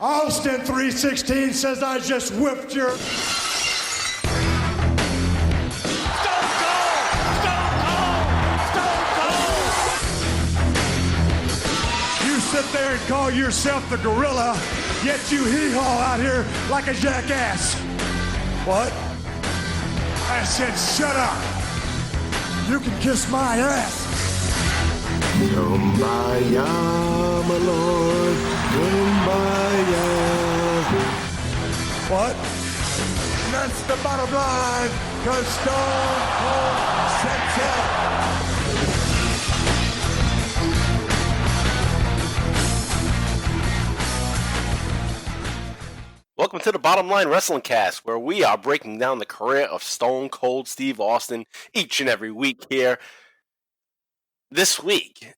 Austin 316 says I just whipped your... Sit there and call yourself the gorilla, yet you hee-haw out here like a jackass. What? I said shut up. You can kiss my ass. Kumbaya, my lord, kumbaya. What? And that's the bottom line, 'cause Stone Cold said so. Welcome to the Bottom Line Wrestling Cast, where we are breaking down the career of Stone Cold Steve Austin each and every week here. This week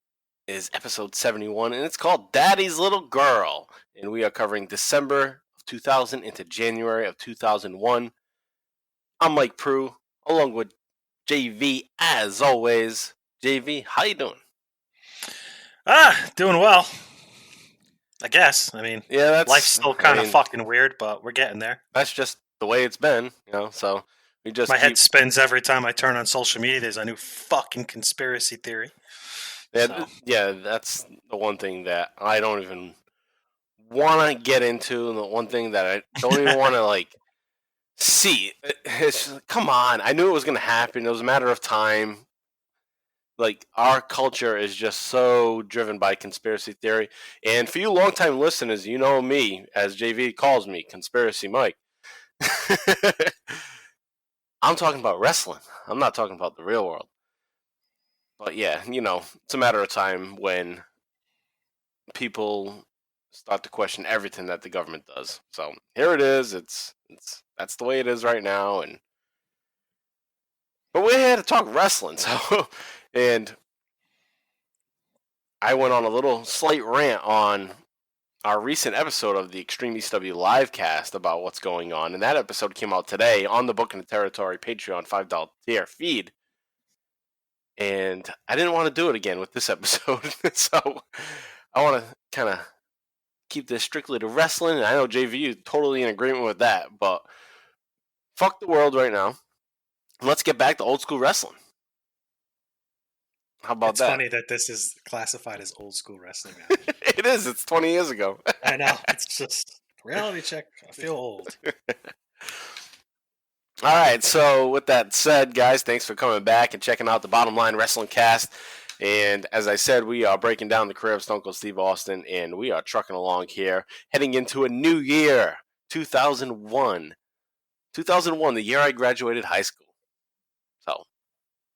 is episode 71, and it's called Daddy's Little Girl. And we are covering December of 2000 into January of 2001. I'm Mike Prue, along with JV, as always. JV, how you doing? Doing well. I guess. I mean, yeah, life's still kind of fucking weird, but we're getting there. That's just the way it's been, so we just... My head spins every time I turn on social media. There's a new fucking conspiracy theory. Yeah, that's the one thing that I don't even want to get into, and the one thing that I don't even want to, see. Come on. I knew it was going to happen. It was a matter of time. Our culture is just so driven by conspiracy theory. And for you longtime listeners, you know me, as JV calls me, Conspiracy Mike. I'm talking about wrestling. I'm not talking about the real world. But yeah, it's a matter of time when people start to question everything that the government does. So here it is. That's the way it is right now. But we're here to talk wrestling, so... And I went on a little slight rant on our recent episode of the Extreme ECW Livecast about what's going on. And that episode came out today on the Book in the Territory Patreon $5 tier feed. And I didn't want to do it again with this episode. So I want to kind of keep this strictly to wrestling. And I know JV is totally in agreement with that. But fuck the world right now. Let's get back to old school wrestling. How about that? It's funny that this is classified as old school wrestling now. It is. It's 20 years ago. I know. It's just reality check. I feel old. All right. So with that said, guys, thanks for coming back and checking out the Bottom Line Wrestling Cast. And as I said, we are breaking down the career of Stone Cold Steve Austin, and we are trucking along here, heading into a new year, 2001. 2001, the year I graduated high school. So,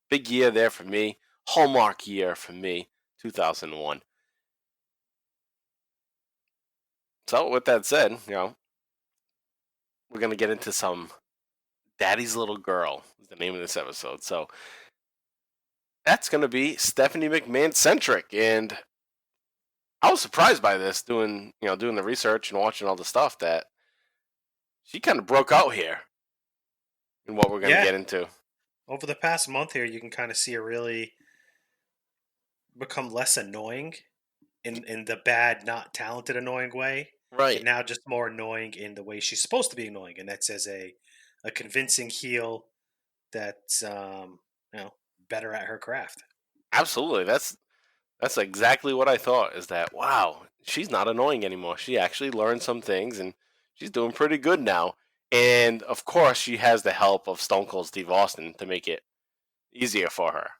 big year there for me. Hallmark year for me, 2001. So, with that said, we're going to get into some Daddy's Little Girl, is the name of this episode. So, that's going to be Stephanie McMahon centric. And I was surprised by this, doing the research and watching all the stuff, that she kind of broke out here in what we're going to get into. Over the past month here, you can kind of see her really become less annoying in the bad, not talented, annoying way. Right. And now just more annoying in the way she's supposed to be annoying, and that's as a convincing heel that's better at her craft. Absolutely. That's exactly what I thought, is that, wow, she's not annoying anymore. She actually learned some things, and she's doing pretty good now. And, of course, she has the help of Stone Cold Steve Austin to make it easier for her.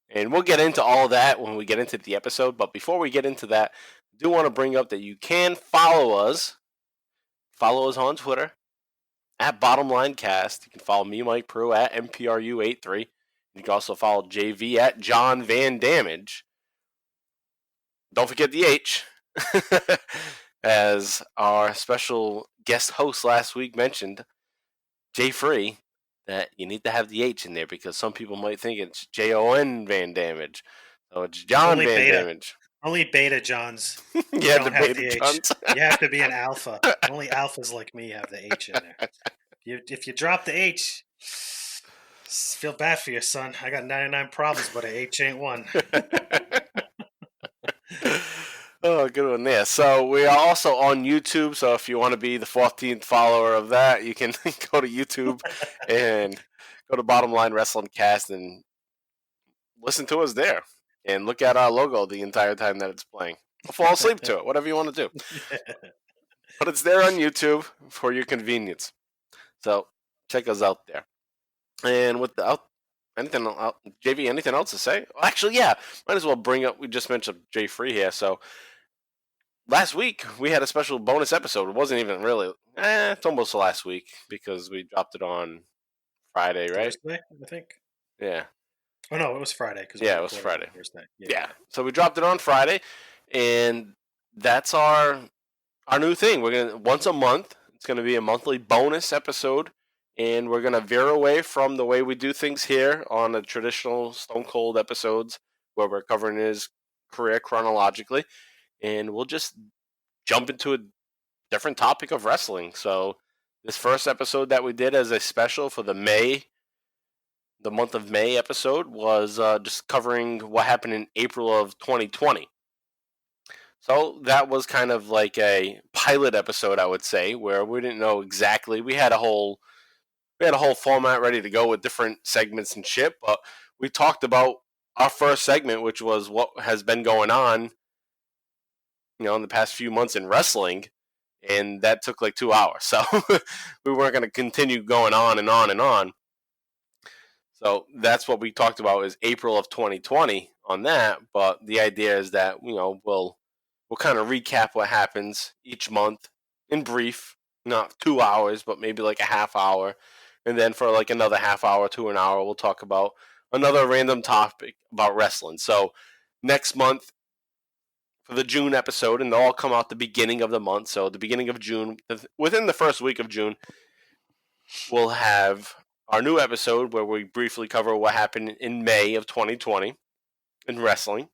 And we'll get into all that when we get into the episode. But before we get into that, I do want to bring up that you can follow us. Follow us on Twitter at BottomLineCast. You can follow me, Mike Prue, at MPRU83. You can also follow JV at John Van Damage. Don't forget the H. As our special guest host last week mentioned, Jay Free, that you need to have the H in there because some people might think it's Jon Van Damage. So it's John Van Damage. Only beta Johns. Yeah, don't have the H. You have to be an alpha. Only alphas like me have the H in there. If you drop the H, feel bad for you, son. I got 99 problems, but an H ain't one. Oh, good one there. So we are also on YouTube. So if you want to be the 14th follower of that, you can go to YouTube and go to Bottom Line Wrestling Cast and listen to us there. And look at our logo the entire time that it's playing. Or fall asleep to it, whatever you want to do. But it's there on YouTube for your convenience. So check us out there. And without anything else, JV, anything else to say? Well, actually, yeah, might as well bring up. We just mentioned Jay Free here. So last week we had a special bonus episode. It wasn't even really. It's almost last week because we dropped it on Friday, right? Thursday, I think. Yeah. Oh no, it was Friday. Yeah, it was Friday. Thursday. Yeah. So we dropped it on Friday, and that's our new thing. We're gonna once a month. It's gonna be a monthly bonus episode, and we're gonna veer away from the way we do things here on the traditional Stone Cold episodes, where we're covering his career chronologically, and we'll just jump into a different topic of wrestling. So this first episode that we did as a special for the month of May episode was just covering what happened in April of 2020. So that was kind of like a pilot episode, I would say, where we didn't know exactly. We had a whole format ready to go with different segments and shit, but we talked about our first segment, which was what has been going on, in the past few months in wrestling, and that took like 2 hours. So we weren't going to continue going on and on and on. So that's what we talked about is April of 2020 on that. But the idea is that we'll kind of recap what happens each month in brief, not 2 hours, but maybe like a half hour, and then for like another half hour to an hour, we'll talk about another random topic about wrestling. So next month for the June episode, and they'll all come out the beginning of the month. So the beginning of June, within the first week of June, we'll have our new episode where we briefly cover what happened in May of 2020 in wrestling.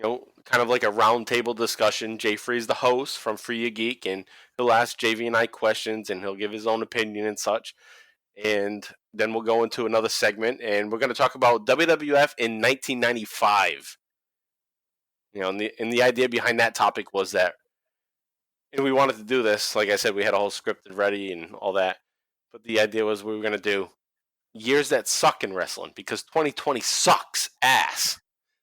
Kind of like a roundtable discussion. Jay Free's the host from Free Your Geek, and he'll ask JV and I questions, and he'll give his own opinion and such. And then we'll go into another segment, and we're going to talk about WWF in 1995. And the idea behind that topic was that, and we wanted to do this, like I said, we had a whole scripted ready and all that. But the idea was we were going to do years that suck in wrestling because 2020 sucks ass.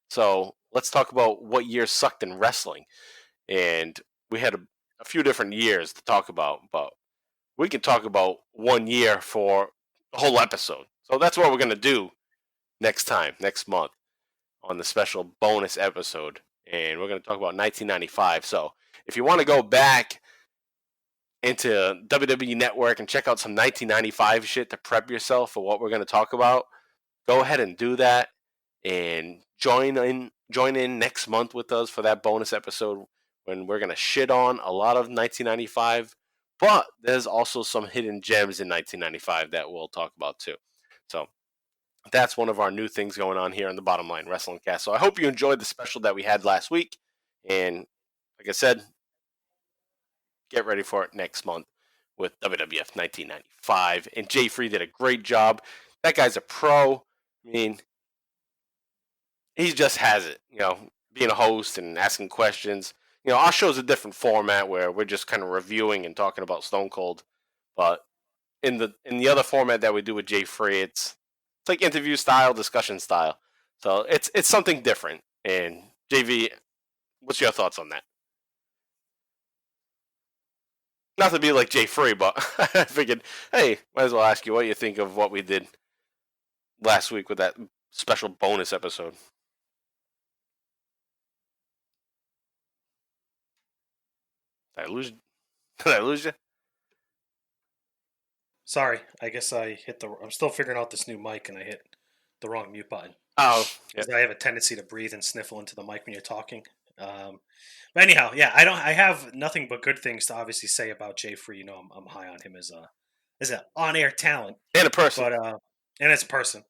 So let's talk about what years sucked in wrestling. And we had a few different years to talk about, but we can talk about 1 year for a whole episode. So that's what we're going to do next month on the special bonus episode. And we're going to talk about 1995. So if you want to go back into WWE Network and check out some 1995 shit to prep yourself for what we're going to talk about, go ahead and do that and join in next month with us for that bonus episode when we're going to shit on a lot of 1995, but there's also some hidden gems in 1995 that we'll talk about too. So that's one of our new things going on here on the Bottom Line Wrestling Cast. So I hope you enjoyed the special that we had last week, and like I said, get ready for it next month with WWF 1995. And Jay Free did a great job. That guy's a pro. I mean, he just has it, being a host and asking questions. Our show's a different format where we're just kind of reviewing and talking about Stone Cold. But in the other format that we do with Jay Free, it's like interview style, discussion style. So it's something different. And JV, what's your thoughts on that? Not to be like Jay Free, but I figured, hey, might as well ask you what you think of what we did last week with that special bonus episode. Did I lose you? Sorry, I guess I hit I'm still figuring out this new mic, and I hit the wrong mute button. Oh, because I have a tendency to breathe and sniffle into the mic when you're talking. But anyhow, yeah, I have nothing but good things to obviously say about Jay Free. I'm high on him as an on-air talent and a person, but and as a person.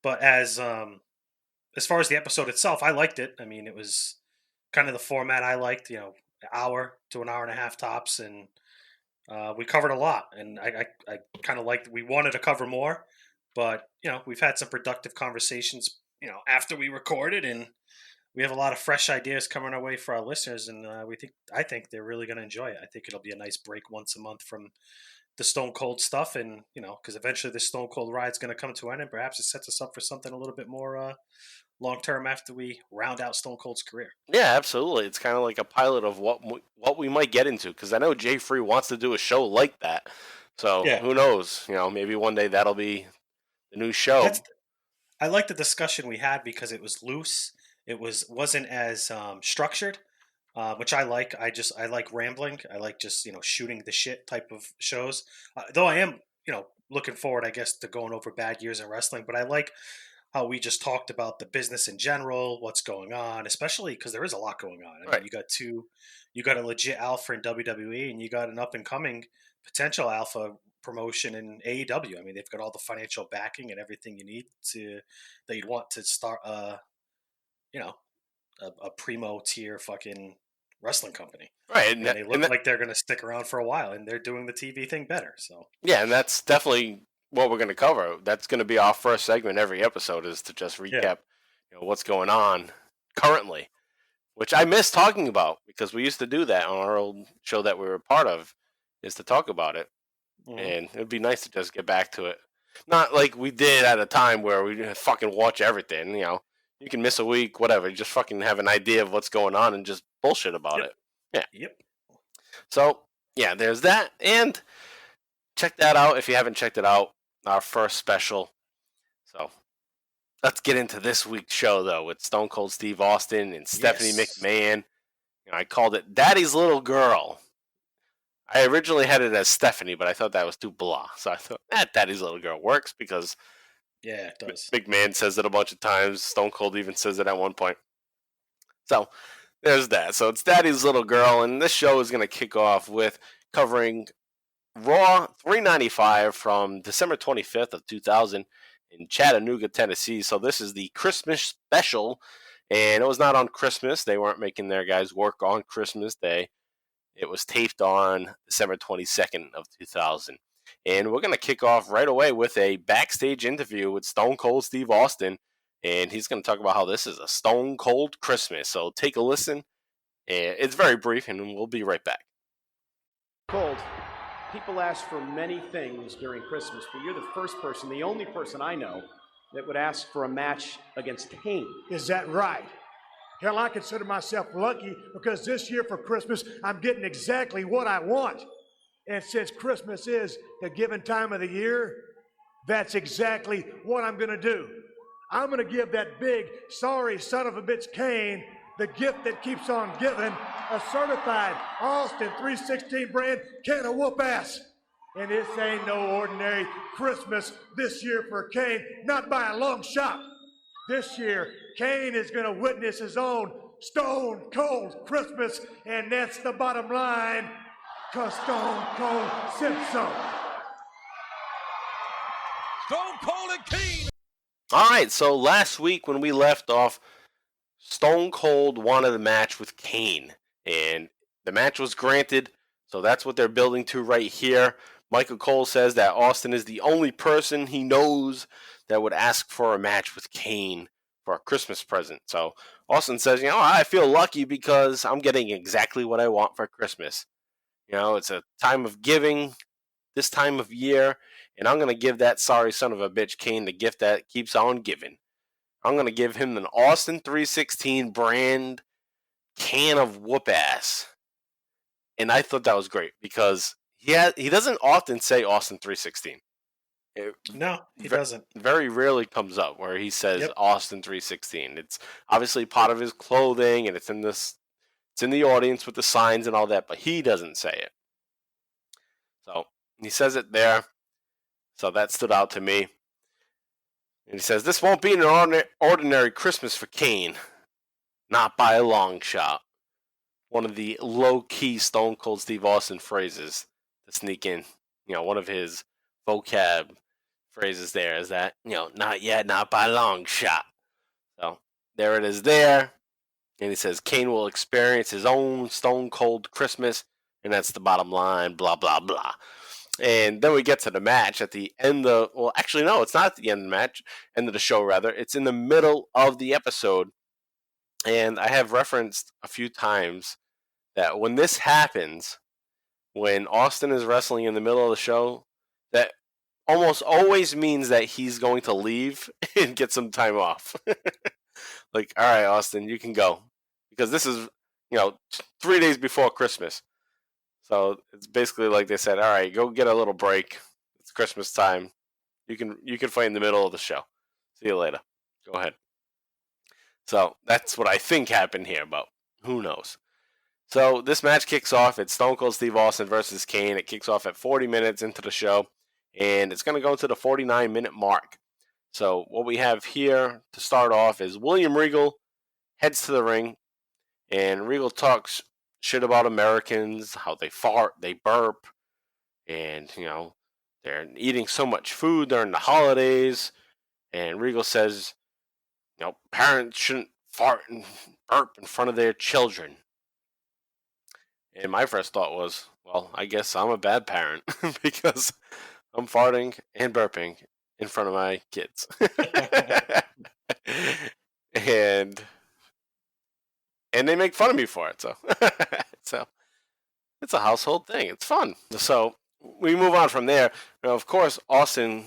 But as far as the episode itself, I liked it. I mean, it was kind of the format I liked. An hour to an hour and a half tops, and we covered a lot. And I kind of liked. We wanted to cover more, but we've had some productive conversations. After we recorded, and we have a lot of fresh ideas coming our way for our listeners, and I think they're really going to enjoy it. I think it'll be a nice break once a month from the Stone Cold stuff, and because eventually this Stone Cold ride's going to come to an end, and perhaps it sets us up for something a little bit more long term after we round out Stone Cold's career. Yeah, absolutely. It's kind of like a pilot of what we might get into, because I know Jay Free wants to do a show like that. So Yeah, who knows? Maybe one day that'll be the new show. I like the discussion we had because it was loose. It wasn't as structured, which I like. I like rambling. I like just shooting the shit type of shows. Though I am looking forward, I guess, to going over bad years in wrestling. But I like how we just talked about the business in general, what's going on, especially because there is a lot going on. I mean, Right. you got a legit alpha in WWE, and you got an up and coming potential alpha promotion in AEW. I mean, they've got all the financial backing and everything you need that you'd want to start a primo tier fucking wrestling company. Right. And they look like they're going to stick around for a while, and they're doing the TV thing better. So yeah, and that's definitely what we're going to cover. That's going to be our first segment every episode, is to just recap what's going on currently, which I miss talking about, because we used to do that on our old show that we were part of, is to talk about it. And it would be nice to just get back to it. Not like we did at a time where we fucking watch everything, You can miss a week, whatever. You just fucking have an idea of what's going on and just bullshit about it. Yeah. Yep. So, yeah, there's that. And check that out if you haven't checked it out. Our first special. So, let's get into this week's show, though, with Stone Cold Steve Austin and Stephanie McMahon. I called it Daddy's Little Girl. I originally had it as Stephanie, but I thought that was too blah. So I thought, Daddy's Little Girl works, because it does. McMahon says it a bunch of times. Stone Cold even says it at one point. So there's that. So it's Daddy's Little Girl, and this show is going to kick off with covering Raw 395 from December 25th of 2000 in Chattanooga, Tennessee. So this is the Christmas special, and it was not on Christmas. They weren't making their guys work on Christmas Day. It was taped on December 22nd of 2000. And we're going to kick off right away with a backstage interview with Stone Cold Steve Austin. And he's going to talk about how this is a Stone Cold Christmas. So take a listen. It's very brief, and we'll be right back. Cold, people ask for many things during Christmas, but you're the first person, the only person I know, that would ask for a match against Kane. Is that right? Hell, I consider myself lucky, because this year for Christmas, I'm getting exactly what I want. And since Christmas is the given time of the year, that's exactly what I'm going to do. I'm going to give that big, sorry son of a bitch Kane the gift that keeps on giving, a certified Austin 316 brand can of whoop ass. And this ain't no ordinary Christmas this year for Kane, not by a long shot. This year, Kane is going to witness his own Stone Cold Christmas, and that's the bottom line, because Stone Cold said so. Stone Cold and Kane! All right, so last week when we left off, Stone Cold wanted a match with Kane, and the match was granted, so that's what they're building to right here. Michael Cole says that Austin is the only person he knows that would ask for a match with Kane for a Christmas present. So Austin says, I feel lucky because I'm getting exactly what I want for Christmas. It's a time of giving this time of year, and I'm going to give that sorry son of a bitch Kane the gift that keeps on giving. I'm going to give him an Austin 316 brand can of whoop ass. And I thought that was great, because he doesn't often say Austin 316. No, he doesn't. Very rarely comes up where he says Austin 316. It's obviously part of his clothing, and it's in the audience with the signs and all that, but he doesn't say it. So he says it there. So that stood out to me. And he says, this won't be an ordinary Christmas for Kane. Not by a long shot. One of the low-key Stone Cold Steve Austin phrases to sneak in. One of his vocab phrases there is that, not yet, not by a long shot. So there it is there. And he says Kane will experience his own Stone Cold Christmas, and that's the bottom line, blah, blah, blah. And then we get to the match at the end of, well, actually, no, it's not at the end of the match, end of the show, rather. It's in the middle of the episode. And I have referenced a few times that when this happens, when Austin is wrestling in the middle of the show, that almost always means that he's going to leave and get some time off. Like, all right, Austin, you can go. Because this is, 3 days before Christmas. So it's basically like they said, all right, go get a little break. It's Christmas time. You can fight in the middle of the show. See you later. Go ahead. So that's what I think happened here, but who knows? So this match kicks off. It's Stone Cold Steve Austin versus Kane. It kicks off at 40 minutes into the show, and it's going to go to the 49-minute mark. So what we have here to start off is William Regal heads to the ring, and Regal talks shit about Americans, how they fart, they burp, and, they're eating so much food during the holidays. And Regal says, parents shouldn't fart and burp in front of their children. And my first thought was, well, I guess I'm a bad parent because I'm farting and burping in front of my kids. and they make fun of me for it. So it's a household thing. It's fun. So we move on from there. Now, of course, Austin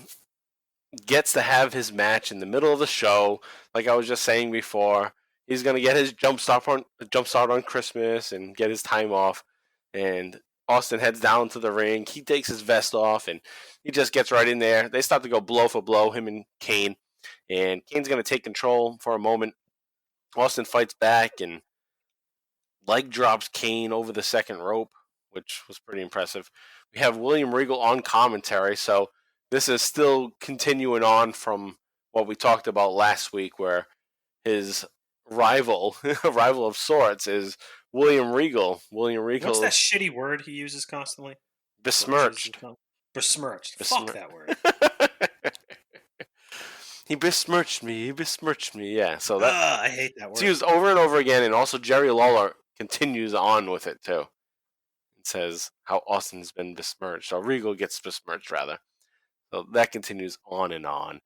gets to have his match in the middle of the show. Like I was just saying before, he's going to get his jump start on Christmas and get his time off. And Austin heads down to the ring. He takes his vest off and he just gets right in there. They start to go blow for blow, him and Kane. And Kane's going to take control for a moment. Austin fights back and leg drops Kane over the second rope, which was pretty impressive. We have William Regal on commentary, so this is still continuing on from what we talked about last week, where his rival, a rival of sorts, is William Regal. William Regal. What's that shitty word he uses constantly? Besmirched. Besmirched. Fuck that word. He besmirched me. He besmirched me. Yeah. So that I hate that word. It's used over and over again, and also Jerry Lawler continues on with it too. It says how Austin's been besmirched. So Regal gets besmirched rather. So that continues on and on.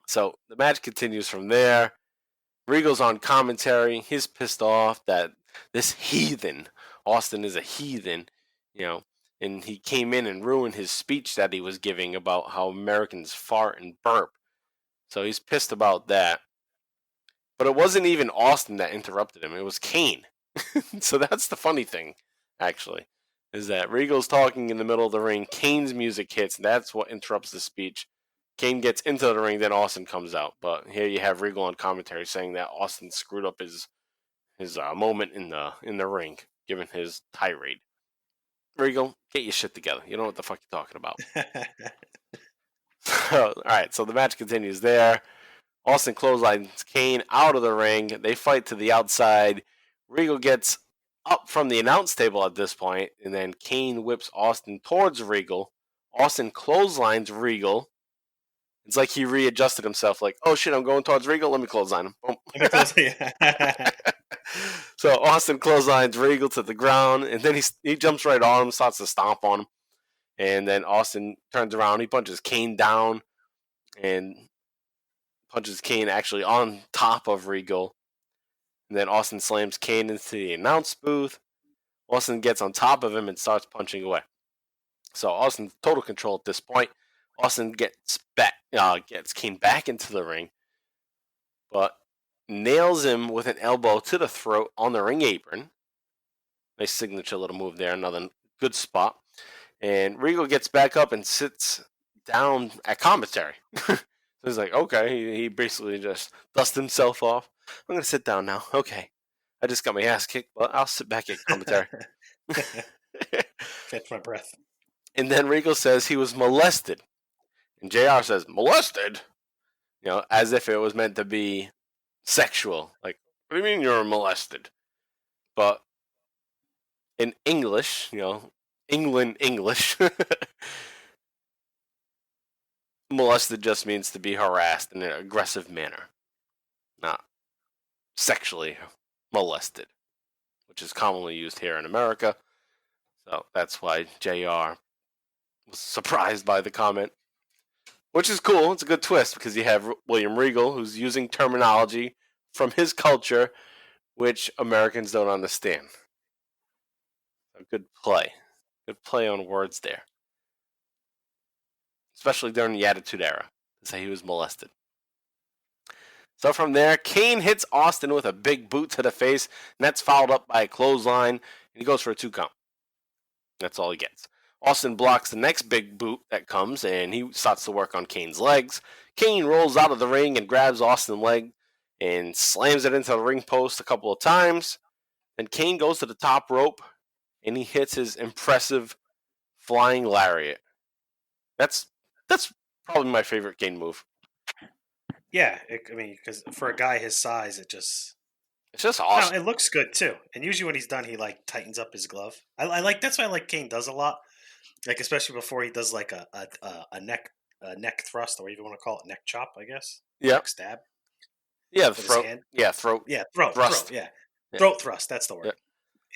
So the match continues from there. Regal's on commentary. He's pissed off that this heathen, Austin is a heathen, and he came in and ruined his speech that he was giving about how Americans fart and burp. So he's pissed about that. But it wasn't even Austin that interrupted him. It was Kane. So that's the funny thing, actually, is that Regal's talking in the middle of the ring. Kane's music hits, and that's what interrupts the speech. Kane gets into the ring, then Austin comes out. But here you have Regal on commentary saying that Austin screwed up his moment in the ring, given his tirade. Regal, get your shit together. You don't know what the fuck you're talking about. All right, so the match continues there. Austin clotheslines Kane out of the ring. They fight to the outside. Regal gets up from the announce table at this point, and then Kane whips Austin towards Regal. Austin clotheslines Regal. It's like he readjusted himself, like, oh shit, I'm going towards Regal, let me clothesline him. Boom. So Austin clotheslines Regal to the ground, and then he jumps right on him, starts to stomp on him. And then Austin turns around, he punches Kane down, and punches Kane actually on top of Regal. And then Austin slams Kane into the announce booth. Austin gets on top of him and starts punching away. So Austin's total control at this point. Austin gets Kane back into the ring, but nails him with an elbow to the throat on the ring apron. Nice signature little move there, another good spot. And Regal gets back up and sits down at commentary. So he's like, okay, he basically just dusts himself off. I'm going to sit down now. Okay. I just got my ass kicked, but I'll sit back at commentary. Catch my breath. And then Regal says he was molested. And JR says, molested? As if it was meant to be sexual. Like, what do you mean you're molested? But in English, England English, molested just means to be harassed in an aggressive manner. Not sexually molested, which is commonly used here in America. So that's why JR was surprised by the comment. Which is cool. It's a good twist because you have William Regal, who's using terminology from his culture, which Americans don't understand. A good play. Good play on words there. Especially during the Attitude Era, to say he was molested. So from there, Kane hits Austin with a big boot to the face, and that's followed up by a clothesline, and he goes for a 2 count. That's all he gets. Austin blocks the next big boot that comes, and he starts to work on Kane's legs. Kane rolls out of the ring and grabs Austin's leg and slams it into the ring post a couple of times. Then Kane goes to the top rope, and he hits his impressive flying lariat. That's probably my favorite Kane move. Yeah, because for a guy his size, it's just awesome. No, it looks good too. And usually when he's done, he like tightens up his glove. I like that's why I like Kane does a lot. Like especially before he does like a neck thrust, or even want to call it neck chop, I guess. Yeah. Neck stab. Yeah, throat. Yeah, throat. Yeah, throat. Thrust. Throat, yeah. Throat thrust. That's the word. Yeah.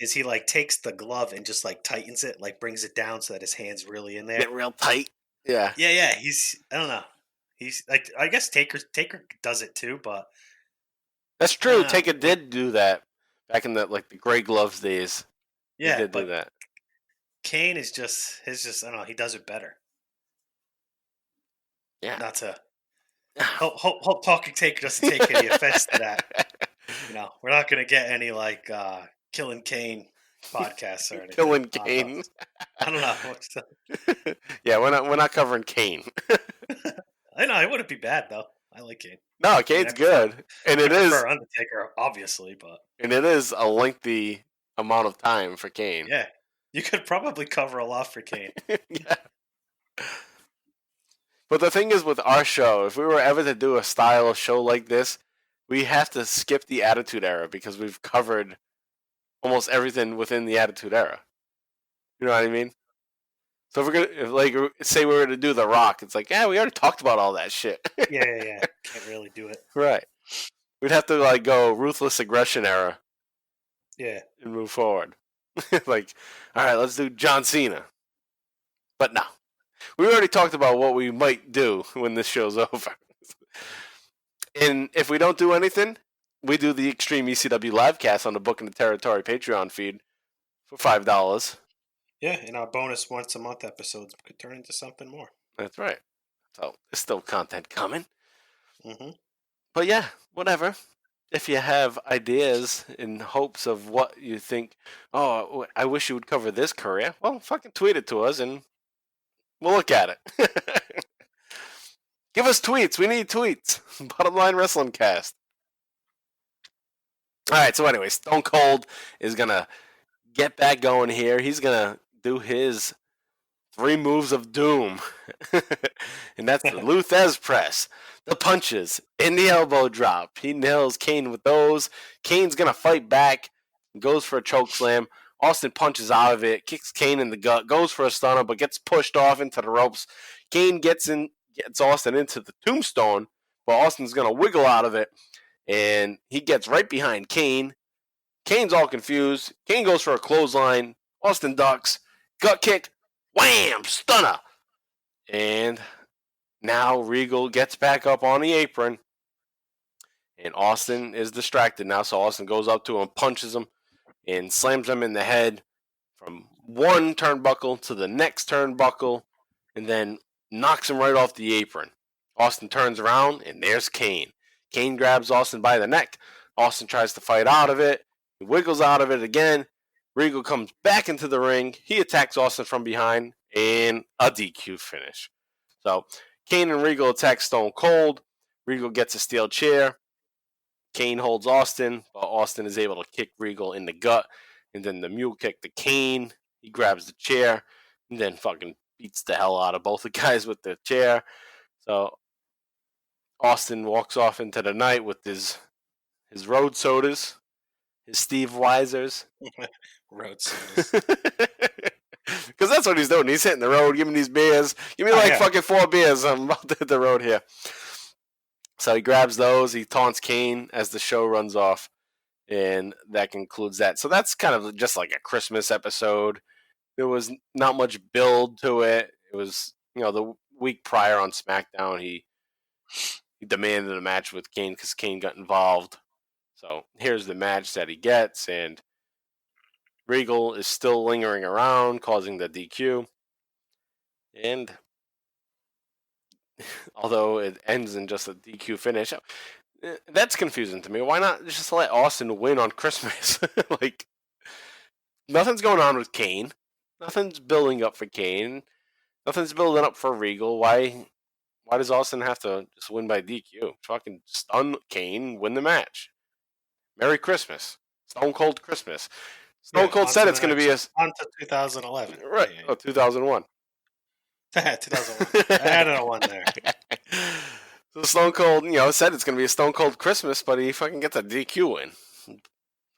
Is he like takes the glove and just like tightens it, like brings it down so that his hand's really in there. Get real tight. Yeah. Yeah. I don't know. He's like, I guess Taker does it too, but that's true. Taker did do that back in the gray gloves days. Yeah, he did do that. Kane is just I don't know. He does it better. Yeah. Not to hope talking Taker doesn't take any offense to that. We're not going to get any like Killing Kane podcasts or anything. Killing Kane. I don't know. Yeah, we're not covering Kane. I know it wouldn't be bad though. I like Kane. No, Kane's good, and it is for Undertaker, obviously, and it is a lengthy amount of time for Kane. Yeah, you could probably cover a lot for Kane. Yeah. But the thing is, with our show, if we were ever to do a style of show like this, we have to skip the Attitude Era because we've covered almost everything within the Attitude Era. You know what I mean? So if we're gonna say we were to do The Rock, it's like, yeah, we already talked about all that shit. Yeah. Can't really do it. Right. We'd have to go Ruthless Aggression Era. Yeah. And move forward. All right, let's do John Cena. But no. We already talked about what we might do when this show's over. And if we don't do anything, we do the Extreme ECW livecast on the Book in the Territory Patreon feed for $5. Yeah, and our bonus once a month episodes could turn into something more. That's right. So there's still content coming. Mm-hmm. But yeah, whatever. If you have ideas in hopes of what you think, oh, I wish you would cover this career, well, fucking tweet it to us and we'll look at it. Give us tweets. We need tweets. Bottom Line Wrestling Cast. All right, so anyway, Stone Cold is going to get back going here. He's going to do his 3 moves of doom. And that's the Luthez press, the punches, and the elbow drop. He nails Kane with those. Kane's going to fight back, goes for a choke slam. Austin punches out of it, kicks Kane in the gut, goes for a stunner, but gets pushed off into the ropes. Kane gets Austin into the tombstone, but Austin's going to wiggle out of it, and he gets right behind Kane. Kane's all confused. Kane goes for a clothesline. Austin ducks. Gut kick. Wham! Stunner. And now Regal gets back up on the apron. And Austin is distracted now, so Austin goes up to him, punches him, and slams him in the head from one turnbuckle to the next turnbuckle, and then knocks him right off the apron. Austin turns around, and there's Kane. Kane grabs Austin by the neck. Austin tries to fight out of it. He wiggles out of it again. Regal comes back into the ring. He attacks Austin from behind, and a DQ finish. So Kane and Regal attack Stone Cold. Regal gets a steel chair. Kane holds Austin, but Austin is able to kick Regal in the gut, and then the mule kick to Kane. He grabs the chair, and then fucking beats the hell out of both the guys with the chair. So Austin walks off into the night with his road sodas, his Steve Weisers. Road sodas. Because that's what he's doing. He's hitting the road, giving these beers. Give me fucking 4 beers. I'm about to hit the road here. So he grabs those. He taunts Kane as the show runs off. And that concludes that. So that's kind of just like a Christmas episode. There was not much build to it. It was, the week prior on Smackdown, he demanded a match with Kane because Kane got involved. So here's the match that he gets, and Regal is still lingering around, causing the DQ. And although it ends in just a DQ finish, that's confusing to me. Why not just let Austin win on Christmas? Like, nothing's going on with Kane. Nothing's building up for Kane. Nothing's building up for Regal. Why does Austin have to just win by DQ? Fucking stun Kane, win the match. Merry Christmas. Stone Cold Christmas. Stone Cold said it's going to be on to 2011. Right. Yeah. Oh, 2001. 2001. I added a one there. So Stone Cold, said it's going to be a Stone Cold Christmas, but he fucking gets a DQ win.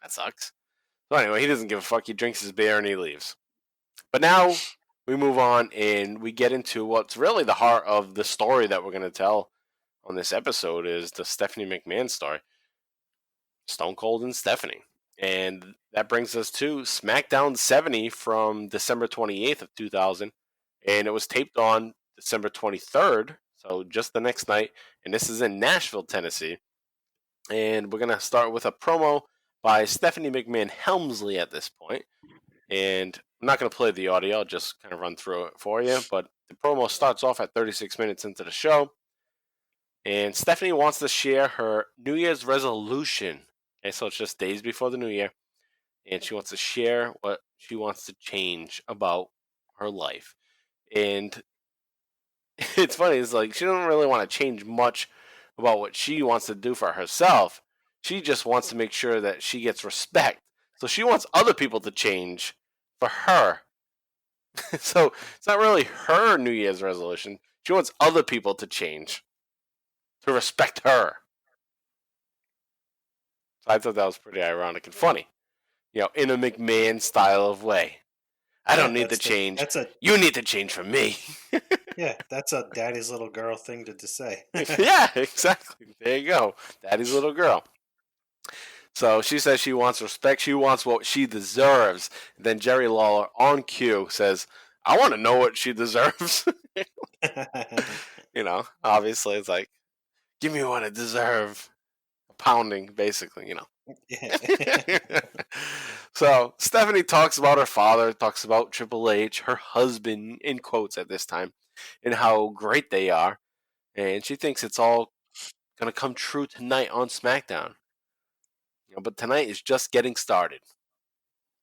That sucks. So anyway, he doesn't give a fuck. He drinks his beer and he leaves. But now we move on and we get into what's really the heart of the story that we're going to tell on this episode is the Stephanie McMahon story. Stone Cold and Stephanie. And that brings us to Smackdown 70 from December 28th of 2000. And it was taped on December 23rd, so just the next night. And this is in Nashville, Tennessee. And we're going to start with a promo by Stephanie McMahon Helmsley at this point. And I'm not going to play the audio, I'll just kind of run through it for you. But the promo starts off at 36 minutes into the show. And Stephanie wants to share her New Year's resolution. Okay, so it's just days before the New Year. And she wants to share what she wants to change about her life. And it's funny, it's like she doesn't really want to change much about what she wants to do for herself. She just wants to make sure that she gets respect. So she wants other people to change for her. So it's not really her New Year's resolution. She wants other people to change, to respect her. So I thought that was pretty ironic and funny. In a McMahon style of way. I don't need to change. You need to change for me. Yeah, that's a daddy's little girl thing to say. Yeah, exactly. There you go. Daddy's little girl. So she says she wants respect. She wants what she deserves. Then Jerry Lawler on cue says, I want to know what she deserves. Obviously it's like, give me what I deserve. Pounding, basically, Yeah. So Stephanie talks about her father, talks about Triple H, her husband, in quotes at this time, and how great they are. And she thinks it's all going to come true tonight on SmackDown. But tonight is just getting started.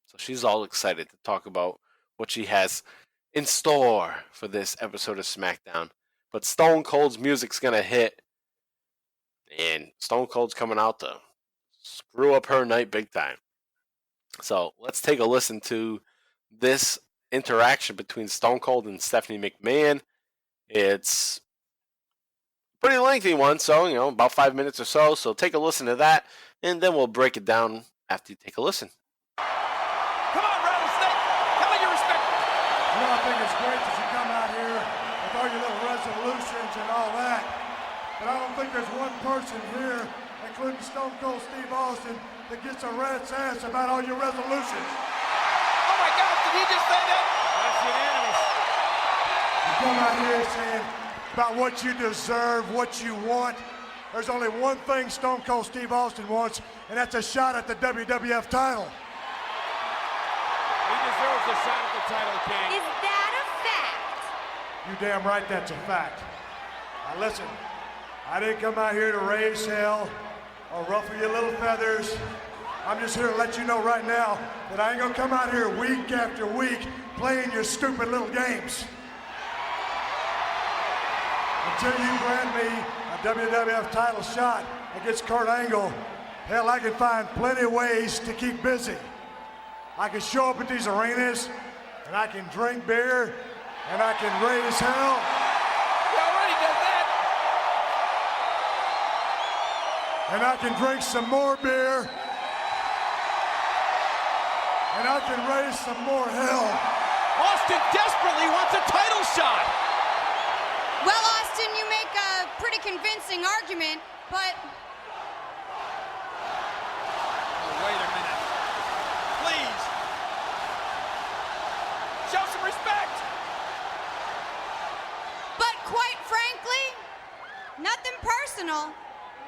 So she's all excited to talk about what she has in store for this episode of SmackDown. But Stone Cold's music's going to hit. And Stone Cold's coming out to screw up her night big time. So let's take a listen to this interaction between Stone Cold and Stephanie McMahon. It's a pretty lengthy one, so, about 5 minutes or so. So take a listen to that, and then we'll break it down after you take a listen. Come on, Rattlesnake. Tell me your respect. I think it's great that you come out here with all your little resolutions and all that. But I don't think there's one person here, including Stone Cold Steve Austin, that gets a rat's ass about all your resolutions. Oh my God, did he just say that? That's unanimous. You come out here saying about what you deserve, what you want. There's only one thing Stone Cold Steve Austin wants, and that's a shot at the WWF title. He deserves a shot at the title, Kane. Is that a fact? You damn right that's a fact. Now listen, I didn't come out here to raise hell or ruffle your little feathers. I'm just here to let you know right now that I ain't gonna come out here week after week playing your stupid little games. Until you grant me a WWF title shot against Kurt Angle, hell, I can find plenty of ways to keep busy. I can show up at these arenas, and I can drink beer, and I can raise hell. He already does that. And I can drink some more beer. And I can raise some more hell. Austin desperately wants a title shot. Well, Austin, you make a pretty convincing argument, but Wait a minute. Please. Show some respect. But quite frankly, nothing personal.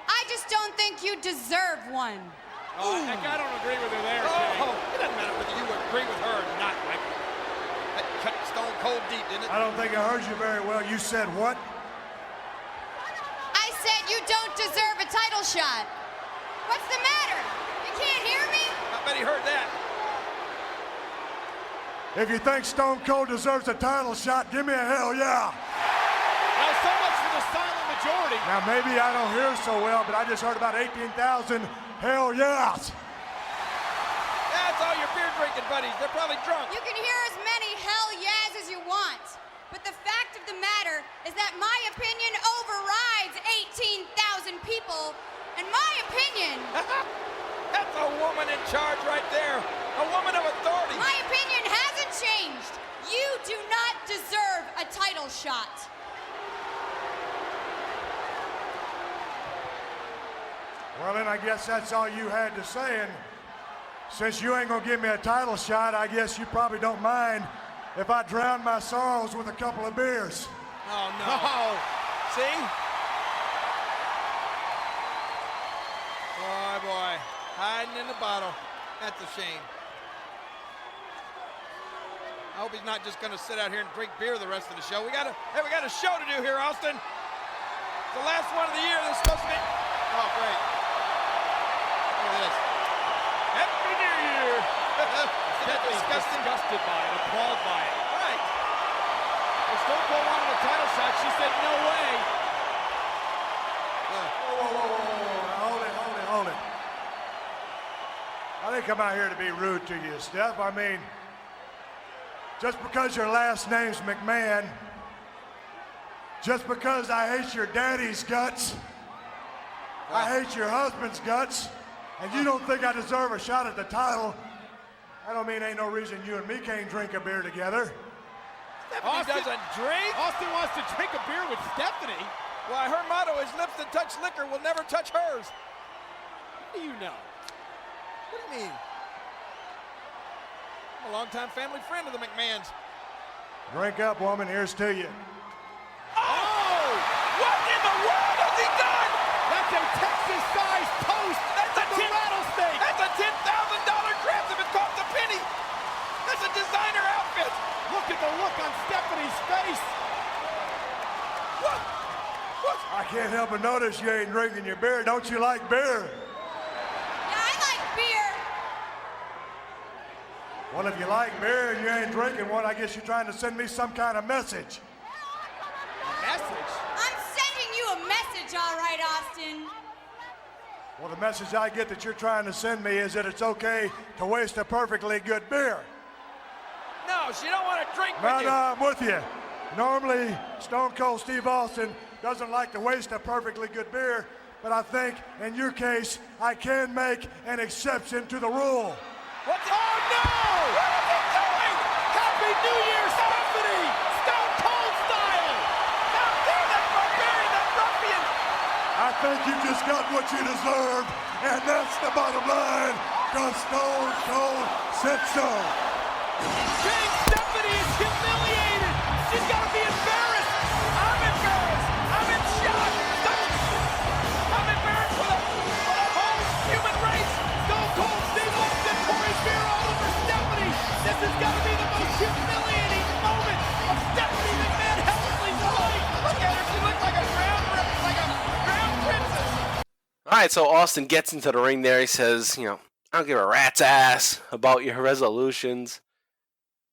I just don't think you deserve one. I don't agree with her there. It doesn't matter whether you agree with her or not, Michael. That cut Stone Cold deep, didn't it? I don't think I heard you very well. You said what? I said you don't deserve a title shot. What's the matter? You can't hear me? I bet he heard that. If you think Stone Cold deserves a title shot, give me a hell yeah. Well, so much for the silent majority. Now, maybe I don't hear so well, but I just heard about 18,000 hell yeahs. That's all your beer drinking buddies. They're probably drunk. You can hear as many hell yes as you want. But the fact of the matter is that my opinion overrides 18,000 people. And my opinion... That's a woman in charge right there. A woman of authority. My opinion hasn't changed. You do not deserve a title shot. Well, then I guess that's all you had to say. And since you ain't gonna give me a title shot, I guess you probably don't mind if I drown my sorrows with a couple of beers. Oh, no. Oh, see? Boy. Hiding in the bottle. That's a shame. I hope he's not just going to sit out here and drink beer the rest of the show. We got a show to do here, Austin. It's the last one of the year. This is supposed to be... Oh, great. Look at this. Happy New Year. Isn't that disgusting? Disgusted by it, appalled by it. Right. If Stone Cold wanted a title shot, she said no way. Hold it. I didn't come out here to be rude to you, Steph. I mean, just because your last name's McMahon, just because I hate your daddy's guts, I hate your husband's guts, and you don't think I deserve a shot at the title, I don't mean ain't no reason you and me can't drink a beer together. Stephanie doesn't drink. Austin wants to drink a beer with Stephanie. Why, her motto is lips that touch liquor will never touch hers. What do you know? What do you mean? I'm a longtime family friend of the McMahons. Drink up, woman. Here's to you. Oh! What in the world has he done? That's a Texas-sized toast. That's a rattlesnake. That's a $10,000 crap if it costs a penny. That's a designer outfit. Look at the look on Stephanie's face. What? I can't help but notice you ain't drinking your beer. Don't you like beer? Yeah, I like beer. Well, if you like beer and you ain't drinking one, I guess you're trying to send me some kind of message. Message? I'm sending you a message, all right, Austin. Well, the message I get that you're trying to send me is that it's okay to waste a perfectly good beer. No, she don't want to drink with No, you. I'm with you. Normally, Stone Cold Steve Austin doesn't like to waste a perfectly good beer, but I think in your case, I can make an exception to the rule. What's oh no! What is he doing? Happy New Year, Stephanie! Stone Cold style! How dare that barbarian, that ruffian! I think you just got what you deserved, and that's the bottom line, because Stone Cold said so. King Stephanie is humiliated! She's got to be embarrassed! I'm embarrassed! I'm in shock! I'm embarrassed for the whole human race! Stone Cold Steve Austin pouring beer all over Stephanie! This has got to be the most humiliating moment of Stephanie McMahon Helmsley's life! Look at her! She looks like a brown princess! All right, so Austin gets into the ring there. He says, I don't give a rat's ass about your resolutions,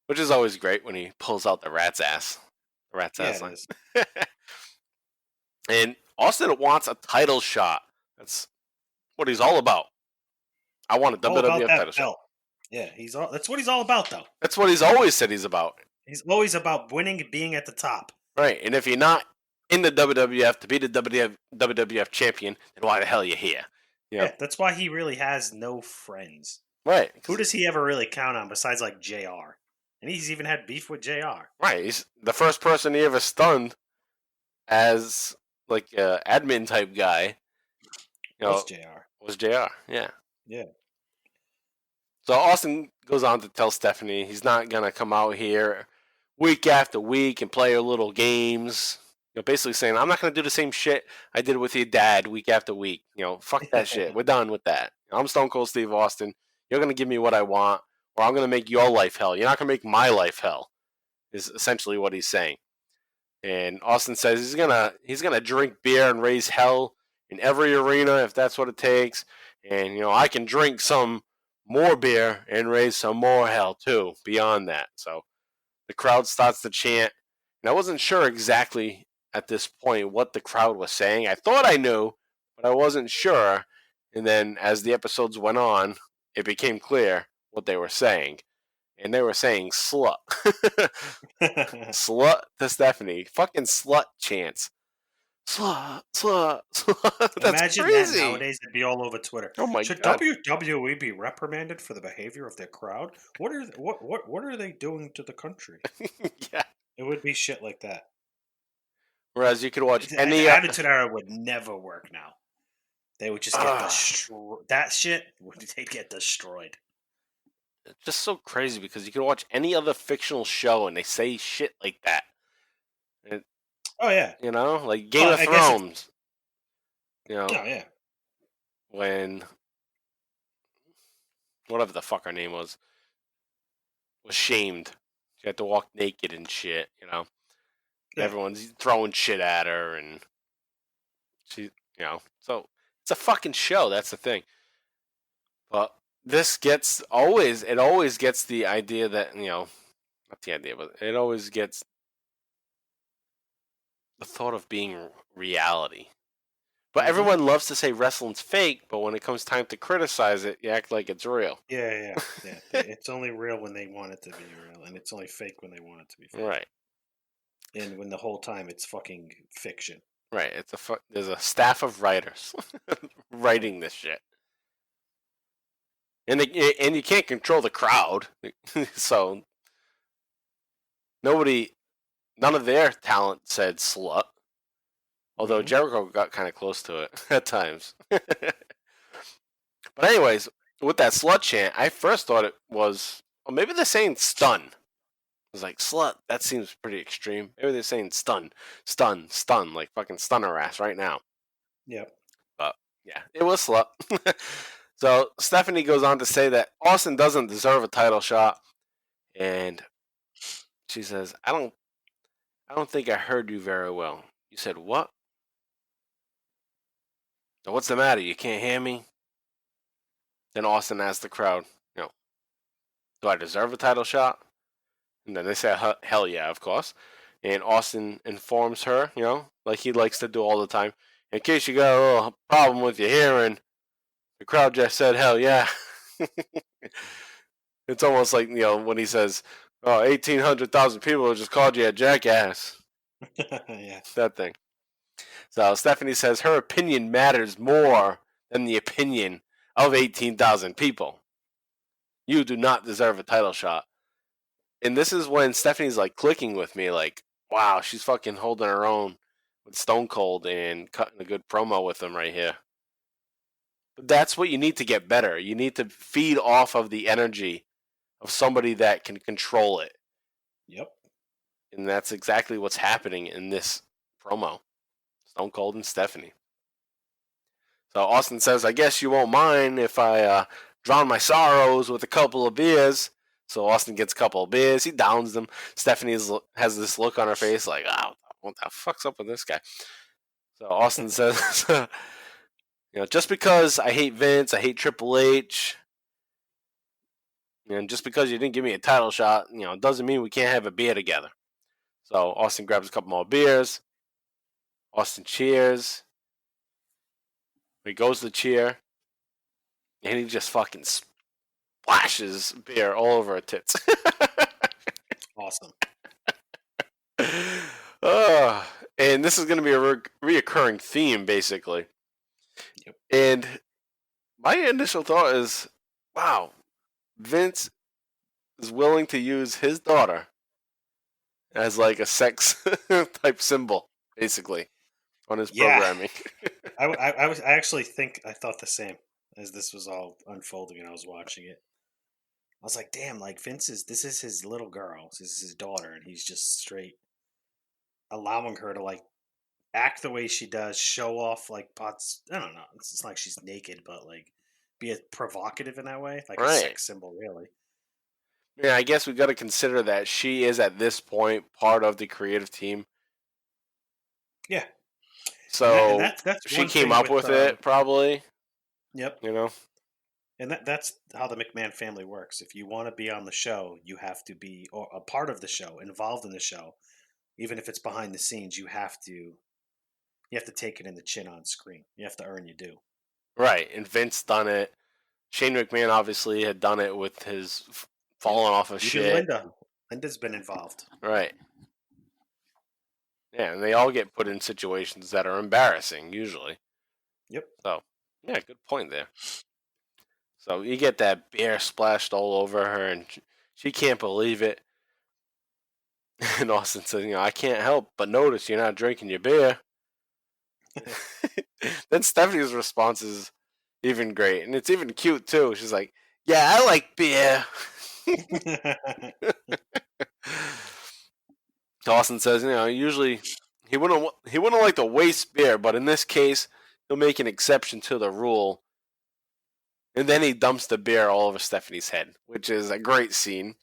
which is always great when he pulls out the rat's ass. The rat's ass line. And Austin wants a title shot. That's what he's all about. I want a All about WWF that title shot. belt. Yeah, that's what he's all about, though. That's what he's always said he's about. He's always about winning and being at the top. Right, and if you're not in the WWF to be the WWF champion, then why the hell are you here? Yeah, that's why he really has no friends. Right. Who does he ever really count on besides like JR? And he's even had beef with JR. Right, he's the first person he ever stunned as like an admin type guy. Was JR. Was JR, yeah. Yeah. So Austin goes on to tell Stephanie he's not going to come out here week after week and play her little games. Basically saying, I'm not going to do the same shit I did with your dad week after week. Fuck that shit. We're done with that. I'm Stone Cold Steve Austin. You're going to give me what I want, or I'm going to make your life hell. You're not going to make my life hell, is essentially what he's saying. And Austin says he's gonna drink beer and raise hell in every arena if that's what it takes. And I can drink some more beer and raise some more hell too beyond that. So the crowd starts to chant. And I wasn't sure exactly at this point what the crowd was saying. I thought I knew, but I wasn't sure. And then as the episodes went on, it became clear what they were saying. And they were saying slut. Slut to Stephanie. Fucking slut chants. Slut, slut, slut. That's Imagine crazy. that nowadays. It'd be all over Twitter. Oh my Should God. WWE be reprimanded for the behavior of their crowd? What are they doing to the country? Yeah. It would be shit like that. Whereas you could watch The any Attitude Era would never work now. They would just get destroyed. That shit, they'd get destroyed. It's just so crazy because you can watch any other fictional show and they say shit like that. And, Oh yeah, like Game of I guess Thrones. oh yeah. When whatever the fuck her name was shamed. She had to walk naked and shit. Yeah. Everyone's throwing shit at her, and she, so it's a fucking show. That's the thing. But this always gets the idea that, not the idea, but it always gets the thought of being reality. But everyone loves to say wrestling's fake, but when it comes time to criticize it, you act like it's real. Yeah. It's only real when they want it to be real, and it's only fake when they want it to be fake. Right. And when the whole time it's fucking fiction. Right. There's a staff of writers writing this shit. And you can't control the crowd, so none of their talent said slut. Although Jericho got kind of close to it at times. But anyways, with that slut chant, I first thought it was, maybe they're saying stun. I was like, slut, that seems pretty extreme. Maybe they're saying stun, like fucking stun her ass right now. Yep. But yeah, it was slut. So Stephanie goes on to say that Austin doesn't deserve a title shot, and she says, I don't think I heard you very well. You said what? So what's the matter? You can't hear me? Then Austin asks the crowd, do I deserve a title shot? And then they say, hell yeah, of course. And Austin informs her, like he likes to do all the time, in case you got a little problem with your hearing, the crowd just said, hell yeah. It's almost like, when he says, 1,800,000 people just called you a jackass. Yeah. That thing. So Stephanie says her opinion matters more than the opinion of 18,000 people. You do not deserve a title shot. And this is when Stephanie's like clicking with me, like, wow, she's fucking holding her own with Stone Cold and cutting a good promo with him right here. But that's what you need to get better. You need to feed off of the energy of somebody that can control it. Yep. And that's exactly what's happening in this promo. Stone Cold and Stephanie. So Austin says, I guess you won't mind if I drown my sorrows with a couple of beers. So Austin gets a couple of beers. He downs them. Stephanie has this look on her face like, what the fuck's up with this guy? So Austin says, just because I hate Vince, I hate Triple H, and just because you didn't give me a title shot, doesn't mean we can't have a beer together. So Austin grabs a couple more beers. Austin cheers. He goes to cheer. And he just fucking splashes beer all over her tits. Awesome. And this is going to be a reoccurring theme, basically. Yep. And my initial thought is, wow, Vince is willing to use his daughter as like a sex type symbol, basically, on his programming. I actually thought the same as this was all unfolding and I was watching it. I was like, damn, like this is his little girl. This is his daughter, and he's just straight allowing her to like act the way she does, show off like pots. I don't know. It's not like she's naked, but like be provocative in that way, like a Right. sex symbol, really. Yeah, I guess we got to consider that she is at this point part of the creative team. Yeah. So that's she one came thing up with it, probably. Yep. You know. And that's how the McMahon family works. If you want to be on the show, you have to be a part of the show, involved in the show. Even if it's behind the scenes, you have to take it in the chin on screen. You have to earn your due. Right, and Vince done it. Shane McMahon obviously had done it with his falling off of shit. Linda's been involved. Right. Yeah, and they all get put in situations that are embarrassing, usually. Yep. So, yeah, good point there. So you get that beer splashed all over her, and she can't believe it. And Austin says, I can't help but notice you're not drinking your beer. Then Stephanie's response is even great, and it's even cute, too. She's like, yeah, I like beer. Austin says, usually he wouldn't like to waste beer, but in this case, he'll make an exception to the rule. And then he dumps the beer all over Stephanie's head, which is a great scene.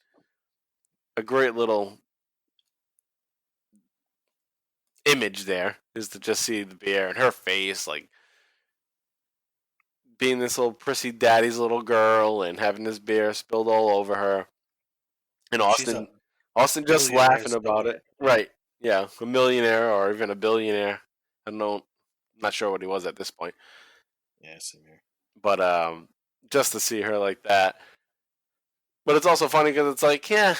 A great little image there is to just see the beer and her face, like being this little prissy daddy's little girl and having this beer spilled all over her. And Austin just laughing about it. Right. Yeah. A millionaire or even a billionaire. I don't know. I'm not sure what he was at this point. Yeah, same here. But just to see her like that. But it's also funny because it's like, yeah,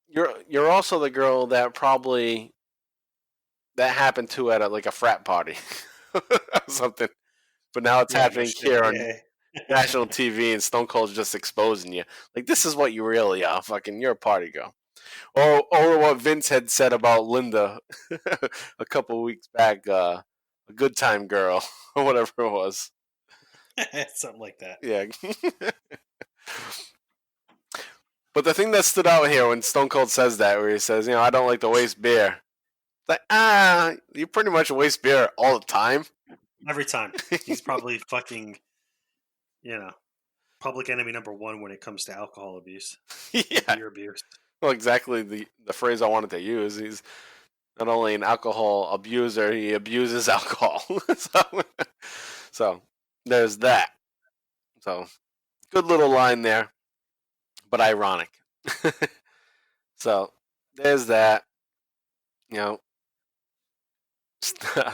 you're also the girl that probably that happened to at a frat party or something. But now it's happening here on national TV, and Stone Cold's just exposing you. Like, this is what you really are. Fucking, you're a party girl. Or what Vince had said about Linda a couple weeks back, a good time girl, or whatever it was. Something like that. Yeah. But the thing that stood out here when Stone Cold says that, where he says, I don't like to waste beer. It's like, you pretty much waste beer all the time. Every time. He's probably fucking, public enemy number one when it comes to alcohol abuse. Yeah. Beer abuse. Well, exactly the phrase I wanted to use. He's not only an alcohol abuser, he abuses alcohol. So there's that. So good little line there, but ironic. So there's that.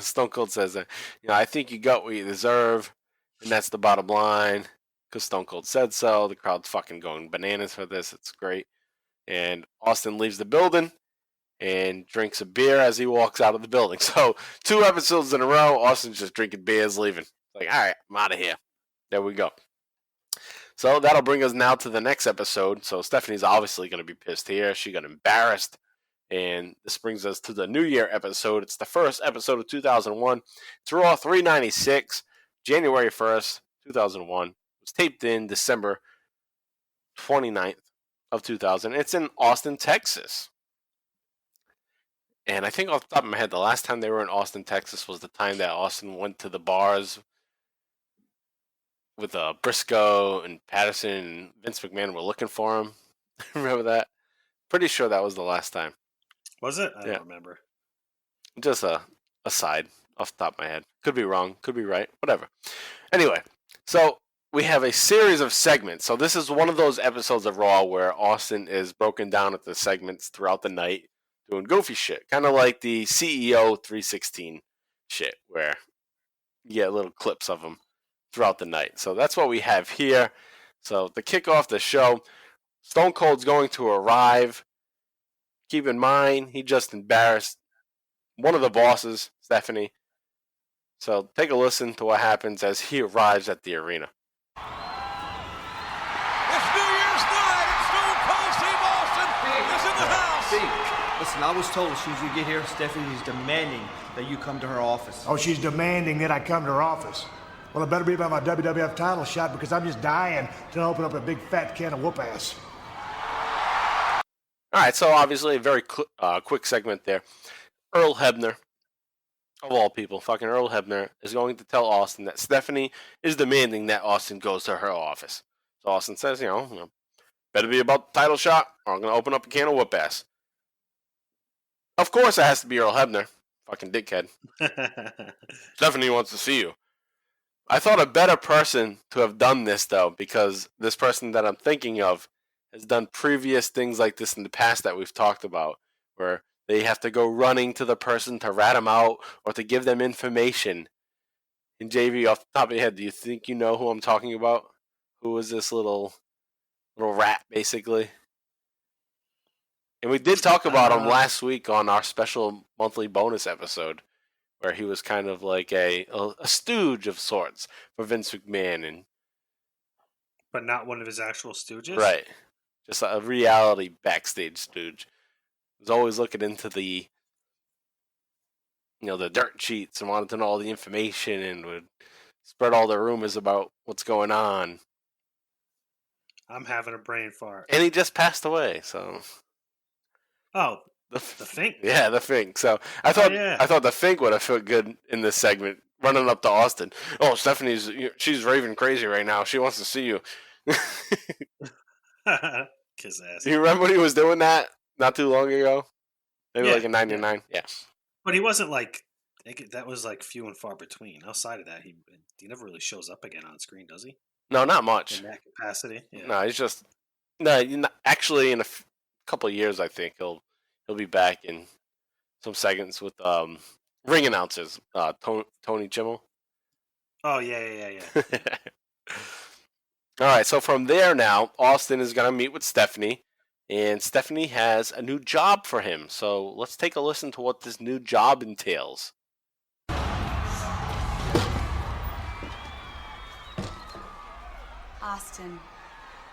Stone Cold says that, I think you got what you deserve, and that's the bottom line, because Stone Cold said so. The crowd's fucking going bananas for this. It's great. And Austin leaves the building and drinks a beer as he walks out of the building. So 2 episodes in a row, Austin's just drinking beers, leaving. Like, all right, I'm out of here. There we go. So that'll bring us now to the next episode. So Stephanie's obviously going to be pissed here. She got embarrassed. And this brings us to the New Year episode. It's the first episode of 2001. It's Raw 396, January 1st, 2001. It was taped in December 29th of 2000. It's in Austin, Texas. And I think off the top of my head, the last time they were in Austin, Texas was the time that Austin went to the bars with Briscoe and Patterson and Vince McMahon were looking for him. Remember that? Pretty sure that was the last time. Was it? I don't remember. Just a aside off the top of my head. Could be wrong. Could be right. Whatever. Anyway, so we have a series of segments. So this is one of those episodes of Raw where Austin is broken down at the segments throughout the night doing goofy shit. Kind of like the CEO 316 shit where you get little clips of him throughout the night. So that's what we have here. So to kick off the show, Stone Cold's going to arrive. Keep in mind, he just embarrassed one of the bosses, Stephanie. So take a listen to what happens as he arrives at the arena. It's New Year's night and Stone Cold Steve Austin is in the house. Steve, listen, I was told as soon as you get here, Stephanie's demanding that you come to her office. Oh, she's demanding that I come to her office. Well, it better be about my WWF title shot because I'm just dying to open up a big fat can of whoop ass. All right, so obviously a very quick segment there. Earl Hebner of all people, fucking Earl Hebner, is going to tell Austin that Stephanie is demanding that Austin goes to her office. So Austin says, better be about the title shot, or I'm going to open up a can of whoop ass. Of course, it has to be Earl Hebner. Fucking dickhead. Stephanie wants to see you. I thought a better person to have done this, though, because this person that I'm thinking of has done previous things like this in the past that we've talked about, where they have to go running to the person to rat them out or to give them information. And JV, off the top of your head, do you think you know who I'm talking about? Who is this little rat, basically? And we did talk about him last week on our special monthly bonus episode, where he was kind of like a stooge of sorts for Vince McMahon, But not one of his actual stooges? Right. Just a reality backstage stooge. He was always looking into the dirt sheets and wanted to know all the information and would spread all the rumors about what's going on. I'm having a brain fart. And he just passed away, so... Oh, the Fink? Yeah, the Fink. So I thought the Fink would have felt good in this segment, running up to Austin. Oh, she's raving crazy right now. She wants to see you. Kiss ass. You remember when he was doing that not too long ago? Maybe like in '99. Yeah. But he wasn't like that. Was like few and far between. Outside of that, he never really shows up again on screen, does he? No, not much. In that capacity. Yeah. No, he's just actually in a couple of years, I think he'll be back in some segments with ring announcers. Tony Chimmel. Oh yeah. All right, so from there now, Austin is going to meet with Stephanie, and Stephanie has a new job for him. So let's take a listen to what this new job entails. Austin,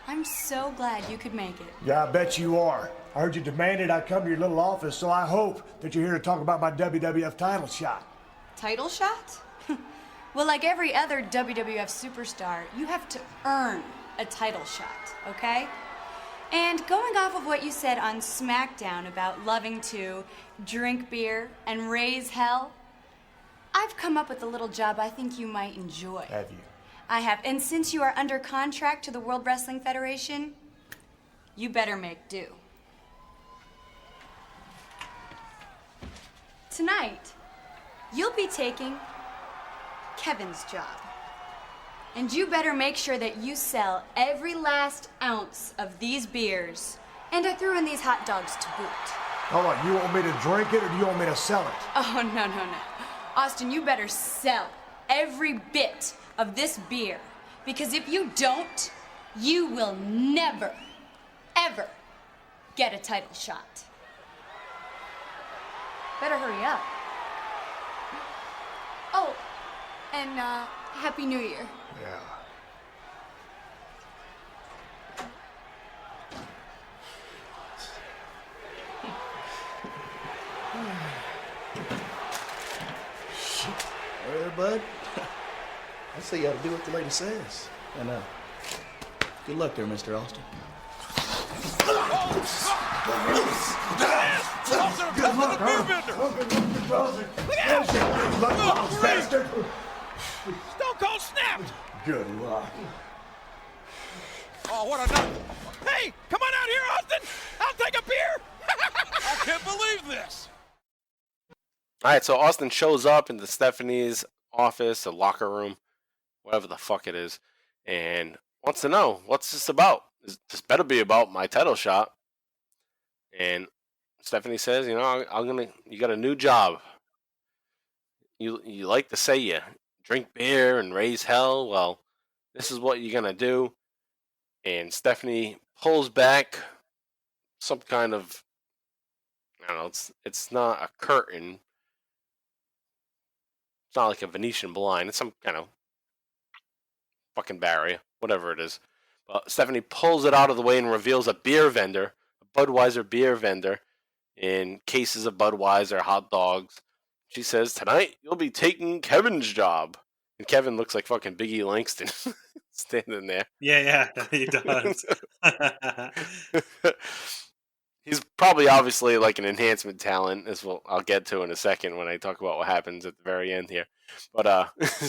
I'm so glad you could make it. Yeah, I bet you are. I heard you demanded I come to your little office, so I hope that you're here to talk about my WWF title shot. Title shot? Well, like every other WWF superstar, you have to earn a title shot, okay? And going off of what you said on Smackdown about loving to drink beer and raise hell, I've come up with a little job I think you might enjoy. Have you? I have. And since you are under contract to the World Wrestling Federation, you better make do. Tonight, you'll be taking Kevin's job. And you better make sure that you sell every last ounce of these beers. And I threw in these hot dogs to boot. Hold on, you want me to drink it or do you want me to sell it? Oh, no. Austin, you better sell every bit of this beer. Because if you don't, you will never, ever get a title shot. Better hurry up. Oh, and Happy New Year. Yeah. All right, bud. I say you ought to do what the lady says. And good luck there, Mr. Austin. Stone Cold snapped! Good luck. Oh, what a night! Hey, come on out here, Austin! I'll take a beer! I can't believe this! All right, so Austin shows up into Stephanie's office, a locker room, whatever the fuck it is, and wants to know, what's this about? This better be about my title shot. And Stephanie says, you got a new job. You like to say you drink beer and raise hell. Well, this is what you're gonna do. And Stephanie pulls back some kind of, I don't know, it's not a curtain. It's not like a Venetian blind. It's some kind of fucking barrier, whatever it is. But Stephanie pulls it out of the way and reveals a beer vendor, a Budweiser beer vendor, in cases of Budweiser hot dogs. She says, tonight you'll be taking Kevin's job. And Kevin looks like fucking Biggie Langston standing there. Yeah, he does. He's probably obviously like an enhancement talent, as I'll get to in a second when I talk about what happens at the very end here. But he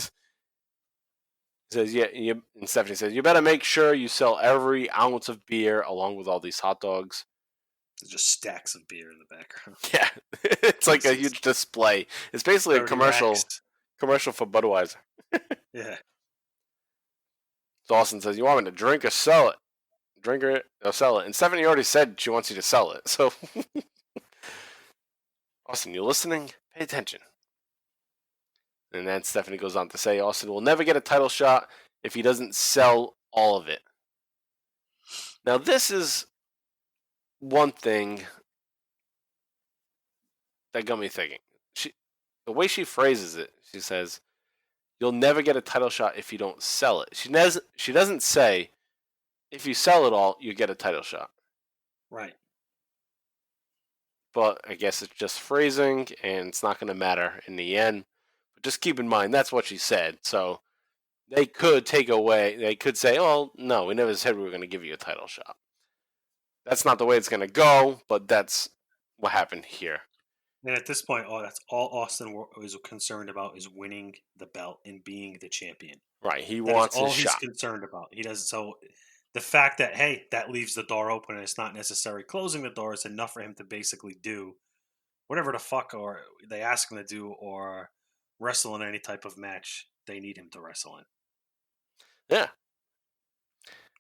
says, and Stephanie says, you better make sure you sell every ounce of beer along with all these hot dogs. There's just stacks of beer in the background. Yeah, it's like a huge display. It's basically a commercial for Budweiser. Yeah. So Austin says, you want me to drink or sell it? Drink it or sell it. And Stephanie already said she wants you to sell it. So, Austin, you listening? Pay attention. And then Stephanie goes on to say, Austin will never get a title shot if he doesn't sell all of it. Now, this is one thing that got me thinking. The way she phrases it, she says, you'll never get a title shot if you don't sell it. She doesn't say, if you sell it all, you get a title shot. Right. But I guess it's just phrasing, and it's not going to matter in the end. But just keep in mind, that's what she said. So they could they could say, oh, no, we never said we were going to give you a title shot. That's not the way it's going to go, but that's what happened here. And at this point, that's all Austin was concerned about is winning the belt and being the champion. Right. He wants his shot. All he's concerned about. He does so. The fact that, hey, that leaves the door open and it's not necessarily closing the door is enough for him to basically do whatever the fuck or they ask him to do or wrestle in any type of match they need him to wrestle in. Yeah.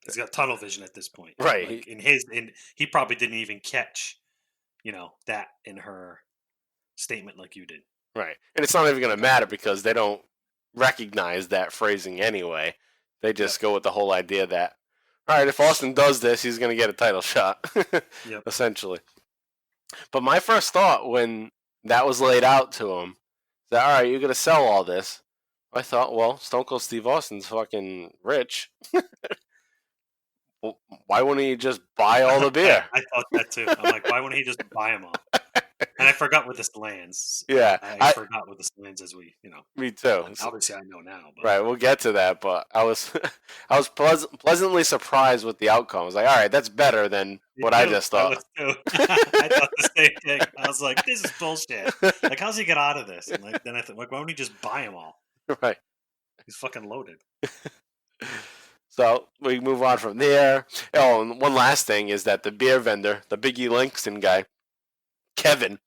He's got tunnel vision at this point. Right. Like he probably didn't even catch, that in her statement like you did. Right. And it's not even going to matter because they don't recognize that phrasing anyway. They just go with the whole idea that, all right, if Austin does this, he's going to get a title shot, essentially. But my first thought when that was laid out to him, that, all right, you're going to sell all this. I thought, well, Stone Cold Steve Austin's fucking rich. Well, why wouldn't he just buy all the beer? I thought that too. I'm like, why wouldn't he just buy them all? And I forgot where this lands. Yeah. I forgot where this lands as we, Me too. Obviously, I know now. But. Right, we'll get to that, but I was pleasantly surprised with the outcome. I was like, all right, that's better than what I just thought. I thought the same thing. I was like, this is bullshit. Like, how's he get out of this? And then I thought, why don't he just buy them all? Right. He's fucking loaded. So we move on from there. Oh, and one last thing is that the beer vendor, the Biggie Langston guy, Kevin,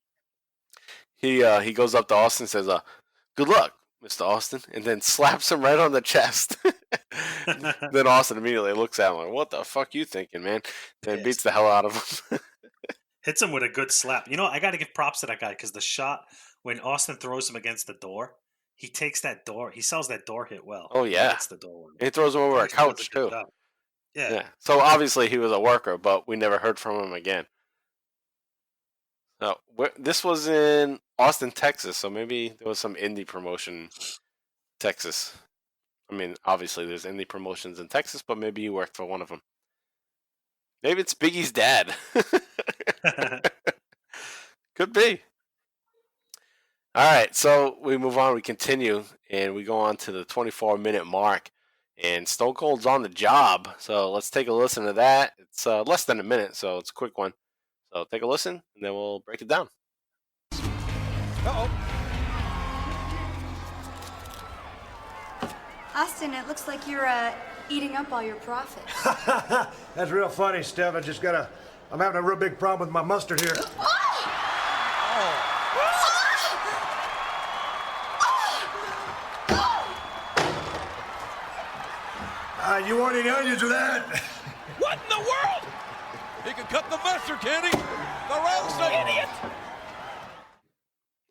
he goes up to Austin and says, good luck, Mr. Austin, and then slaps him right on the chest. Then Austin immediately looks at him like, what the fuck you thinking, man? And beats the hell out of him. Hits him with a good slap. I got to give props to that guy because the shot, when Austin throws him against the door, he takes that door. He sells that door hit well. Oh, yeah. That's the door. He throws him over a couch, too. Yeah. So obviously he was a worker, but we never heard from him again. So this was in Austin, Texas, so maybe there was some indie promotion Texas. I mean, obviously there's indie promotions in Texas, but maybe you worked for one of them. Maybe it's Biggie's dad. Could be. All right, so we move on, we continue, and we go on to the 24-minute mark, and Stone Cold's on the job, so let's take a listen to that. It's less than a minute, so it's a quick one. So take a listen, and then we'll break it down. Uh-oh. Austin, it looks like you're eating up all your profits. That's real funny, Steph. I'm having a real big problem with my mustard here. You want any onions with that? What in the world? He can cut the mustard, can he? The rattlesnake idiot!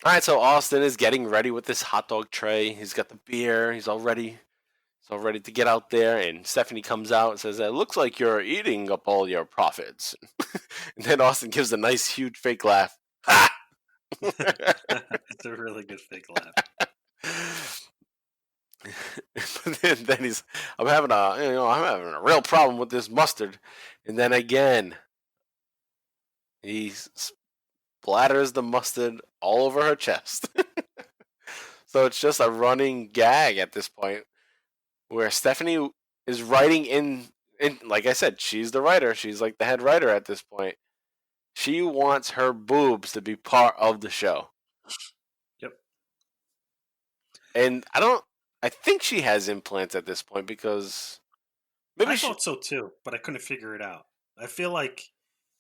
All right, so Austin is getting ready with this hot dog tray. He's got the beer. He's all ready to get out there. And Stephanie comes out and says, "It looks like you're eating up all your profits." And then Austin gives a nice, huge fake laugh. Ha! It's a really good fake laugh. then I'm having a real problem with this mustard. And then again, he splatters the mustard all over her chest. So it's just a running gag at this point, where Stephanie is writing in like I said, she's the writer. She's like the head writer at this point. She wants her boobs to be part of the show. Yep. And I think she has implants at this point because maybe I thought so too, but I couldn't figure it out. I feel like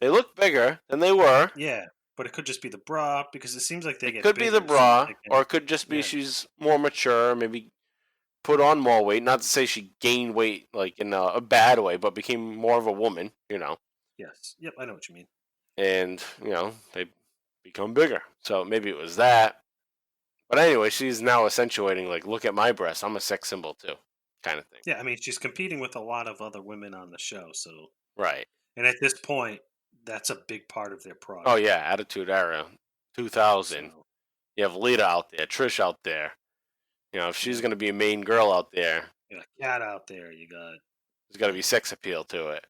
they look bigger than they were. yeah, but it could just be the bra because it seems like they get Could be the bigger, so bra, they can- or it could just be yeah. she's more mature, maybe put on more weight. Not to say she gained weight like in a bad way, but became more of a woman, Yes. Yep, I know what you mean. and they become bigger. So maybe it was that. But anyway, she's now accentuating like, look at my breasts. I'm a sex symbol too, kind of thing. Yeah, I mean, she's competing with a lot of other women on the show, so Right. and at this point, that's a big part of their product. Oh yeah, Attitude Era, 2000. So, You have Lita out there, Trish out there. If she's gonna be a main girl out there, you got a cat out there. You got there's got to be sex appeal to it.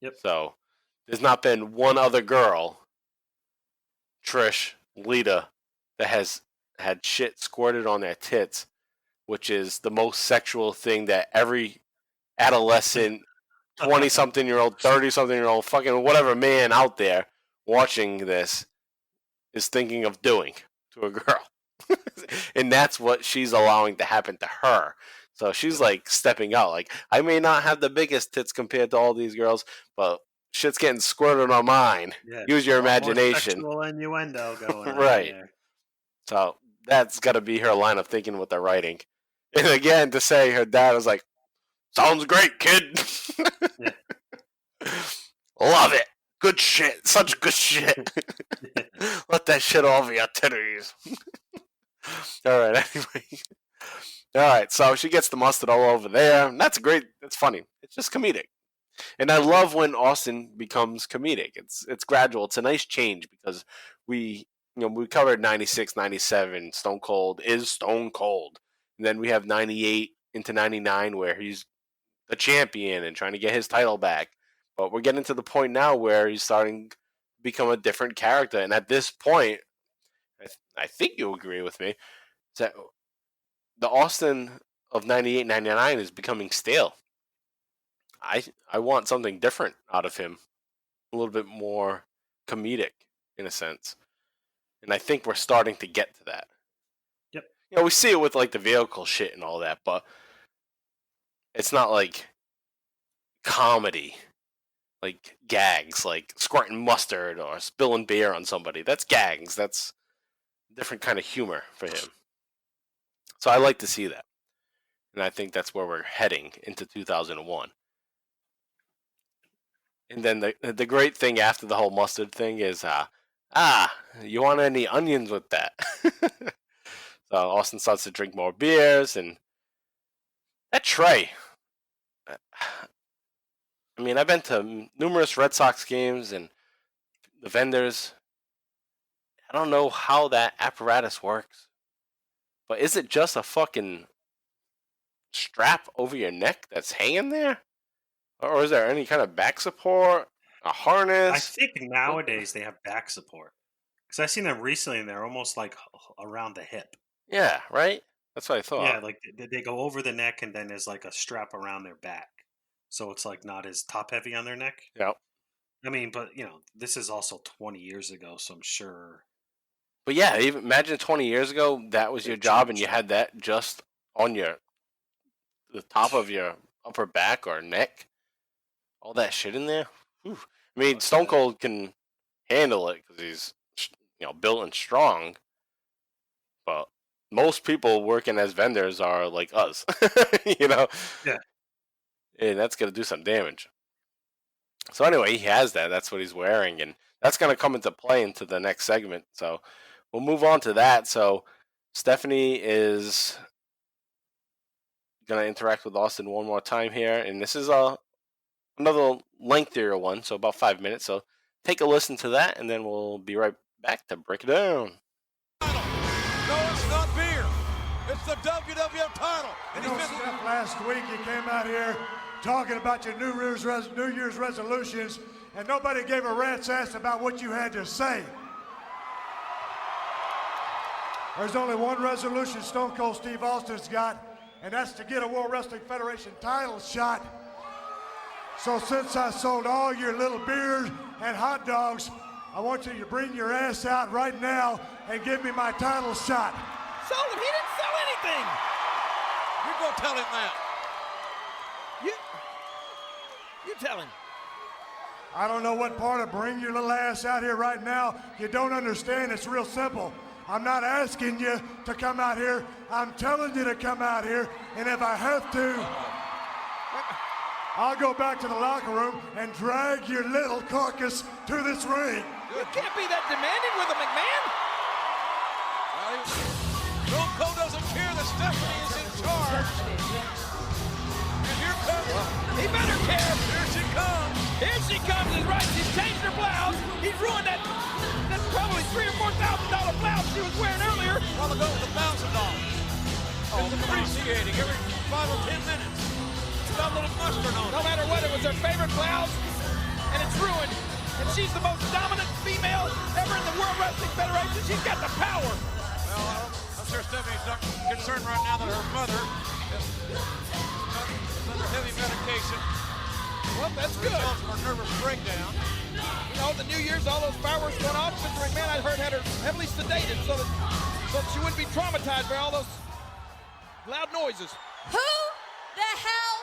Yep. So there's not been one other girl, Trish, Lita, that has had shit squirted on their tits, which is the most sexual thing that every adolescent, 20-something-year-old, 30-something-year-old, fucking whatever man out there watching this is thinking of doing to a girl. And that's what she's allowing to happen to her. So she's like stepping out. Like, I may not have the biggest tits compared to all these girls, but shit's getting squirted on mine. yeah, Use your a lot more imagination. sexual innuendo going on Right. there. So that's got to be her line of thinking with the writing. And again, to say her dad was like, sounds great, kid. Yeah. Love it. Good shit. Such good shit. Let that shit all over your titties. All right, anyway. All right, so she gets the mustard all over there. And that's great. It's funny. It's just comedic. And I love when Austin becomes comedic. It's gradual. It's a nice change because we covered 96, 97. Stone Cold is Stone Cold. And then we have 98 into 99 where he's the champion and trying to get his title back. But we're getting to the point now where he's starting to become a different character. And at this point, I think you agree with me, that the Austin of 98, 99 is becoming stale. I want something different out of him. A little bit more comedic, in a sense. And I think we're starting to get to that. Yep. We see it with like the vehicle shit and all that, but it's not like comedy. Like gags, like squirting mustard or spilling beer on somebody. That's gags. That's a different kind of humor for him. So I like to see that. And I think that's where we're heading into 2001. And then the great thing after the whole mustard thing is, you want any onions with that? So Austin starts to drink more beers, and that tray. I mean, I've been to numerous Red Sox games and the vendors. I don't know how that apparatus works, but is it just a fucking strap over your neck that's hanging there? Or is there any kind of back support, a harness? I think nowadays they have back support because I've seen them recently and they're almost like around the hip. Yeah, right? That's what I thought. Yeah, like they go over the neck and then there's like a strap around their back. So it's like not as top heavy on their neck. Yep. I mean, but this is also 20 years ago, so I'm sure. But yeah, even imagine 20 years ago that was your job and you had that just on the top of your upper back or neck. All that shit in there. Whew. I mean, Stone Cold can handle it because he's built and strong. But most people working as vendors are like us, Yeah. And that's gonna do some damage. So anyway, he has that. That's what he's wearing, and that's gonna come into play into the next segment. So we'll move on to that. So Stephanie is gonna interact with Austin one more time here, and this is another lengthier one, so about 5 minutes. So take a listen to that, and then we'll be right back to break it down. No, it's not beer. It's the WWF title. And Steph, last week you came out here talking about your New Year's resolutions, and nobody gave a rat's ass about what you had to say. There's only one resolution Stone Cold Steve Austin's got, and that's to get a World Wrestling Federation title shot. So since I sold all your little beers and hot dogs, I want you to bring your ass out right now and give me my title shot. Sold him. He didn't sell anything. You go tell him that. You tell him. I don't know what part of bring your little ass out here right now. You don't understand. It's real simple. I'm not asking you to come out here. I'm telling you to come out here. And if I have to, I'll go back to the locker room and drag your little carcass to this ring. You can't be that demanding with a McMahon. Well, Cole doesn't care that Stephanie is in charge. And here comes. He better care. Here she comes. Here she comes. Is right. She's changed her blouse. He's ruined that probably $3,000 or $4,000 blouse she was wearing earlier. A while ago it was $1,000. Oh, appreciating every 5 or 10 minutes. It's got a little mustard on it. No matter what, it was her favorite blouse, and it's ruined. And she's the most dominant female ever in the World Wrestling Federation. She's got the power. Well, I'm sure Stephanie's not concerned right now that her mother is under heavy medication. Well, that's good. From her nervous breakdown. You know, the New Year's, all those fireworks going off. Mr. McMahon, I heard, had her heavily sedated so that she wouldn't be traumatized by all those loud noises. Who the hell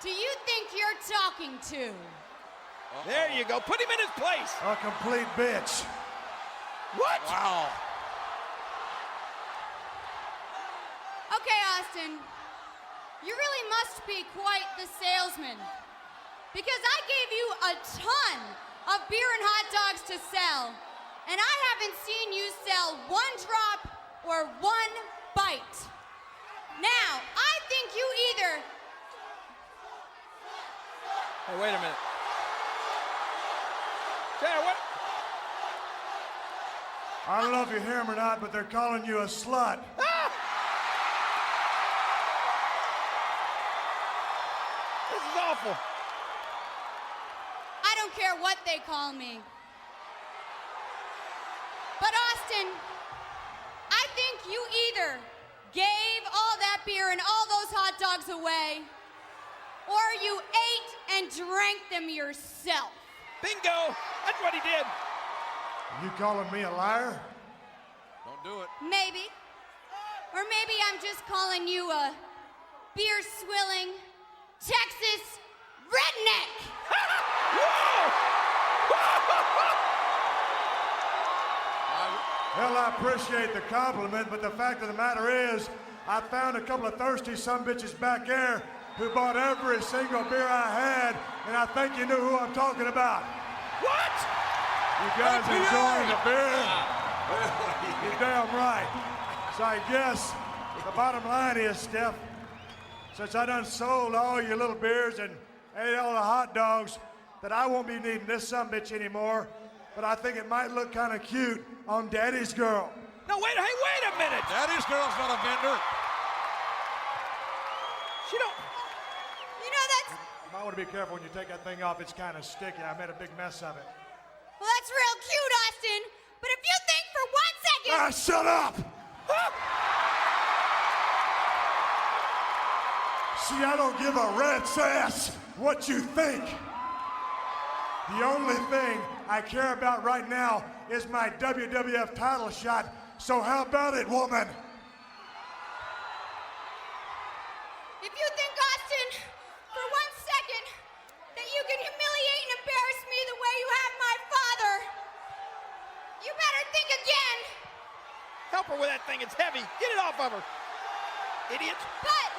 do you think you're talking to? There you go. Put him in his place. A complete bitch. What? Wow. Okay, Austin. You really must be quite the salesman. Because I gave you a ton of beer and hot dogs to sell. And I haven't seen you sell one drop or one bite. Now, I think you either... Hey, wait a minute. Yeah, what? I don't know if you hear him or not, but they're calling you a slut. Ah! This is awful. I don't care what they call me. But Austin, I think you either gave all that beer and all those hot dogs away, or you ate and drank them yourself. Bingo! That's what he did. You calling me a liar? Don't do it. Maybe. Or maybe I'm just calling you a beer-swilling Texas redneck. Hell, I appreciate the compliment, but the fact of the matter is, I found a couple of thirsty sumbitches back there who bought every single beer I had, and I think you knew who I'm talking about. What? You guys enjoying the beer? You're damn right. So I guess the bottom line is, Steph, since I done sold all your little beers and ate all the hot dogs, that I won't be needing this sumbitch anymore, but I think it might look kind of cute on Daddy's Girl. No, wait a minute. Daddy's Girl's not a vendor. She don't... You know, that's... You might want to be careful when you take that thing off. It's kind of sticky. I made a big mess of it. Well, that's real cute, Austin. But if you think for 1 second... Ah, shut up! See, I don't give a rat's ass what you think. The only thing I care about right now is my WWF title shot. So how about it, woman? If you think, Austin, for 1 second, that you can humiliate and embarrass me the way you have my father, you better think again. Help her with that thing. It's heavy. Get it off of her. Idiot. But...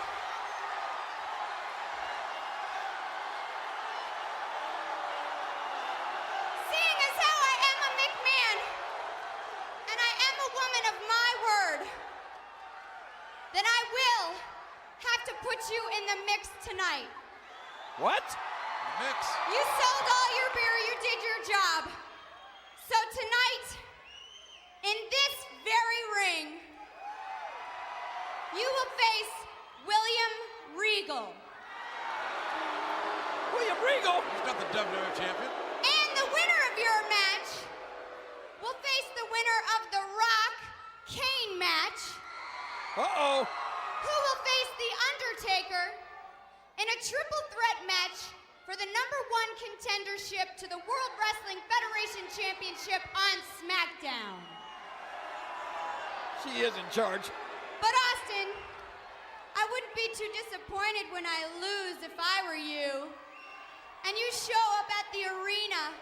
seeing as how I am a McMahon, and I am a woman of my word, then I will have to put you in the mix tonight. What? Mix. You sold all your beer, you did your job. So tonight, in this very ring, you will face William Regal. William Regal? He's not the WWF champion. And the winner of your match will face the winner of the Rock Kane match. Uh-oh. Who will face the Undertaker in a triple threat match for the #1 contendership to the World Wrestling Federation Championship on Smackdown. She is in charge. But Austin, I wouldn't be too disappointed when I lose if I were you. And you show up at the arena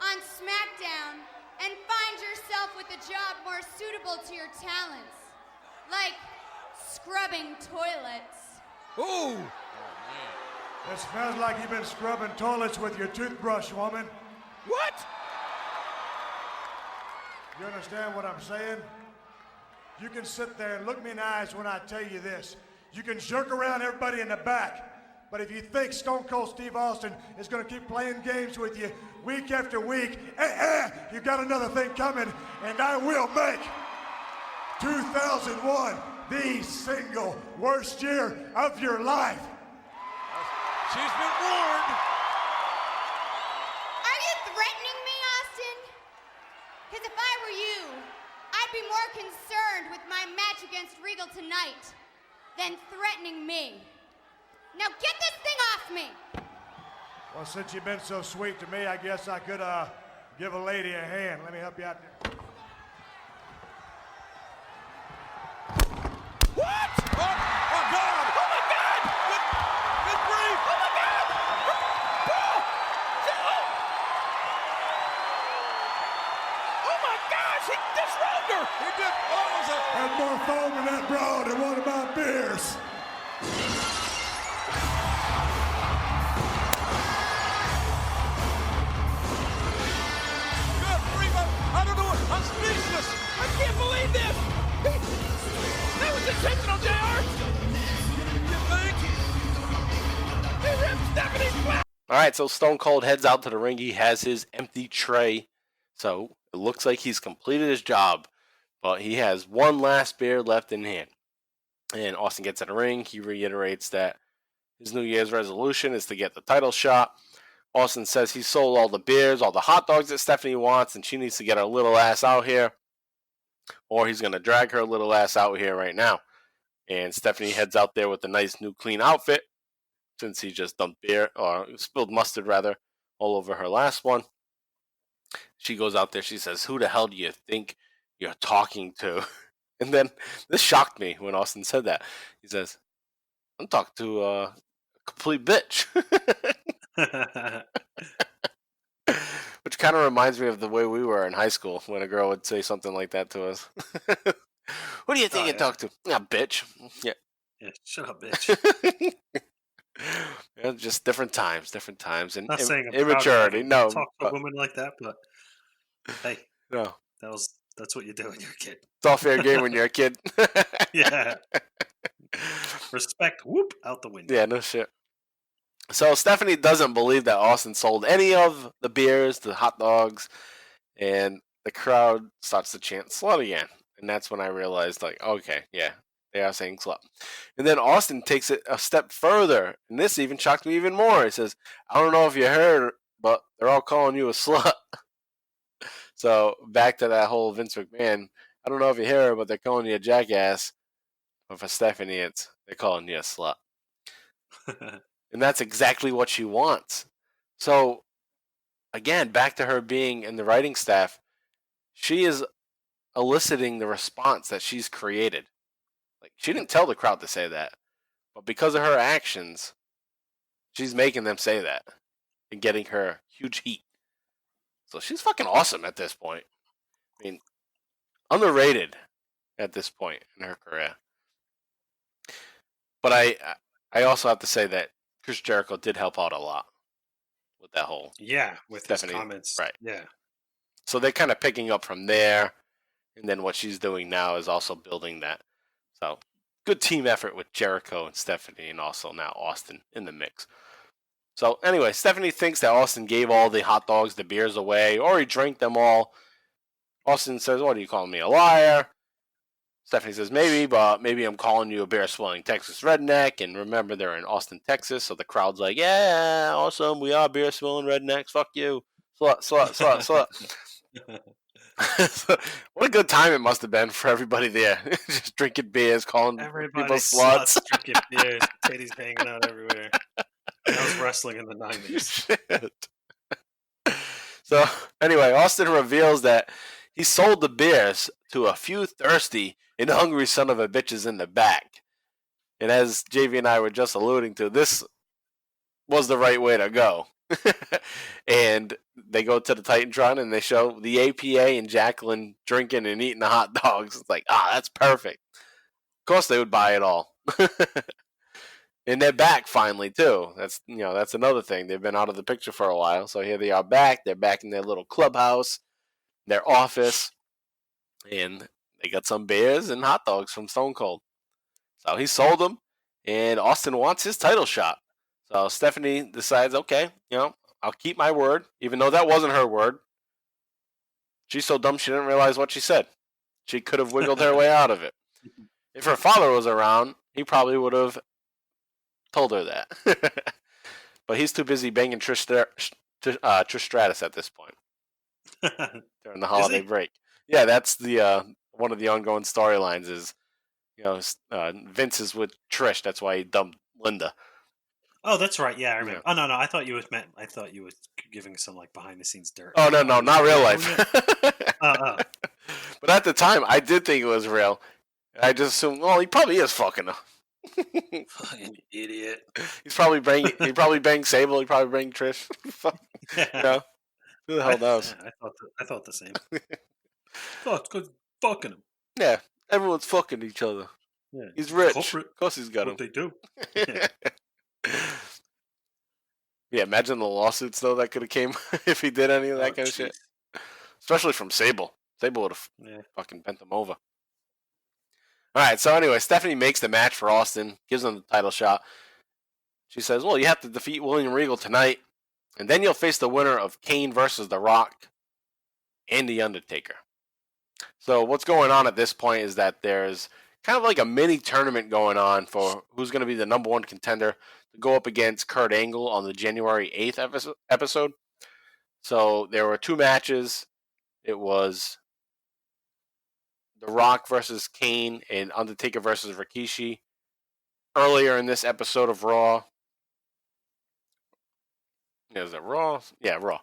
on Smackdown and find yourself with a job more suitable to your talents, like scrubbing toilets. Ooh. It smells like you've been scrubbing toilets with your toothbrush, woman. What? You understand what I'm saying? You can sit there and look me in the eyes when I tell you this. You can jerk around everybody in the back, but if you think Stone Cold Steve Austin is going to keep playing games with you week after week, you got another thing coming, and I will make 2001 the single worst year of your life. She's been warned. Are you threatening me, Austin? Because if I were you, I'd be more concerned with my match against Regal tonight than threatening me. Now get this thing off me! Well, since you've been so sweet to me, I guess I could give a lady a hand. Let me help you out there. What? Oh, oh God! Oh my God! Good grief! Oh my God! Oh my gosh! He disrobed her! He did. Oh, was it? Had more foam in that broad than one of my beers. Good grief! I don't know. I'm speechless. I can't believe this. That was intentional, JR. You think? He ripped Stephanie's flat. All right, so Stone Cold heads out to the ring. He has his empty tray, so it looks like he's completed his job. But he has one last beer left in hand. And Austin gets in the ring. He reiterates that his New Year's resolution is to get the title shot. Austin says he sold all the beers, all the hot dogs that Stephanie wants, and she needs to get her little ass out here, or he's going to drag her little ass out here right now. And Stephanie heads out there with a nice new clean outfit, since he just dumped beer, or spilled mustard rather, all over her last one. She goes out there, she says, "Who the hell do you think you're talking to?" And then this shocked me when Austin said that. He says, "I'm talking to a complete bitch." Which kind of reminds me of the way we were in high school when a girl would say something like that to us. "Who do you think you talk to?" "Yeah, bitch." Yeah. Yeah, shut up, bitch. Yeah, just different times, and Not saying I'm immaturity. proud No, to talk to a woman like that, but hey, no, that's what you do when you're a kid. it's all fair game when you're a kid. Yeah. Respect, whoop, out the window. Yeah, no shit. So Stephanie doesn't believe that Austin sold any of the beers, the hot dogs, and the crowd starts to chant "slut" again. And that's when I realized, like, okay, yeah, they are saying "slut." And then Austin takes it a step further, and this even shocked me even more. He says, "I don't know if you heard, but they're all calling you a slut." So back to that whole Vince McMahon. I don't know if you hear, but they're calling you a jackass. But for Stephanie, they're calling you a slut. And that's exactly what she wants. So, again, back to her being in the writing staff, she is eliciting the response that she's created. Like, she didn't tell the crowd to say that, but because of her actions, she's making them say that and getting her huge heat. So she's fucking awesome at this point. I mean, underrated at this point in her career. But I also have to say that Chris Jericho did help out a lot with that whole with Stephanie, his comments. right? Yeah. So they're kind of picking up from there, and then what she's doing now is also building that. So good team effort with Jericho and Stephanie, and also now Austin in the mix. So anyway, Stephanie thinks that Austin gave all the hot dogs, the beers away, or he drank them all. Austin says, "What are you calling me, a liar?" Stephanie says, "Maybe, but maybe I'm calling you a beer-swilling Texas redneck." And remember, they're in Austin, Texas, so the crowd's like, "Yeah, awesome, we are beer-swilling rednecks, fuck you. Slut, slut, slut, slut." What a good time it must have been for everybody there. Just drinking beers, calling Everybody people sluts. drinking beers, titties hanging out everywhere. That was wrestling in the 90s. Shit. So, anyway, Austin reveals that he sold the beers to a few thirsty and hungry son of a bitches in the back. And as JV and I were just alluding to, this was the right way to go. And they go to the Titantron and they show the APA and Jacqueline drinking and eating the hot dogs. It's like, that's perfect. Of course they would buy it all. And they're back finally too. That's another thing. They've been out of the picture for a while, so here they are back. They're back in their little clubhouse, their office, and they got some beers and hot dogs from Stone Cold. So he sold them, and Austin wants his title shot. So Stephanie decides, okay, I'll keep my word, even though that wasn't her word. She's so dumb she didn't realize what she said. She could have wiggled her way out of it. If her father was around, he probably would have told her that. But he's too busy banging Trish Stratus at this point during the holiday break. Yeah, that's the one of the ongoing storylines is Vince is with Trish. That's why he dumped Linda. Oh, that's right. Yeah, I remember. Yeah. Oh no, I thought you were giving some like behind the scenes dirt. Oh no, not real life. But at the time, I did think it was real. I just assumed, well, he probably is fucking her. Fucking idiot. He probably banged Sable. He probably banged Trish. Who the hell knows? I thought the same. It's good fucking him. Yeah, everyone's fucking each other. Yeah. He's rich. Corporate. Of course he's got what them. They do. Yeah, imagine the lawsuits though that could have came if he did any of that kind of shit. Especially from Sable. Sable would have fucking bent them over. All right, so anyway, Stephanie makes the match for Austin, gives him the title shot. She says, well, you have to defeat William Regal tonight, and then you'll face the winner of Kane versus The Rock and The Undertaker. So what's going on at this point is that there's kind of like a mini tournament going on for who's going to be the number one contender to go up against Kurt Angle on the January 8th episode. So there were two matches. It was The Rock versus Kane and Undertaker versus Rikishi earlier in this episode of Raw. Is it Raw? Yeah, Raw.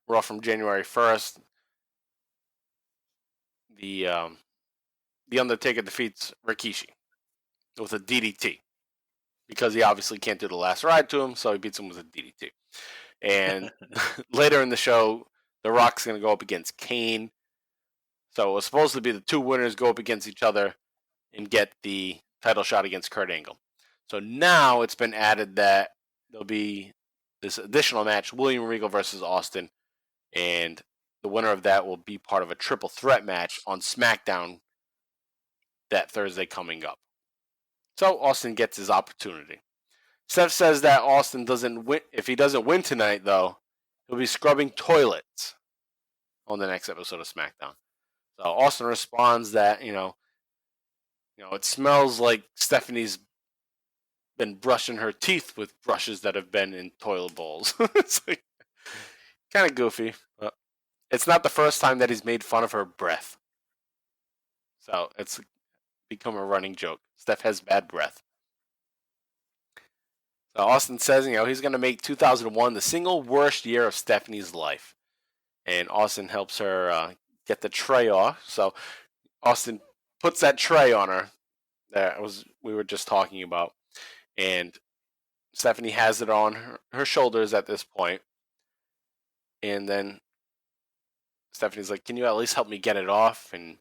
Raw from January 1st. The Undertaker defeats Rikishi with a DDT because he obviously can't do the last ride to him, so he beats him with a DDT. And later in the show, The Rock's going to go up against Kane. So it was supposed to be the two winners go up against each other and get the title shot against Kurt Angle. So now it's been added that there'll be this additional match, William Regal versus Austin, and the winner of that will be part of a triple threat match on Smackdown that Thursday coming up. So Austin gets his opportunity. Steph says that Austin doesn't win. If he doesn't win tonight, though, he'll be scrubbing toilets on the next episode of SmackDown. So Austin responds that, it smells like Stephanie's been brushing her teeth with brushes that have been in toilet bowls. It's like, kind of goofy, but it's not the first time that he's made fun of her breath. So it's become a running joke. Steph has bad breath. So Austin says, he's going to make 2001 the single worst year of Stephanie's life. And Austin helps her get the tray off. So Austin puts that tray on her that we were just talking about. And Stephanie has it on her shoulders at this point. And then Stephanie's like, can you at least help me get it off? And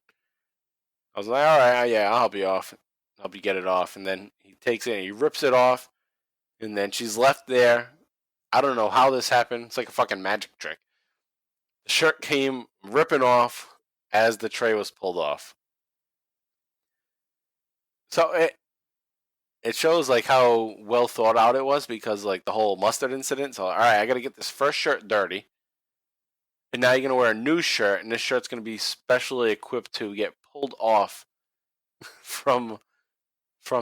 I was like, all right, yeah, I'll help you off. I'll help you get it off. And then he takes it and he rips it off. And then she's left there. I don't know how this happened. It's like a fucking magic trick. The shirt came ripping off as the tray was pulled off. So it shows like how well thought out it was because like the whole mustard incident. So all right, I got to get this first shirt dirty. And now you're going to wear a new shirt, and this shirt's going to be specially equipped to get pulled off from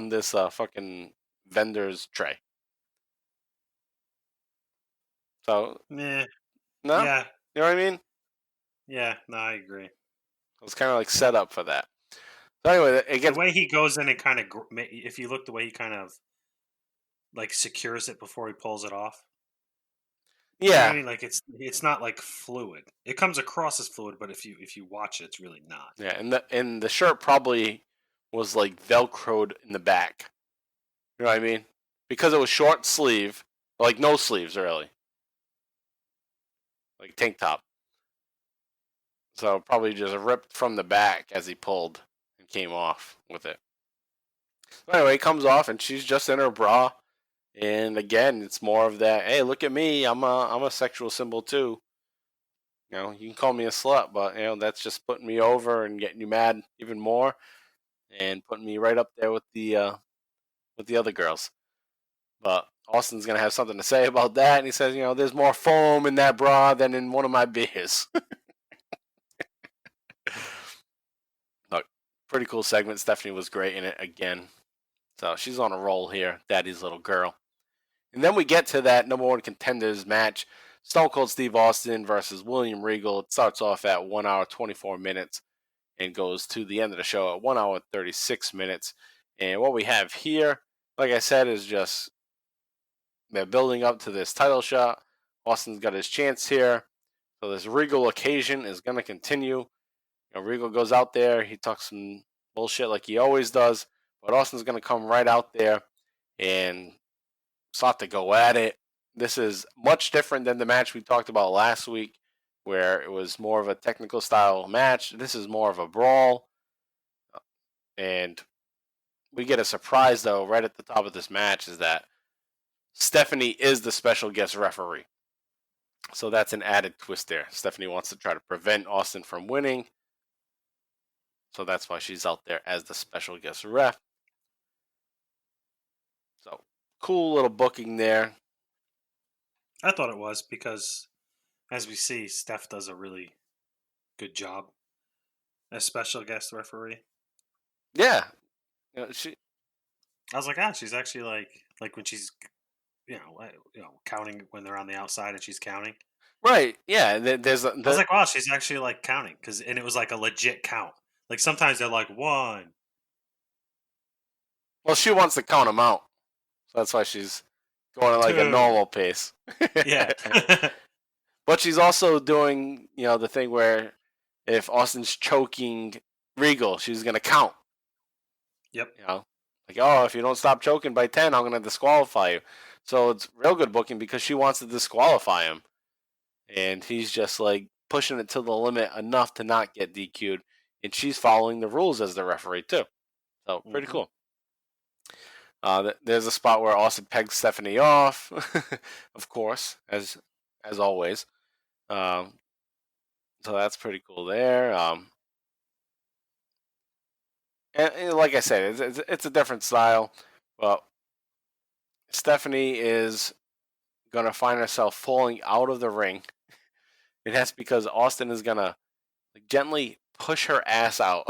this fucking vendor's tray. So, no? Yeah. You know what I mean? Yeah, no, I agree. It was kind of like set up for that. So anyway, the way he goes in and kind of, if you look the way he kind of like secures it before he pulls it off. You know what I Yeah, mean? Like it's not like fluid. It comes across as fluid, but if you watch it, it's really not. yeah, and the shirt probably was like velcroed in the back. You know what I mean? Because it was short sleeve, like no sleeves really, like tank top. So probably just ripped from the back as he pulled and came off with it. So anyway, it comes off and she's just in her bra. And again, it's more of that. Hey, look at me! I'm a sexual symbol too. You know, you can call me a slut, but that's just putting me over and getting you mad even more, and putting me right up there with the other girls. But Austin's gonna have something to say about that, and he says, there's more foam in that bra than in one of my beers. Look, pretty cool segment. Stephanie was great in it again, so she's on a roll here, Daddy's little girl. And then we get to that number one contenders match, Stone Cold Steve Austin versus William Regal. It starts off at 1 hour 24 minutes and goes to the end of the show at 1 hour 36 minutes. And what we have here, like I said, is just they're building up to this title shot. Austin's got his chance here. So this Regal occasion is going to continue. Regal goes out there. He talks some bullshit like he always does. But Austin's going to come right out there and sought to go at it. This is much different than the match we talked about last week, where it was more of a technical style match. This is more of a brawl. And we get a surprise, though, right at the top of this match, is that Stephanie is the special guest referee. So that's an added twist there. Stephanie wants to try to prevent Austin from winning. So that's why she's out there as the special guest ref. So cool little booking there. I thought it was because, as we see, Steph does a really good job as special guest referee. Yeah, I was like, she's actually like when she's, counting when they're on the outside and she's counting. right. Yeah, I was like, wow, she's actually like counting and it was like a legit count. Like sometimes they're like 1. Well, she wants to count them out, so that's why she's going at like a normal pace. Yeah. But she's also doing, the thing where if Austin's choking Regal, she's gonna count. Yep. Like, if you don't stop choking by 10, I'm gonna disqualify you. So it's real good booking because she wants to disqualify him, and he's just like pushing it to the limit enough to not get DQ'd, and she's following the rules as the referee too. So pretty cool. There's a spot where Austin pegs Stephanie off, of course, as always. So that's pretty cool there. And like I said, it's a different style, but Stephanie is gonna find herself falling out of the ring, and that's because Austin is gonna gently push her ass out.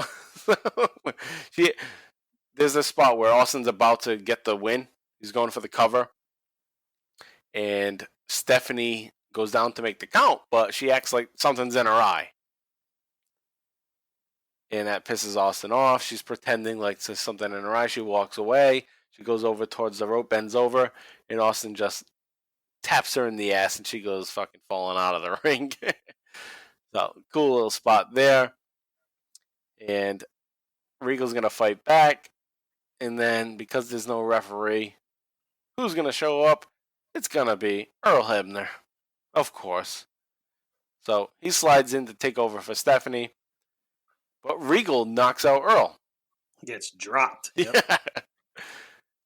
There's a spot where Austin's about to get the win. He's going for the cover. And Stephanie goes down to make the count, but she acts like something's in her eye. And that pisses Austin off. She's pretending like there's something in her eye. She walks away. She goes over towards the rope, bends over, and Austin just taps her in the ass, and she goes fucking falling out of the ring. So, cool little spot there. And Regal's going to fight back. And then, because there's no referee, who's going to show up? It's going to be Earl Hebner, of course. So, he slides in to take over for Stephanie. But Regal knocks out Earl. He gets dropped. Yep. Yeah.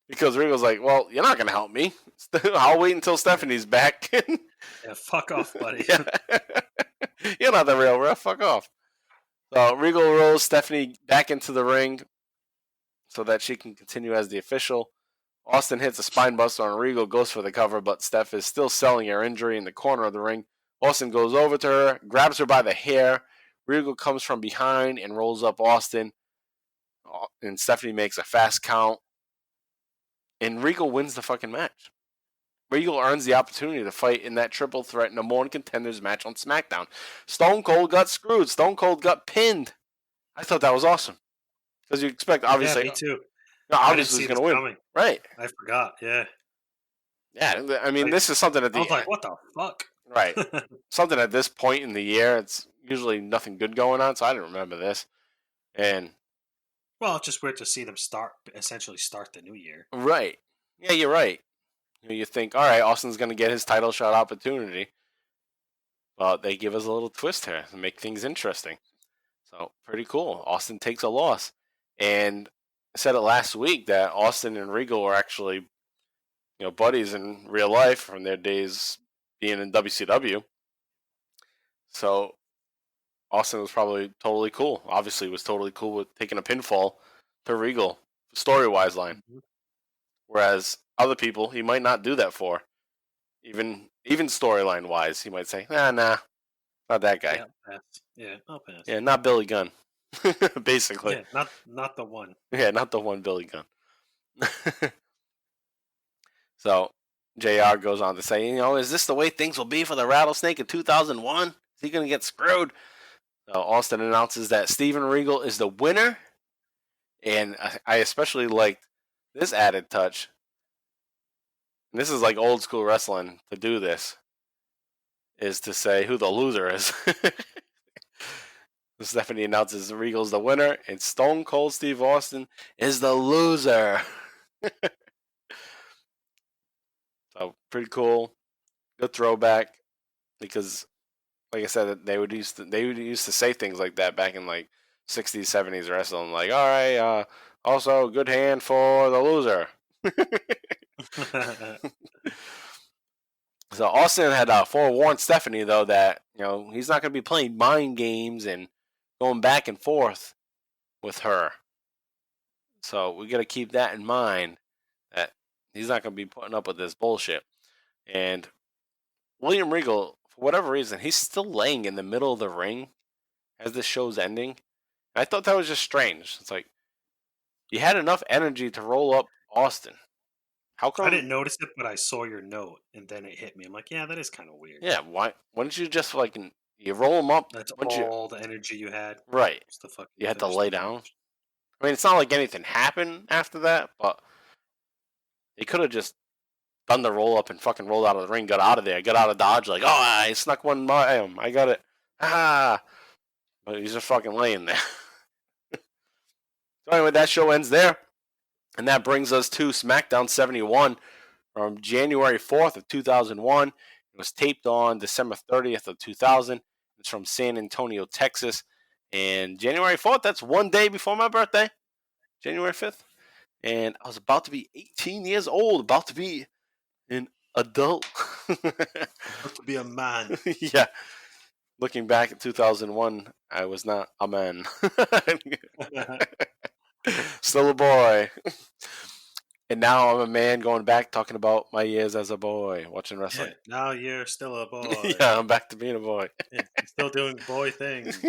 Because Regal's like, well, you're not going to help me. I'll wait until Stephanie's back. Yeah, fuck off, buddy. Yeah. You're not the real ref. Fuck off. So, Regal rolls Stephanie back into the ring so that she can continue as the official. Austin hits a spine buster on Regal, goes for the cover, but Steph is still selling her injury in the corner of the ring. Austin goes over to her, grabs her by the hair. Regal comes from behind and rolls up Austin. And Stephanie makes a fast count. And Regal wins the fucking match. Regal earns the opportunity to fight in that triple threat number one contenders match on SmackDown. Stone Cold got screwed. Stone Cold got pinned. I thought that was awesome. Because you expect, obviously. Yeah, me too. No, obviously he's going to win. Coming. Right. I forgot, yeah. Yeah, I mean, Like, this is something at I the was like, what the fuck? right. Something at this point in the year. It's usually nothing good going on, so I didn't remember this. And Well, it's just weird to see them essentially start the new year. right, yeah, you're right. You think, all right, Austin's going to get his title shot opportunity, but they give us a little twist here to make things interesting. So pretty cool. Austin takes a loss, and I said it last week that Austin and Regal were actually, buddies in real life from their days being in WCW. So Austin was probably totally cool. Obviously, was totally cool with taking a pinfall to Regal, story-wise line. Mm-hmm. Whereas other people, he might not do that for. Even storyline-wise, he might say, nah, not that guy. Yeah, pass. Yeah, I'll pass. Yeah, not Billy Gunn. Basically. Yeah, not the one. Yeah, not the one Billy Gunn. So, JR goes on to say, is this the way things will be for the Rattlesnake in 2001? Is he going to get screwed? So Austin announces that Steven Regal is the winner. And I especially liked this added touch. And this is like old school wrestling to do this. Is to say who the loser is. Stephanie announces Regal's the winner, and Stone Cold Steve Austin is the loser. So pretty cool, good throwback. Because, like I said, they would used to say things like that back in like 60s, 70s wrestling. Like, all right, also good hand for the loser. So Austin had forewarned Stephanie though that he's not going to be playing mind games and going back and forth with her. So we got to keep that in mind, that he's not going to be putting up with this bullshit. And William Regal, for whatever reason, he's still laying in the middle of the ring as the show's ending. I thought that was just strange. It's like, you had enough energy to roll up Austin. How come? I didn't notice it, but I saw your note, and then it hit me. I'm like, yeah, that is kind of weird. Yeah, why don't you just you roll him up? That's all the energy you had. Right. The you had to lay down. I mean, it's not like anything happened after that, but he could have just done the roll up and fucking rolled out of the ring, got out of there, got out of Dodge, like, oh, I snuck one by him. I got it. Ah. But he's just fucking laying there. So anyway, that show ends there. And that brings us to SmackDown 71 from January 4th of 2001. It was taped on December 30th of 2000. It's from San Antonio, Texas. And January 4th, that's one day before my birthday, January 5th. And I was about to be 18 years old, about to be an adult. About to be a man. Yeah. Looking back at 2001, I was not a man. Still a boy. And now I'm a man going back talking about my years as a boy watching wrestling. Yeah, now you're still a boy. Yeah, I'm back to being a boy. Yeah, you're still doing boy things.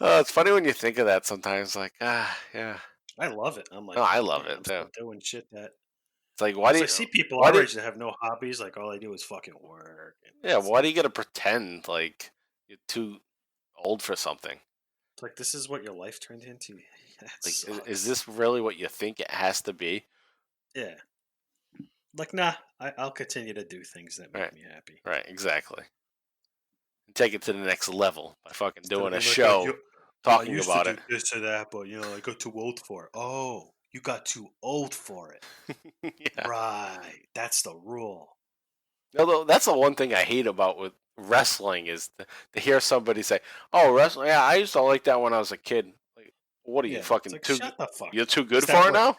It's funny when you think of that sometimes. Like, yeah. I love it. I'm like, no, I love it I'm too. still doing shit that. It's like, why do you I see people our age that have no hobbies? Like, all they do is fucking work. Yeah, why do you gotta pretend like you're too old for something? It's like, this is what your life turned into. Like, is this really what you think it has to be? Yeah. Like, nah, I'll continue to do things that make me happy. Right, exactly. And take it to the next level by fucking doing a show, talking about it. This or that, but I got too old for it. Oh, you got too old for it. Yeah. Right. That's the rule. Although that's the one thing I hate about with wrestling is to hear somebody say, "Oh, wrestling. Yeah, I used to like that when I was a kid." Like, what are you fucking like, too? Shut the fuck. You're too good for it now.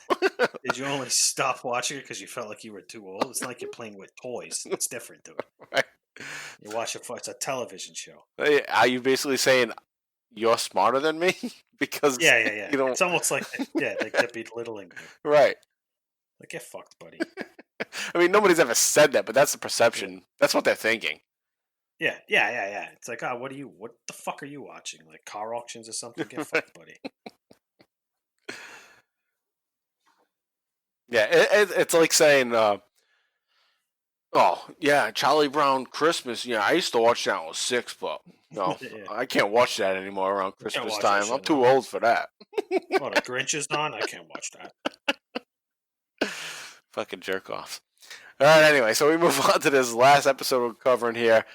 Did you only stop watching it because you felt like you were too old? It's not like you're playing with toys. It's different, dude. Right. You watch it for it's a television show. Are you basically saying you're smarter than me? Because Yeah. you don't... It's almost like they're belittling you. Right. Like, get fucked, buddy. I mean, nobody's ever said that, but that's the perception. Yeah. That's what they're thinking. Yeah. It's like, what the fuck are you watching? Like car auctions or something? Get fucked, buddy. Yeah, it's like saying, oh, yeah, Charlie Brown Christmas. Yeah, I used to watch that when I was 6, but no, I can't watch that anymore around Christmas time. I'm too old for that. Oh, the Grinch is on? I can't watch that. Fucking jerk off. All right, anyway, so we move on to this last episode we're covering here.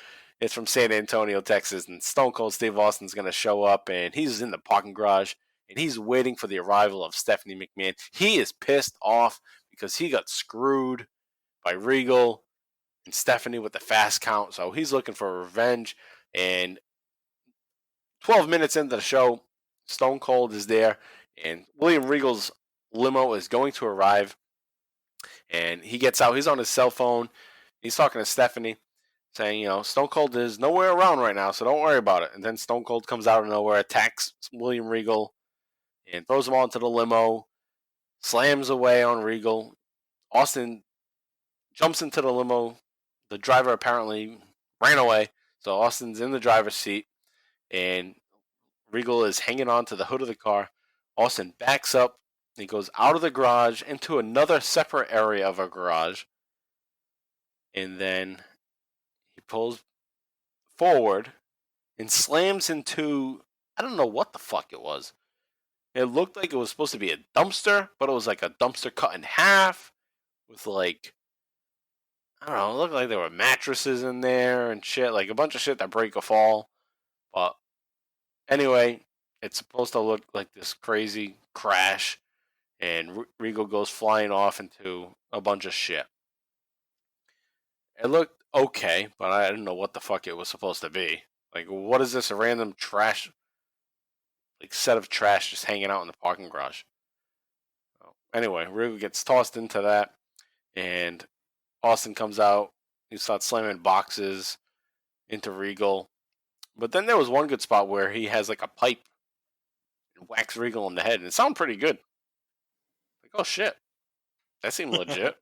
It's from San Antonio, Texas, and Stone Cold Steve Austin's going to show up, and he's in the parking garage, and he's waiting for the arrival of Stephanie McMahon. He is pissed off because he got screwed by Regal and Stephanie with the fast count, so he's looking for revenge, and 12 minutes into the show, Stone Cold is there, and William Regal's limo is going to arrive, and he gets out. He's on his cell phone. He's talking to Stephanie, saying, Stone Cold is nowhere around right now, so don't worry about it. And then Stone Cold comes out of nowhere, attacks William Regal, and throws them all into the limo, slams away on Regal. Austin jumps into the limo. The driver apparently ran away, so Austin's in the driver's seat, and Regal is hanging on to the hood of the car. Austin backs up. He goes out of the garage into another separate area of a garage, and then he pulls forward and slams into, I don't know what the fuck it was. It looked like it was supposed to be a dumpster, but it was like a dumpster cut in half with like, I don't know, it looked like there were mattresses in there and shit, like a bunch of shit that break or fall. But anyway, it's supposed to look like this crazy crash, and Regal goes flying off into a bunch of shit. It looked okay, but I didn't know what the fuck it was supposed to be. Like, what is this, a random trash, like, set of trash just hanging out in the parking garage? Anyway, Regal gets tossed into that, and Austin comes out. He starts slamming boxes into Regal. But then there was one good spot where he has, like, a pipe and whacks Regal in the head, and it sounded pretty good. Like, oh, shit. That seemed legit.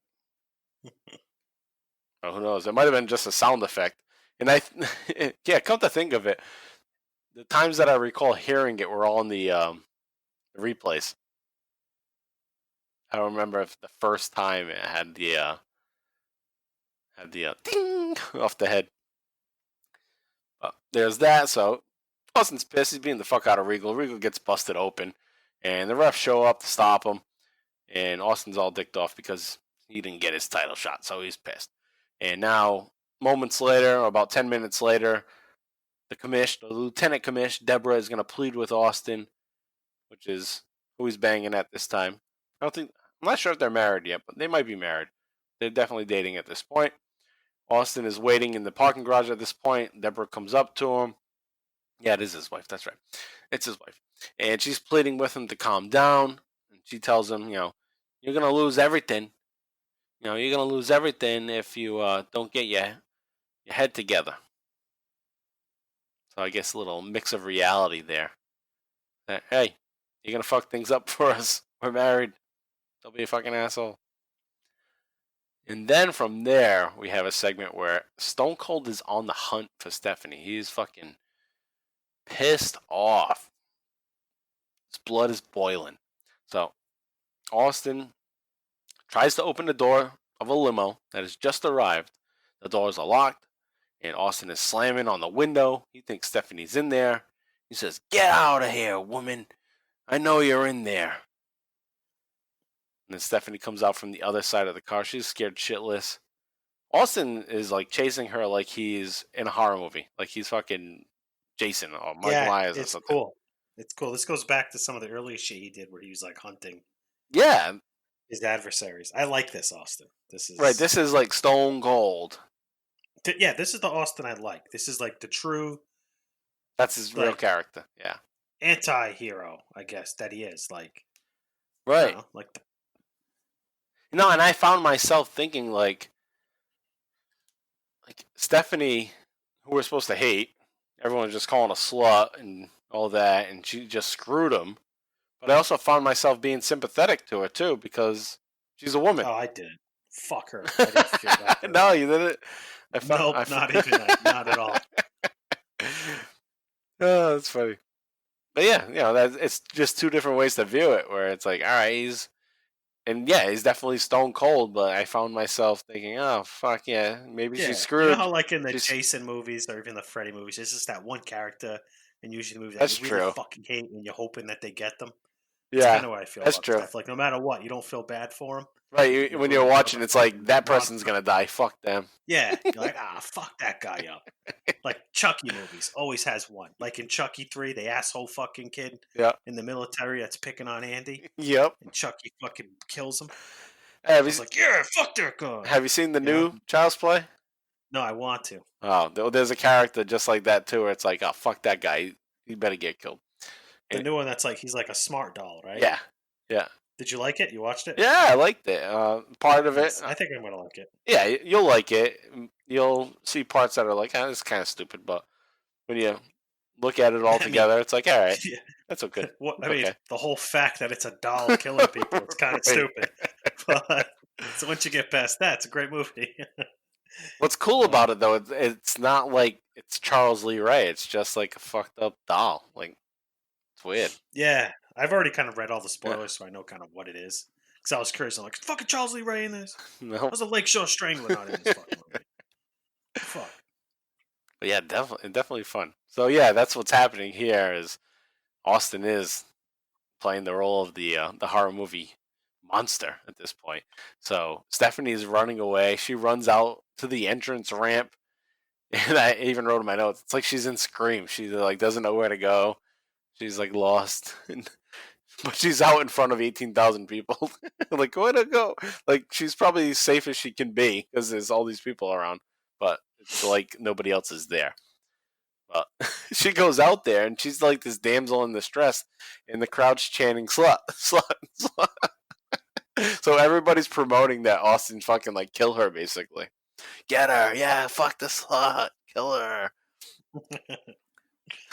Oh, who knows? It might have been just a sound effect. And yeah, come to think of it, the times that I recall hearing it were all in the replays. I don't remember if the first time it had the ding off the head. But there's that. So Austin's pissed. He's beating the fuck out of Regal. Regal gets busted open, and the refs show up to stop him. And Austin's all dicked off because he didn't get his title shot, so he's pissed. And now, moments later, or about 10 minutes later, the Lieutenant Commish, Deborah, is going to plead with Austin, which is who he's banging at this time. I'm not sure if they're married yet, but they might be married. They're definitely dating at this point. Austin is waiting in the parking garage at this point. Deborah comes up to him. Yeah, it is his wife. That's right. It's his wife. And she's pleading with him to calm down. And she tells him, you're going to lose everything. You're going to lose everything if you don't get your head together. So I guess a little mix of reality there. Hey, you're going to fuck things up for us. We're married. Don't be a fucking asshole. And then from there, we have a segment where Stone Cold is on the hunt for Stephanie. He's fucking pissed off. His blood is boiling. So Austin tries to open the door of a limo that has just arrived. The doors are locked, and Austin is slamming on the window. He thinks Stephanie's in there. He says, "Get out of here, woman. I know you're in there." And then Stephanie comes out from the other side of the car. She's scared shitless. Austin is like chasing her like he's in a horror movie. Like he's fucking Jason or Mike Myers or something. Cool. It's cool. This goes back to some of the earlier shit he did where he was like hunting his adversaries. I like this, Austin. This is like Stone Cold. Yeah, this is the Austin I like. This is like the true. That's his real character. Yeah. Anti-hero, I guess that he is. Like. Right. And I found myself thinking like Stephanie, who we're supposed to hate, everyone's just calling a slut and all that, and she just screwed him. But I also found myself being sympathetic to her too because she's a woman. Oh, I did. Fuck her. I didn't feel that. No, you didn't. Not even that. Not at all. Oh, that's funny. But yeah, it's just two different ways to view it. Where it's like, all right, he's definitely Stone Cold. But I found myself thinking, oh fuck yeah, maybe she's screwed. You know how like in the Jason movies or even the Freddy movies, it's just that one character, and usually the movies that you really fucking hate, and you're hoping that they get them. That's Yeah, kind of what I feel that's about true. Steph. Like, no matter what, you don't feel bad for him. Right, when you're watching, it's like that person's gonna die. Fuck them. Yeah, you're like, fuck that guy up. Like Chucky movies always has one. Like in Chucky 3, the asshole fucking kid Yeah. in the military that's picking on Andy, Yep. and Chucky fucking kills him. Have It's like, yeah, fuck that guy. you seen the You new know? Child's Play? No, I want to. Oh, there's a character just like that too, where it's like, oh, fuck that guy. He better get killed. The new one that's like he's like a smart doll, right? Yeah. Yeah. Did you like it? You watched it? Yeah, I liked it. Part of it. I think I'm gonna like it. Yeah, you'll like it. You'll see parts that are like, this is kind of stupid, but when you look at it all together, it's like, all right, Yeah. that's okay. I mean, the whole fact that it's a doll killing people, it's kind of Right. stupid. But so once you get past that, it's a great movie. What's cool about it though, it's not like it's Charles Lee Ray. It's just like a fucked up doll. Like, it's weird. Yeah, I've already kind of read all the spoilers, so I know kind of what it is. Because I was curious, I'm like, fucking Charles Lee Ray in this? No. There's a Lakeshore Strangler not in this fucking movie. Fuck. But yeah, definitely fun. So yeah, that's what's happening here. Is Austin is playing the role of the horror movie monster at this point. So Stephanie's running away. She runs out to the entrance ramp, and I even wrote in my notes, it's like she's in Scream. She like doesn't know where to go. She's like lost, but she's out in front of 18,000 people. Like, where to go? Like, she's probably as safe as she can be because there's all these people around, but it's like nobody else is there. But she goes out there and she's like this damsel in distress, and the crowd's chanting "slut, slut, slut." So everybody's promoting that Austin fucking like kill her, basically. Get her, yeah, fuck the slut, kill her.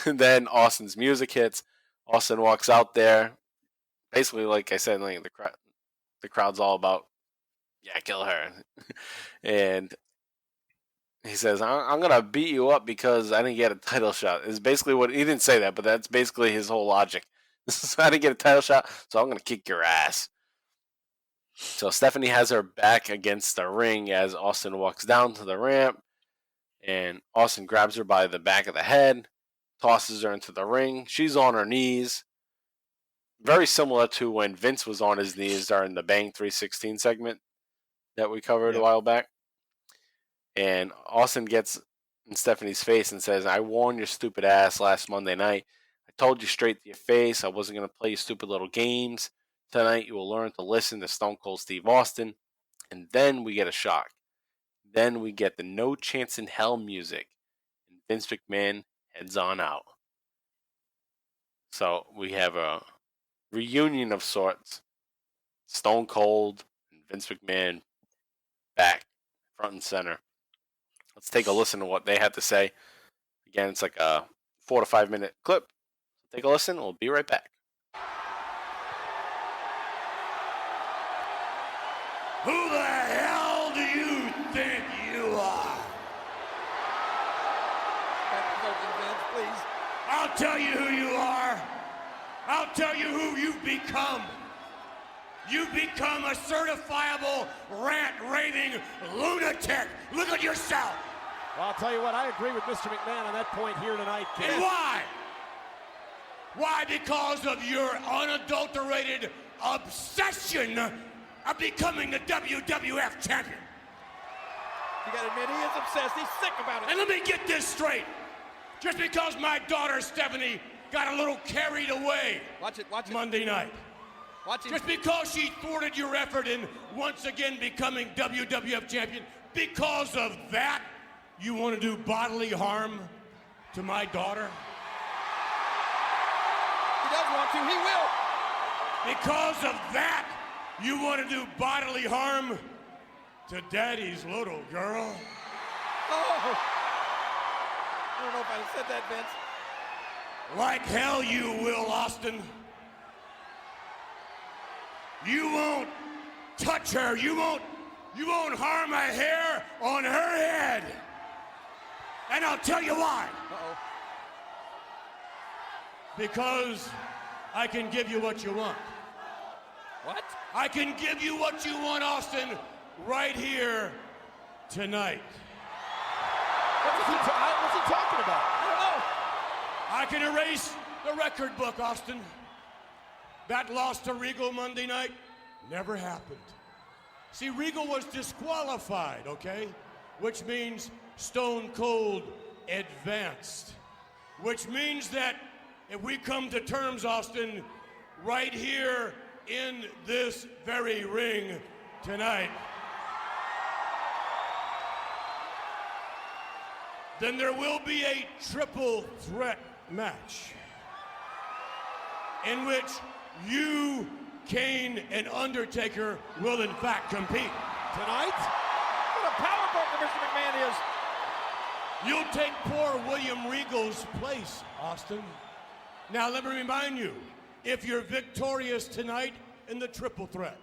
And then Austin's music hits. Austin walks out there. Basically, like I said, like the crowd's all about, yeah, kill her. And he says, I'm going to beat you up because I didn't get a title shot. Is basically what, he didn't say that, but that's basically his whole logic. I didn't get a title shot, so I'm going to kick your ass. So Stephanie has her back against the ring as Austin walks down to the ramp. And Austin grabs her by the back of the head, tosses her into the ring. She's on her knees. Very similar to when Vince was on his knees during the Bang 316 segment that we covered a while back. And Austin gets in Stephanie's face and says, I warned your stupid ass last Monday night. I told you straight to your face I wasn't going to play your stupid little games. Tonight you will learn to listen to Stone Cold Steve Austin. And then we get a shock. Then we get the No Chance in Hell music. And Vince McMahon heads on out. So we have a reunion of sorts. Stone Cold and Vince McMahon back, front and center. Let's take a listen to what they had to say. Again, it's like a 4 to 5 minute clip. Take a listen. We'll be right back. Who the hell do you think you are? Please. I'll tell you who you are. I'll tell you who you've become. You've become a certifiable rant-raving lunatic. Look at yourself. Well, I'll tell you what, I agree with Mr. McMahon on that point here tonight, Ken. And why? Why? Because of your unadulterated obsession of becoming the WWF champion. You gotta admit, he is obsessed. He's sick about it. And let me get this straight. Just because my daughter Stephanie got a little carried away Watch it. Monday night. Watch it. Just because she thwarted your effort in once again becoming WWF champion, because of that, you want to do bodily harm to my daughter? He does want to. He will. Because of that, you want to do bodily harm to Daddy's little girl? Oh. I don't know if I'd have said that, Vince. Like hell you will, Austin. You won't touch her. You won't harm a hair on her head. And I'll tell you why. Uh-oh. Because I can give you what you want. What? I can give you what you want, Austin, right here tonight. What's he talking about? I don't know. I can erase the record book, Austin. That loss to Regal Monday night never happened. See, Regal was disqualified, okay? Which means Stone Cold advanced. Which means that if we come to terms, Austin, right here in this very ring tonight, then there will be a triple threat match in which you, Kane, and Undertaker will in fact compete. Tonight? What a power broker Mr. McMahon is. You'll take poor William Regal's place, Austin. Now let me remind you, if you're victorious tonight in the triple threat,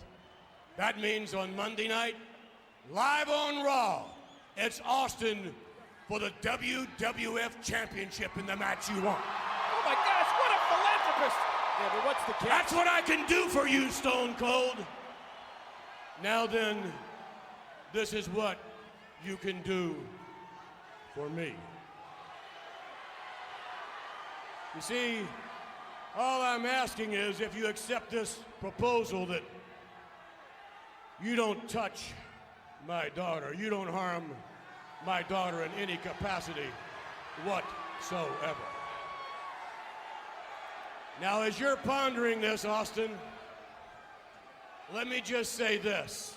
that means on Monday night, live on Raw, it's Austin for the WWF Championship in the match you want. Oh my gosh, what a philanthropist! Yeah, but what's the catch? That's what I can do for you, Stone Cold. Now then, this is what you can do for me. You see, all I'm asking is if you accept this proposal that you don't touch my daughter, you don't harm my daughter in any capacity whatsoever. Now, as you're pondering this, Austin, let me just say this.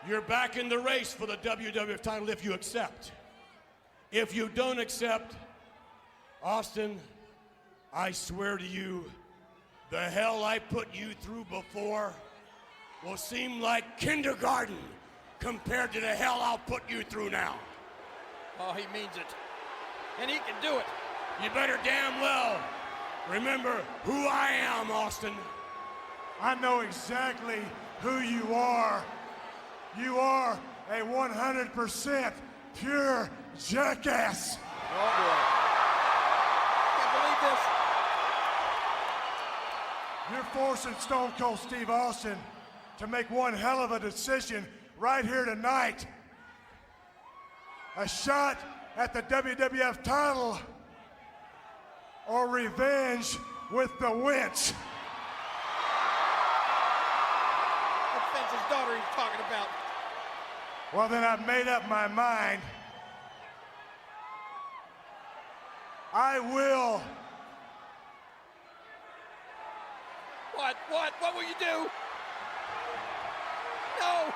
You're back in the race for the WWF title if you accept. If you don't accept, Austin, I swear to you, the hell I put you through before will seem like kindergarten compared to the hell I'll put you through now. Oh, he means it. And he can do it. You better damn well remember who I am, Austin. I know exactly who you are. You are a 100% pure jackass. Oh boy. Can't believe this. You're forcing Stone Cold Steve Austin to make one hell of a decision right here tonight. A shot at the WWF title or revenge with the winch. That's Vince's daughter he's talking about. Well, then I've made up my mind. I will. What will you do? No.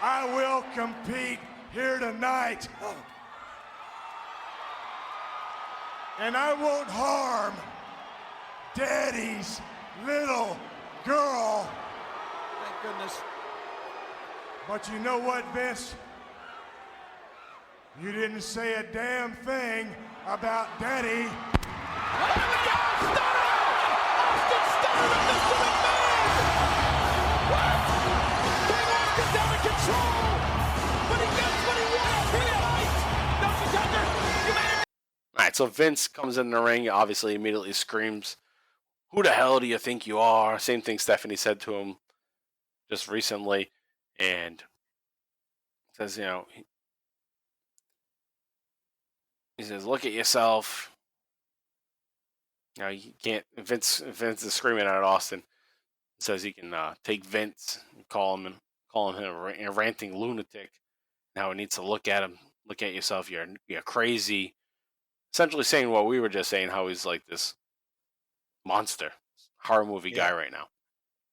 I will compete here tonight. And I won't harm Daddy's little girl. Thank goodness. But you know what, Vince? You didn't say a damn thing about Daddy. Oh my God! Stunner! Austin Stunner to Mr. McMahon! What? King Austin's out of control! But he gets what he wants here tonight! No contender! You made it! All right, so Vince comes in the ring, obviously immediately screams, "Who the hell do you think you are?" Same thing Stephanie said to him just recently, and says, he says, "Look at yourself." You can't. Vince is screaming at Austin. Says he can take Vince and calling him a ranting lunatic. Now he needs to look at him. Look at yourself. You're crazy. Essentially saying what we were just saying, how he's like this monster, horror movie guy right now.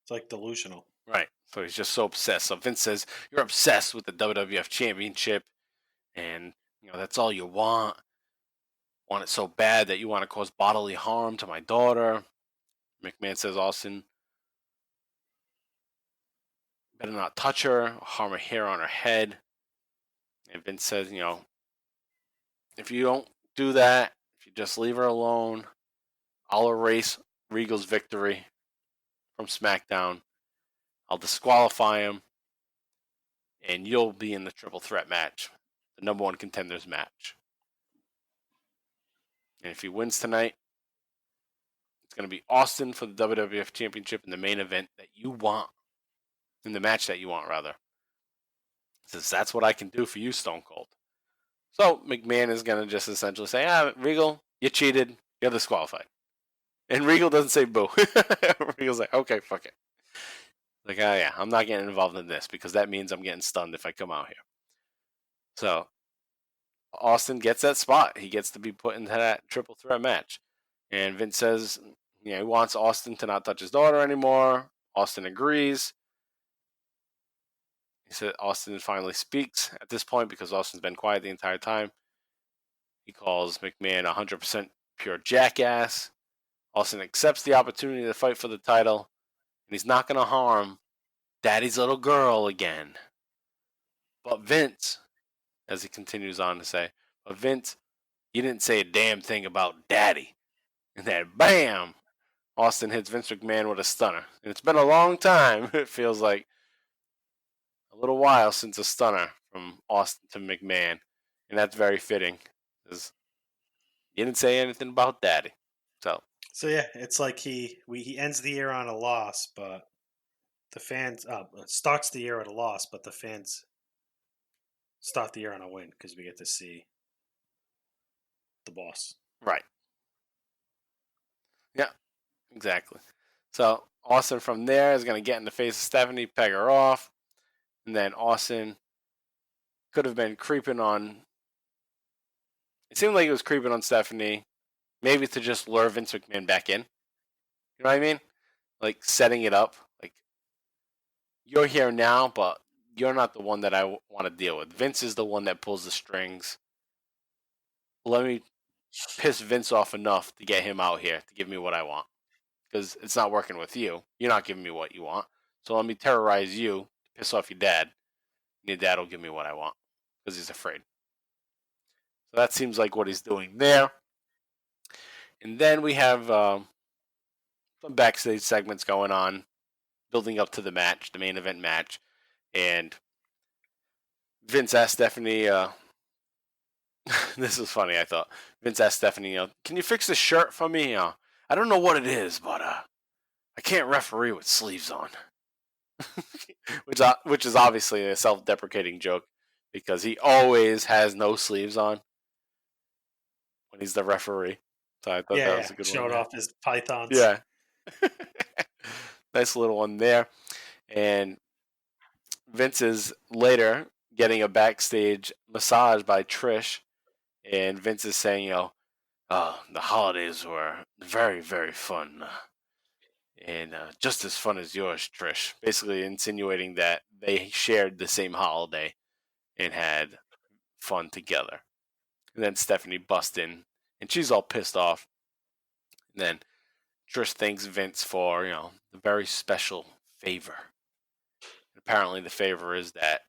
It's like delusional. Right. So he's just so obsessed. So Vince says, "You're obsessed with the WWF Championship, and that's all you want. Want it so bad that you want to cause bodily harm to my daughter." McMahon says, "Austin, better not touch her, or harm a hair on her head." And Vince says, "If you don't do that, if you just leave her alone, I'll erase Regal's victory from SmackDown. I'll disqualify him, and you'll be in the triple threat match, the number one contenders match. And if he wins tonight, it's going to be Austin for the WWF Championship in the main event that you want, in the match that you want, rather." Says, "That's what I can do for you, Stone Cold." So McMahon is going to just essentially say, "Regal, you cheated. You're disqualified." And Regal doesn't say boo. Regal's like, okay, fuck it. Like, oh yeah, I'm not getting involved in this because that means I'm getting stunned if I come out here. So Austin gets that spot. He gets to be put into that triple threat match. And Vince says, he wants Austin to not touch his daughter anymore. Austin agrees. He said Austin finally speaks at this point because Austin's been quiet the entire time. He calls McMahon 100% pure jackass. Austin accepts the opportunity to fight for the title. And he's not going to harm Daddy's little girl again. But Vince, as he continues on to say, but Vince, you didn't say a damn thing about Daddy. And then, bam, Austin hits Vince McMahon with a stunner. And it's been a long time. It feels like a little while since a stunner from Austin to McMahon. And that's very fitting. Because you didn't say anything about Daddy. So yeah, it's like he ends the year on a loss, but the fans starts the year at a loss, but the fans start the year on a win because we get to see the boss. Right. Yeah, exactly. So Austin from there is going to get in the face of Stephanie, peg her off, and then Austin could have been creeping on. It seemed like he was creeping on Stephanie, maybe to just lure Vince McMahon back in. You know what I mean? Like setting it up. Like, you're here now, but you're not the one that I want to deal with. Vince is the one that pulls the strings. Let me piss Vince off enough to get him out here to give me what I want. Because it's not working with you. You're not giving me what you want. So let me terrorize you, piss off your dad. And your dad will give me what I want. Because he's afraid. So that seems like what he's doing there. And then we have some backstage segments going on, building up to the match, the main event match. And Vince asked Stephanie, this was funny, I thought. Vince asked Stephanie, can you fix this shirt for me? I don't know what it is, but I can't referee with sleeves on. which is obviously a self-deprecating joke because he always has no sleeves on when he's the referee. So I thought that was a good one. Showed off his pythons. Yeah. Nice little one there. And Vince is later getting a backstage massage by Trish. And Vince is saying, the holidays were very, very fun. And just as fun as yours, Trish. Basically insinuating that they shared the same holiday and had fun together. And then Stephanie busts in, and she's all pissed off. And then Trish thanks Vince for, the very special favor. Apparently the favor is that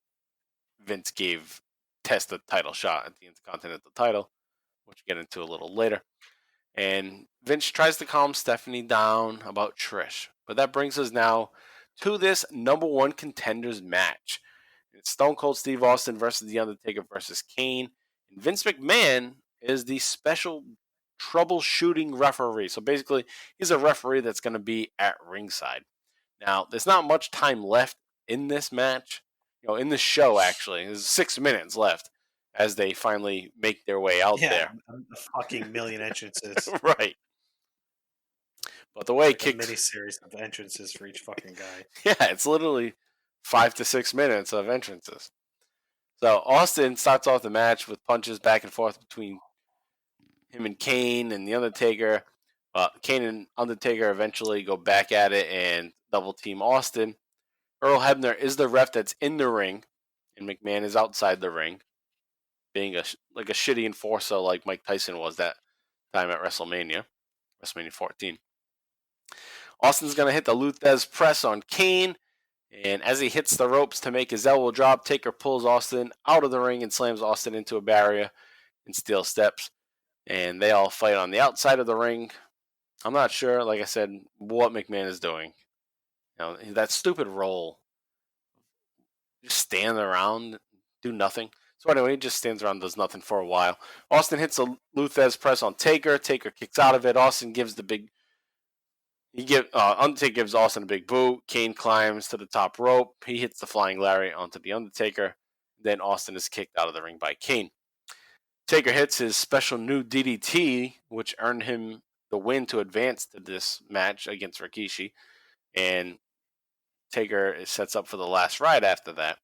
Vince gave Test a title shot at the Intercontinental title, which we'll get into a little later. And Vince tries to calm Stephanie down about Trish. But that brings us now to this number one contenders match. It's Stone Cold Steve Austin versus The Undertaker versus Kane. And Vince McMahon is the special troubleshooting referee. So basically, he's a referee that's going to be at ringside. Now, there's not much time left in this match. In the show, actually. There's 6 minutes left as they finally make their way out there. A fucking million entrances. Right. But the way it kicks... a mini-series of entrances for each fucking guy. Yeah, it's literally 5 to 6 minutes of entrances. So Austin starts off the match with punches back and forth between him and Kane and The Undertaker. Kane and Undertaker eventually go back at it and double team Austin. Earl Hebner is the ref that's in the ring, and McMahon is outside the ring, being a shitty enforcer like Mike Tyson was that time at WrestleMania 14. Austin's going to hit the Luthez press on Kane, and as he hits the ropes to make his elbow drop, Taker pulls Austin out of the ring and slams Austin into a barrier and steel steps, and they all fight on the outside of the ring. I'm not sure, like I said, what McMahon is doing. That stupid role. Just stand around, do nothing. So anyway, he just stands around and does nothing for a while. Austin hits a Luthez press on Taker. Taker kicks out of it. Austin gives the big... Undertaker gives Austin a big boot. Kane climbs to the top rope. He hits the flying lariat onto the Undertaker. Then Austin is kicked out of the ring by Kane. Taker hits his special new DDT, which earned him the win to advance to this match against Rikishi, and Taker sets up for the last ride after that.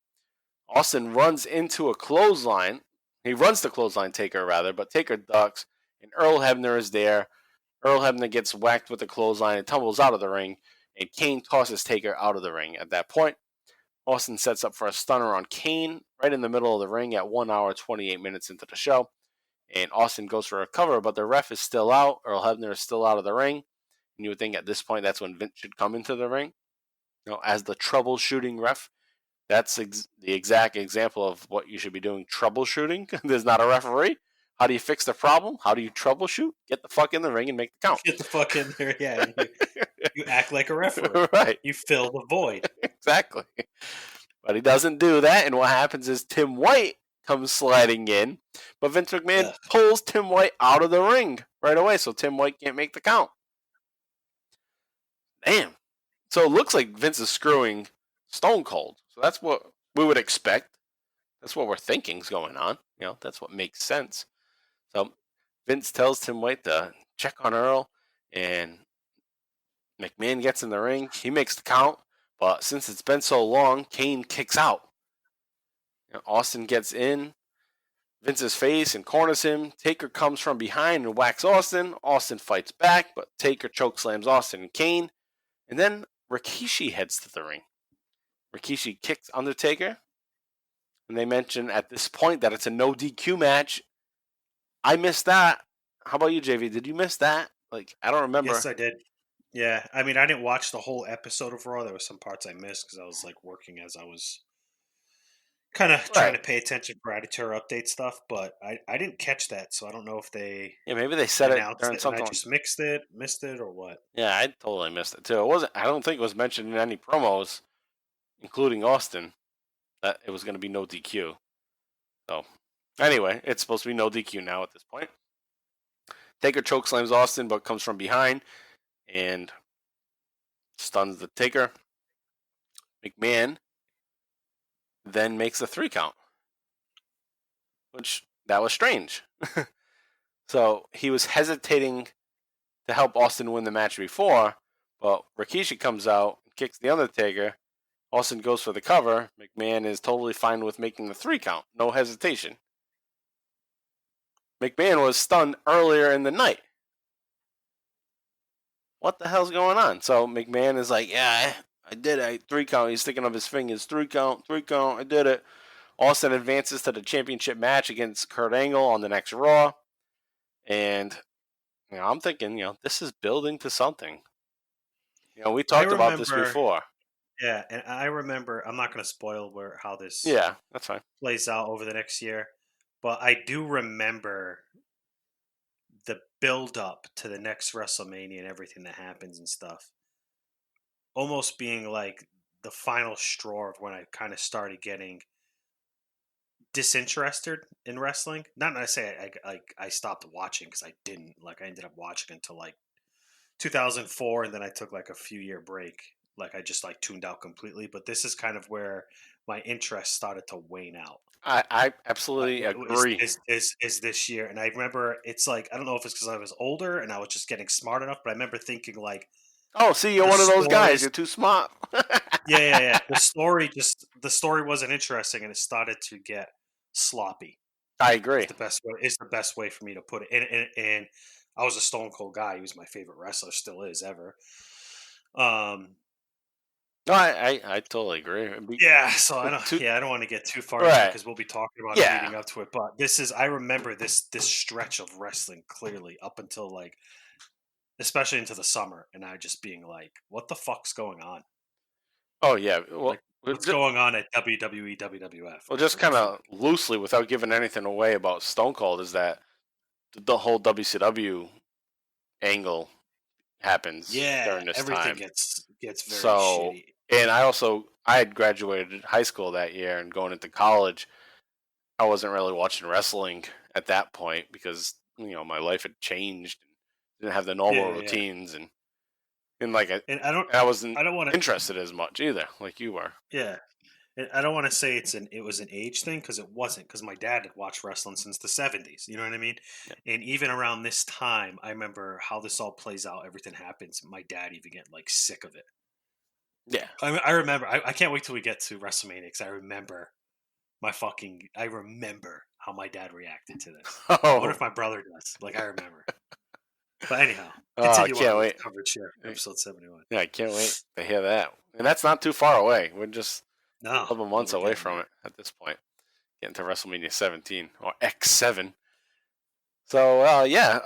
Austin runs into a clothesline. He runs the clothesline Taker, rather, but Taker ducks, and Earl Hebner is there. Earl Hebner gets whacked with the clothesline and tumbles out of the ring, and Kane tosses Taker out of the ring. At that point, Austin sets up for a stunner on Kane right in the middle of the ring at 1 hour, 28 minutes into the show. And Austin goes for a cover, but the ref is still out. Earl Hebner is still out of the ring. And you would think at this point that's when Vince should come into the ring, as the troubleshooting ref. That's the exact example of what you should be doing, troubleshooting. There's not a referee. How do you fix the problem? How do you troubleshoot? Get the fuck in the ring and make the count. Get the fuck in there, yeah. You act like a referee. Right. You fill the void. Exactly. But he doesn't do that, and what happens is Tim White comes sliding in, but Vince McMahon pulls Tim White out of the ring right away, so Tim White can't make the count. Damn. So it looks like Vince is screwing Stone Cold. So that's what we would expect. That's what we're thinking is going on. That's what makes sense. So Vince tells Tim White to check on Earl, and McMahon gets in the ring. He makes the count, but since it's been so long, Kane kicks out. Austin gets in Vince's face and corners him. Taker comes from behind and whacks Austin. Austin fights back, but Taker chokeslams Austin and Kane. And then Rikishi heads to the ring. Rikishi kicks Undertaker. And they mention at this point that it's a no DQ match. I missed that. How about you, JV? Did you miss that? I don't remember. Yes, I did. Yeah, I mean, I didn't watch the whole episode of Raw. There were some parts I missed because I was working as I was kind of trying to pay attention for Attitude Update stuff, but I didn't catch that, so I don't know if they maybe they said it during something. something. I just missed it, or what? Yeah, I totally missed it too. It wasn't. I don't think it was mentioned in any promos, including Austin, that it was going to be no DQ. So anyway, it's supposed to be no DQ now at this point. Taker chokeslams Austin, but comes from behind and stuns the Taker. McMahon then makes a 3 count, which that was strange. So he was hesitating to help Austin win the match before, but Rikishi comes out, kicks the Undertaker. Austin goes for the cover. McMahon is totally fine with making the 3 count, no hesitation. McMahon was stunned earlier in the night. What the hell's going on? So McMahon is like, yeah, I did it. 3 count. He's sticking up his fingers. 3 count. I did it. Austin advances to the championship match against Kurt Angle on the next Raw. And, I'm thinking, this is building to something. We talked about this before. Yeah, and I remember, I'm not going to spoil how this that's fine. plays out over the next year, but I do remember the build up to the next WrestleMania and everything that happens and stuff almost being like the final straw of when I kind of started getting disinterested in wrestling. Not that I say I stopped watching, because I didn't. I ended up watching until 2004, and then I took a few year break. I just tuned out completely. But this is kind of where my interest started to wane out. I absolutely agree. Is this year, and I remember it's I don't know if it's because I was older and I was just getting smart enough, but I remember thinking oh, see, you're one of those guys. You're too smart. Yeah. The story wasn't interesting, and it started to get sloppy. I agree. It's the best way for me to put it. And I was a Stone Cold guy. He was my favorite wrestler, still is ever. No, I totally agree. Yeah, so I don't want to get too far into it, because we'll be talking about it leading up to it. But I remember this stretch of wrestling clearly up until especially into the summer, and I just being what the fuck's going on? Oh yeah, well, what's going on at WWE, WWF? Well, just kind of loosely, without giving anything away about Stone Cold, is that the whole WCW angle happens during this everything time. gets very shitty. And I had graduated high school that year, and going into college, I wasn't really watching wrestling at that point because my life had changed, and didn't have the normal routines, and I wasn't interested as much either, like you were. Yeah. I don't want to say it was an age thing, because it wasn't, because my dad had watched wrestling since the 70s. You know what I mean? Yeah. And even around this time, I remember how this all plays out. Everything happens. My dad even getting like sick of it. Yeah. I remember. I can't wait till we get to WrestleMania, because I remember how my dad reacted to this. I wonder if my brother does. Like, I remember. But anyhow, I continue can't on with wait. the coverage here, episode 71. Yeah, I can't wait to hear that. And that's not too far away. We're just No, a couple months we're away getting from there. it at this point. Getting to WrestleMania 17 or X7. So, yeah.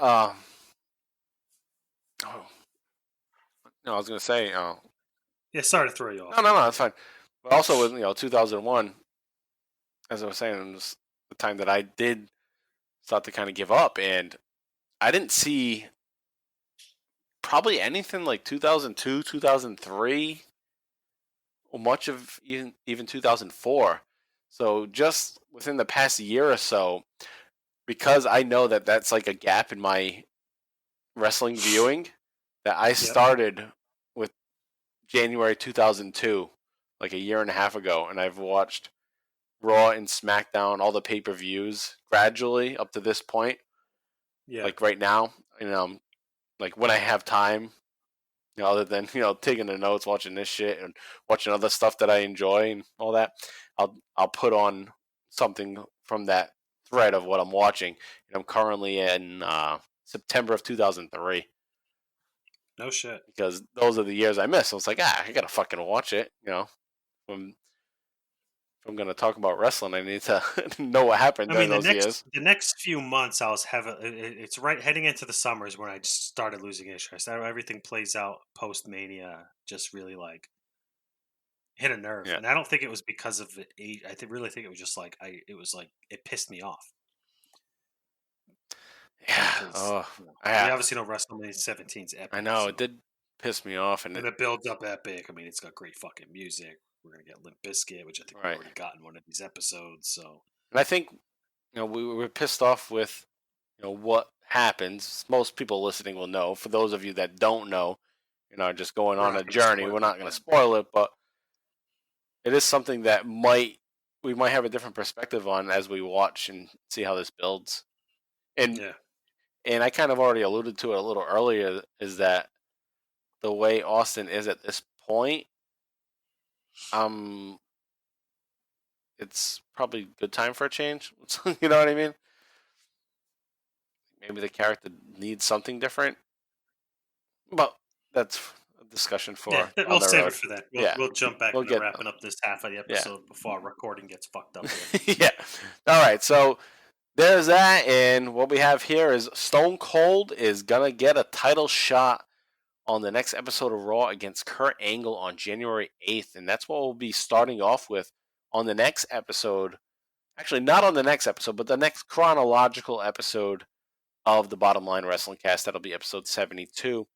No, I was going to say. Yeah, sorry to throw you off. No, that's fine. But also with 2001, as I was saying, it was the time that I did start to kind of give up, and I didn't see probably anything like 2002, 2003, or much of even 2004. So just within the past year or so, because I know that that's like a gap in my wrestling viewing, that I started with January 2002, like a year and a half ago, and I've watched Raw and SmackDown, all the pay-per-views gradually up to this point. Yeah. Like right now, like when I have time, other than taking the notes, watching this shit, and watching other stuff that I enjoy and all that, I'll put on something from that thread of what I'm watching. And I'm currently in September of 2003. No shit. Because those are the years I missed. So it's like, I gotta fucking watch it. If I'm gonna talk about wrestling, I need to know what happened during those years. The next few months, I was it's right heading into the summers when I just started losing interest. Everything plays out post Mania, just really like hit a nerve, and I don't think it was because of the age. I really think it was just like it pissed me off. Yeah. We obviously know WrestleMania 17's epic. I know it did piss me off, and it builds up epic. I mean, it's got great fucking music. We're gonna get Limp Bizkit, which I think we've already gotten one of these episodes. So, and I think we were pissed off with what happens. Most people listening will know. For those of you that don't know, just going on a journey. We're not going to spoil it, but it is something that we might have a different perspective on as we watch and see how this builds. And and I kind of already alluded to it a little earlier, is that the way Austin is at this point, it's probably a good time for a change. You know what I mean? Maybe the character needs something different. But that's a discussion for we'll save it for that. We'll jump back into get wrapping up this half of the episode before our recording gets fucked up. Yeah. All right. So there's that. And what we have here is Stone Cold is going to get a title shot on the next episode of Raw against Kurt Angle on January 8th. And that's what we'll be starting off with on the next episode. Actually, not on the next episode, but the next chronological episode of the Bottom Line Wrestling Cast. That'll be episode 72,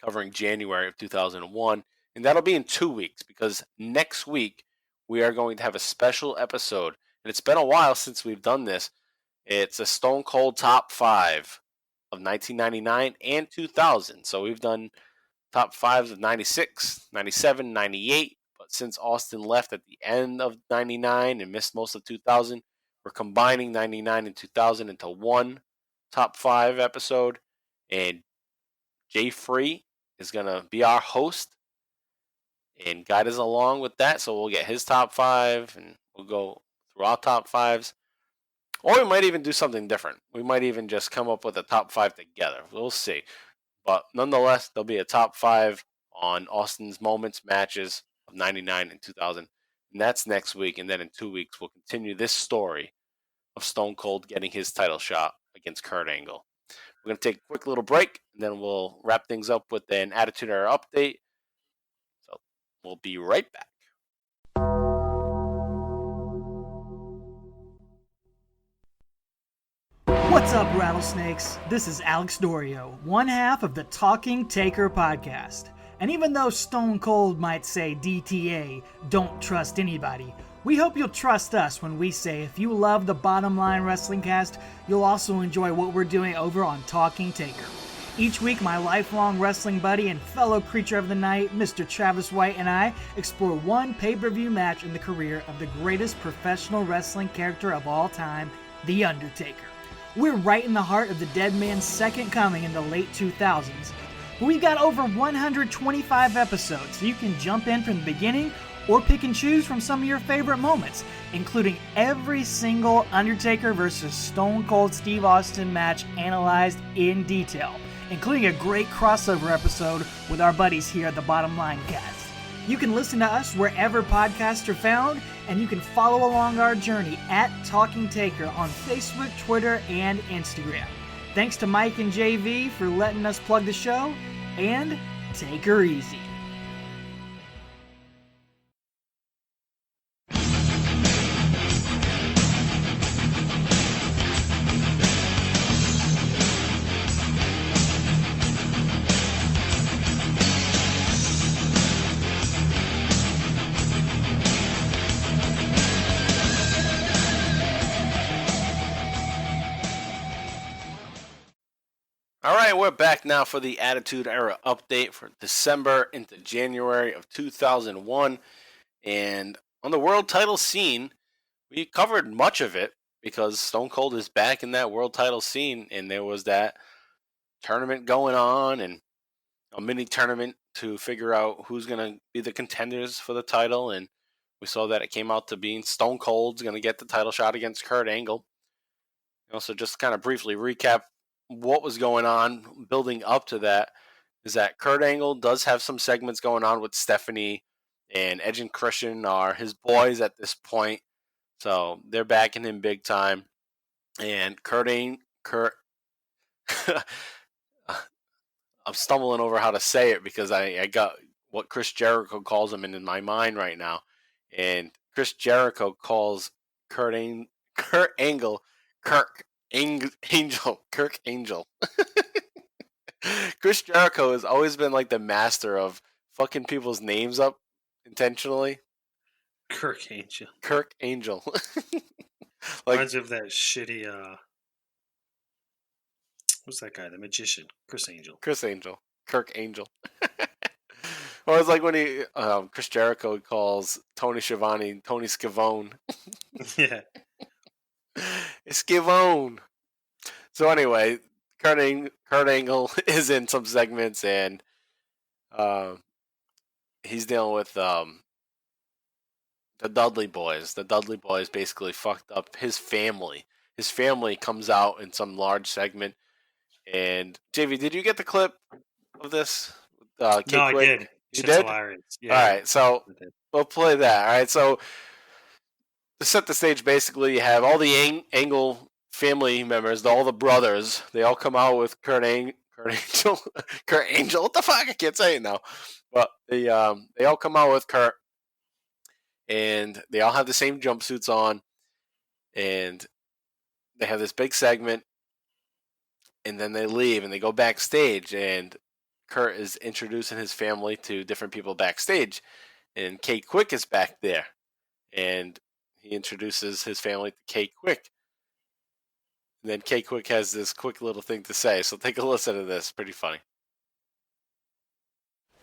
covering January of 2001. And that'll be in 2 weeks, because next week we are going to have a special episode. And it's been a while since we've done this. It's a Stone Cold Top 5 of 1999 and 2000. So we've done top 5s of 96, 97, 98. But since Austin left at the end of 99 and missed most of 2000, we're combining 99 and 2000 into one top 5 episode. And Jay Free is going to be our host and guide us along with that. So we'll get his top 5 and we'll go through our top 5s. Or we might even do something different. We might even just come up with a top 5 together. We'll see. But nonetheless, there'll be a top 5 on Austin's moments, matches of 99 and 2000. And that's next week. And then in 2 weeks, we'll continue this story of Stone Cold getting his title shot against Kurt Angle. We're going to take a quick little break, and then we'll wrap things up with an Attitude Era update. So we'll be right back. What's up, Rattlesnakes? This is Alex Dorio, one half of the Talking Taker podcast. And even though Stone Cold might say DTA, don't trust anybody, we hope you'll trust us when we say if you love the Bottom Line Wrestling Cast, you'll also enjoy what we're doing over on Talking Taker. Each week, my lifelong wrestling buddy and fellow creature of the night, Mr. Travis White, and I explore one pay-per-view match in the career of the greatest professional wrestling character of all time, The Undertaker. We're right in the heart of the dead man's second coming in the late 2000s. But we've got over 125 episodes, so you can jump in from the beginning or pick and choose from some of your favorite moments, including every single Undertaker versus Stone Cold Steve Austin match analyzed in detail, including a great crossover episode with our buddies here at the Bottom Line Cast. You can listen to us wherever podcasts are found, and you can follow along our journey at Talking Taker on Facebook, Twitter, and Instagram. Thanks to Mike and JV for letting us plug the show, and take her easy. All right, we're back now for the Attitude Era update for December into January of 2001. And on the world title scene, we covered much of it because Stone Cold is back in that world title scene. And there was that tournament going on and a mini tournament to figure out who's going to be the contenders for the title. And we saw that it came out to being Stone Cold's going to get the title shot against Kurt Angle. Also, just kind of briefly recap what was going on building up to that is that Kurt Angle does have some segments going on with Stephanie, and Edge and Christian are his boys at this point. So they're backing him big time. And I'm stumbling over how to say it because I got what Chris Jericho calls him in my mind right now. And Chris Jericho calls Kurt Angle Kirk Angel. Chris Jericho has always been like the master of fucking people's names up intentionally. Kirk Angel. Like, reminds me of that shitty, what's that guy? The magician. Chris Angel. Kirk Angel. Or it's like when Chris Jericho calls Tony Schiavone Tony Scavone. Yeah. Scavone. So anyway, Kurt Angle is in some segments, and he's dealing with the Dudley Boys. The Dudley Boys basically fucked up his family. His family comes out in some large segment. And JV, did you get the clip of this? No, I did. You Shit's did? hilarious. Yeah, all right, so we'll play that. All right, so to set the stage, basically, you have all the Angle family members, all the brothers. They all come out with Kurt Angel. What the fuck? I can't say it now. But they all come out with Kurt, and they all have the same jumpsuits on, and they have this big segment, and then they leave and they go backstage, and Kurt is introducing his family to different people backstage, and Kate Quick is back there, and he introduces his family to Kate Quick. And then Kate Quick has this quick little thing to say, so take a listen to this. Pretty funny.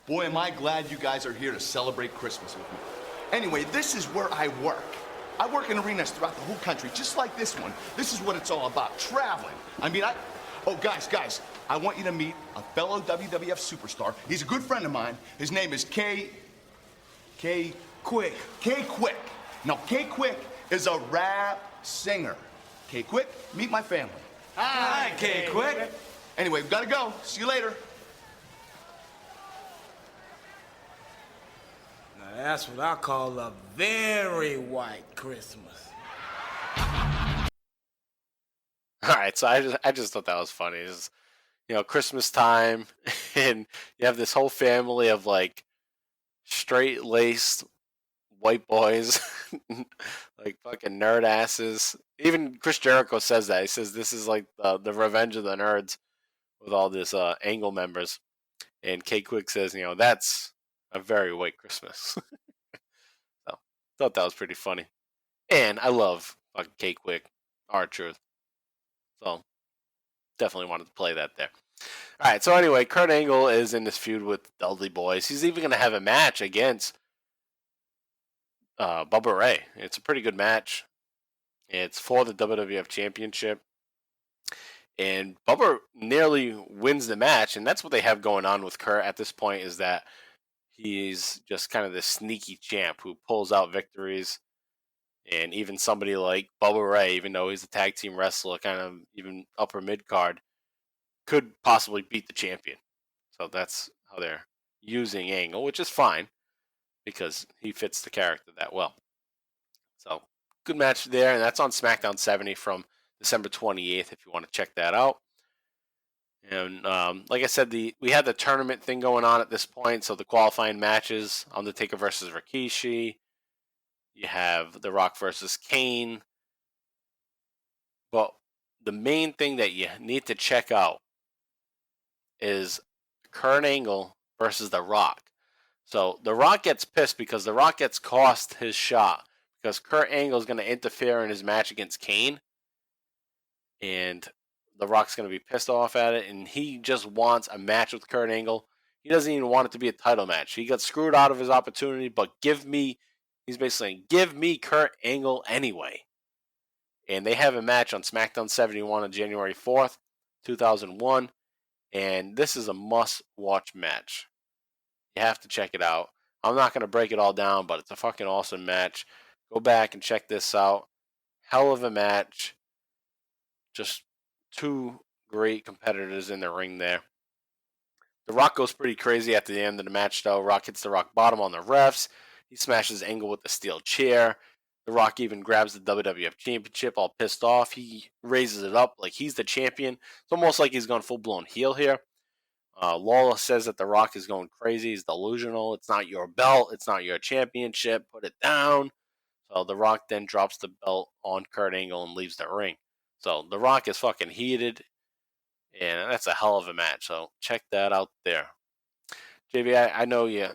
Boy, am I glad you guys are here to celebrate Christmas with me. Anyway, this is where I work. I work in arenas throughout the whole country, just like this one. This is what it's all about, traveling. Oh, guys, I want you to meet a fellow WWF superstar. He's a good friend of mine. His name is K Quick. Now, K Quick is a rap singer. K Quick, meet my family. Hi, K Quick. Anyway, we've got to go. See you later. Now, that's what I call a very white Christmas. All right, so I just thought that was funny. It's, Christmas time, and you have this whole family of like straight-laced white boys, like fucking nerd asses. Even Chris Jericho says that. He says this is like the revenge of the nerds with all this Angle members. And K Quick says, that's a very white Christmas. So thought that was pretty funny. And I love fucking K Quick, R-Truth. So definitely wanted to play that there. All right, so anyway, Kurt Angle is in this feud with Dudley Boys. He's even going to have a match against Bubba Ray. It's a pretty good match. It's for the WWF Championship. And Bubba nearly wins the match, and that's what they have going on with Kurt at this point, is that he's just kind of this sneaky champ who pulls out victories. And even somebody like Bubba Ray, even though he's a tag team wrestler, kind of even upper mid card, could possibly beat the champion. So that's how they're using Angle, which is fine because he fits the character that well. So good match there, and that's on SmackDown 70 from December 28th if you want to check that out. And like I said, we had the tournament thing going on at this point, so the qualifying matches, Undertaker versus Rikishi. You have The Rock versus Kane. But the main thing that you need to check out is Kurt Angle versus The Rock. So The Rock gets pissed because The Rock gets cost his shot because Kurt Angle is going to interfere in his match against Kane. And The Rock's going to be pissed off at it, and he just wants a match with Kurt Angle. He doesn't even want it to be a title match. He got screwed out of his opportunity, but he's basically saying, give me Kurt Angle anyway. And they have a match on SmackDown 71 on January 4th, 2001. And this is a must-watch match. You have to check it out. I'm not going to break it all down, but it's a fucking awesome match. Go back and check this out. Hell of a match. Just two great competitors in the ring there. The Rock goes pretty crazy at the end of the match, though. Rock hits the Rock bottom on the refs. He smashes Angle with the steel chair. The Rock even grabs the WWF Championship all pissed off. He raises it up like he's the champion. It's almost like he's gone full-blown heel here. Lawler says that The Rock is going crazy. He's delusional. It's not your belt. It's not your championship. Put it down. So The Rock then drops the belt on Kurt Angle and leaves the ring. So The Rock is fucking heated. And that's a hell of a match. So check that out there. JB, I know you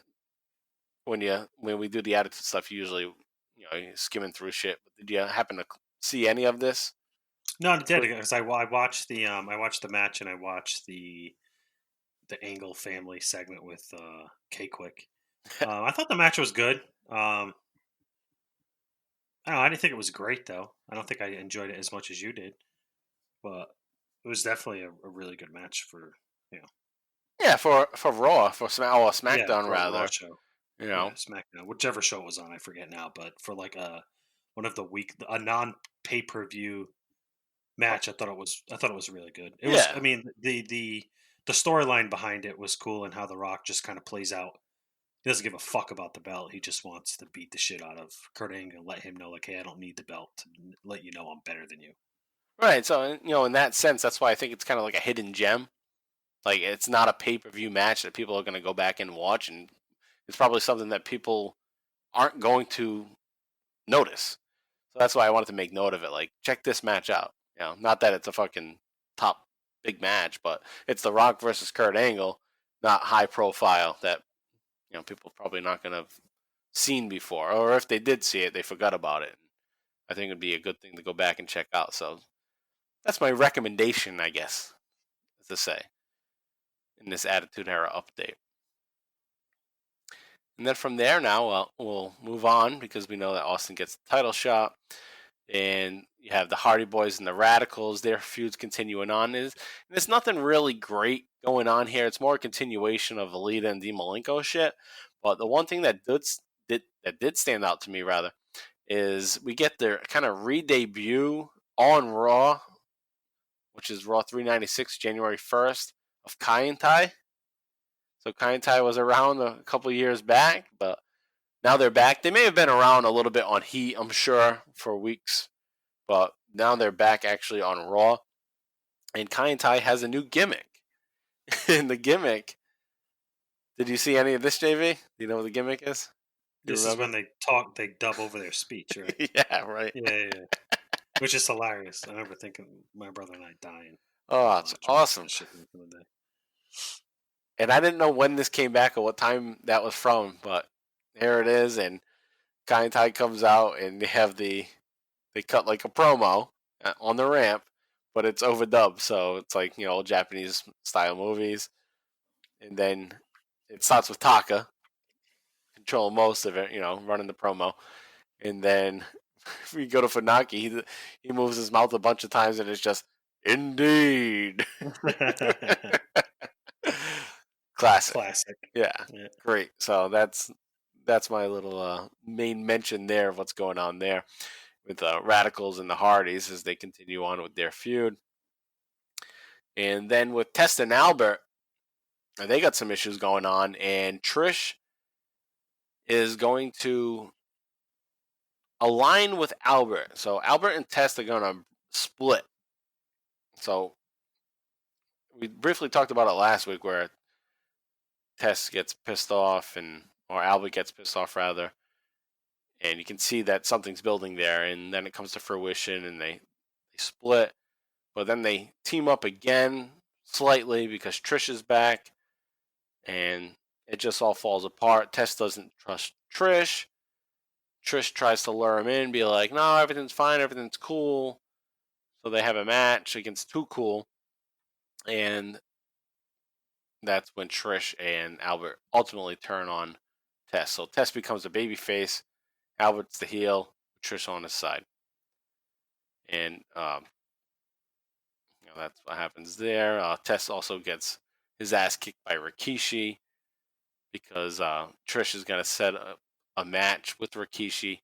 when we do the attitude stuff, usually you're skimming through shit. But did you happen to see any of this? No, I did because I watched the match and I watched the Angle family segment with K-Quick. I thought the match was good. I don't know. I didn't think it was great though. I don't think I enjoyed it as much as you did, but it was definitely a really good match for. Yeah, for Raw, for SmackDown for a rather. Raw show. Yeah, SmackDown, whichever show it was on, I forget now. But for like a non pay per view match, I thought it was really good. It was. I mean, the storyline behind it was cool, and how The Rock just kind of plays out. He doesn't give a fuck about the belt. He just wants to beat the shit out of Kurt Angle and let him know, like, hey, I don't need the belt to let you know I'm better than you. Right. So in that sense, that's why I think it's kind of like a hidden gem. Like, it's not a pay-per-view match that people are going to go back and watch, and it's probably something that people aren't going to notice. So that's why I wanted to make note of it. Like, check this match out. Not that it's a fucking top big match, but it's The Rock versus Kurt Angle, not high profile that people probably not going to have seen before, or if they did see it, they forgot about it. I think it'd be a good thing to go back and check out. So that's my recommendation, I guess, to say, in this Attitude Era update. And then from there now, we'll move on because we know that Austin gets the title shot. And you have the Hardy Boys and the Radicals. Their feud's continuing on. And there's nothing really great going on here. It's more a continuation of Alita and Dean Malenko shit. But the one thing that did stand out to me, rather, is we get their kind of re-debut on Raw, which is Raw 396, January 1st, of Kai and Tai. So Kai and Tai was around a couple of years back, but now they're back. They may have been around a little bit on Heat, I'm sure, for weeks. But now they're back actually on Raw. And Kai and Tai has a new gimmick. And the gimmick, did you see any of this, JV? Do you know what the gimmick is? This is when they dub over their speech, right? Yeah, right. Yeah. Which is hilarious. I remember thinking my brother and I dying. Oh, it's awesome. And I didn't know when this came back or what time that was from, but here it is. And Kai and Tai comes out and they cut like a promo on the ramp, but it's overdubbed, so it's like, old Japanese style movies. And then it starts with Taka controlling most of it, running the promo. And then we go to Funaki, he moves his mouth a bunch of times, and it's just, indeed. Classic. Yeah, great. So that's my little main mention there of what's going on there with the Radicals and the Hardys as they continue on with their feud. And then with Test and Albert, they got some issues going on, and Trish is going to align with Albert. So Albert and Test are going to split. So we briefly talked about it last week where Test gets pissed off, or Albert gets pissed off rather, and you can see that something's building there, and then it comes to fruition, and they split, but then they team up again slightly because Trish is back, and it just all falls apart. Test doesn't trust Trish. Trish tries to lure him in, be like, no, everything's fine, everything's cool. So they have a match against Too Cool, and that's when Trish and Albert ultimately turn on Test. So Test becomes a babyface, Albert's the heel, Trish on his side. And that's what happens there. Test also gets his ass kicked by Rikishi because Trish is going to set a match with Rikishi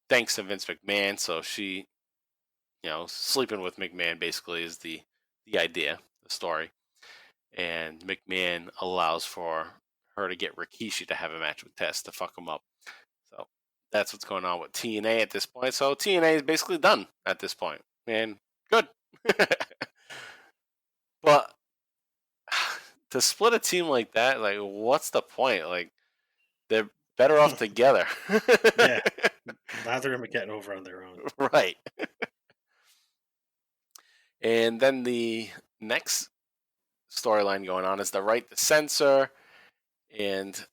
thanks to Vince McMahon. So she, sleeping with McMahon basically is the idea, the story. And McMahon allows for her to get Rikishi to have a match with Test to fuck him up. So that's what's going on with TNA at this point. So TNA is basically done at this point. And good. But to split a team like that, like, what's the point? Like, they're better off together. Yeah. Neither of them are getting over on their own. Right. And then the next storyline going on is the right to censor, and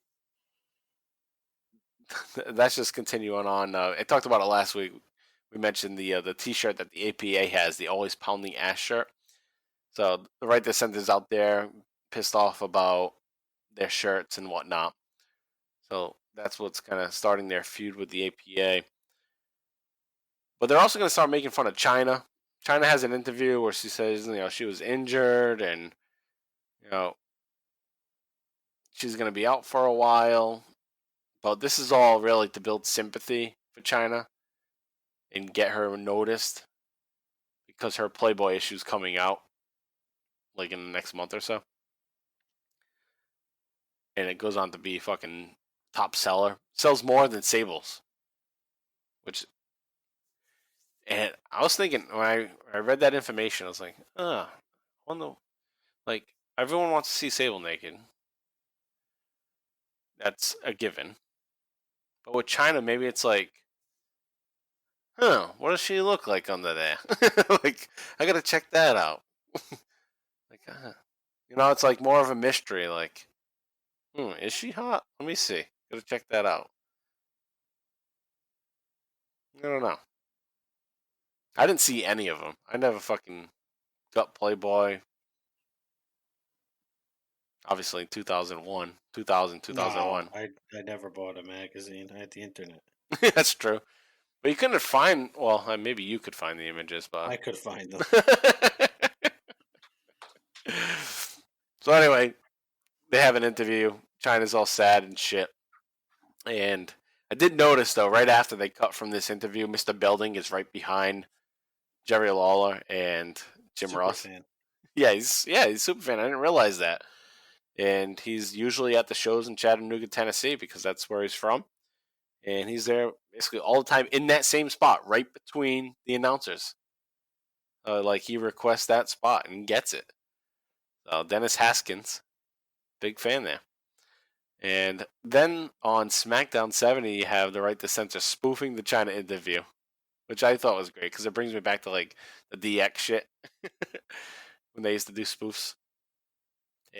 that's just continuing on. I talked about it last week. We mentioned the T-shirt that the APA has, the Always Pounding Ass shirt. So the right to censor is out there, pissed off about their shirts and whatnot. So that's what's kind of starting their feud with the APA. But they're also going to start making fun of Chyna. Chyna has an interview where she says, she was injured and, she's going to be out for a while. But this is all really to build sympathy for Chyna and get her noticed because her Playboy issue's coming out like in the next month or so. And it goes on to be fucking top seller. Sells more than Sable's. And I was thinking, when I read that information, I was like, I wonder, like, everyone wants to see Sable naked. That's a given. But with Chyna, maybe it's like, what does she look like under there? Like, I gotta check that out. Like, it's like more of a mystery. Like, is she hot? Let me see. Gotta check that out. I don't know. I didn't see any of them. I never fucking got Playboy. Obviously in 2001. 2001. No, I never bought a magazine. I had the internet. That's true. But you couldn't find, maybe you could find the images, but I could find them. So anyway, they have an interview. Chyna's all sad and shit. And I did notice, though, right after they cut from this interview, Mr. Belding is right behind Jerry Lawler and Jim Super Ross. fan. Yeah, he's a super fan. I didn't realize that. And he's usually at the shows in Chattanooga, Tennessee, because that's where he's from. And he's there basically all the time in that same spot, right between the announcers. Like, he requests that spot and gets it. So Dennis Haskins, big fan there. And then on SmackDown 70, you have the right to censor spoofing the Chyna interview, which I thought was great because it brings me back to like the DX shit when they used to do spoofs.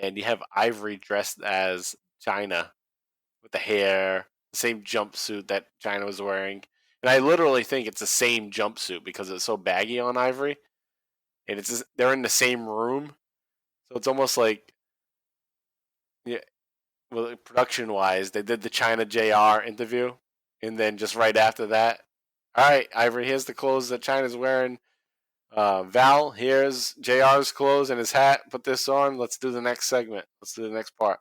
And you have Ivory dressed as Chyna with the hair, the same jumpsuit that Chyna was wearing. And I literally think it's the same jumpsuit because it's so baggy on Ivory. and they're in the same room, so it's almost like, yeah, well, production wise, they did the China JR interview, and then just right after that, all right, Ivory, here's the clothes that China's wearing. Val, here's JR's clothes and his hat. Put this on. Let's do the next segment. Let's do the next part.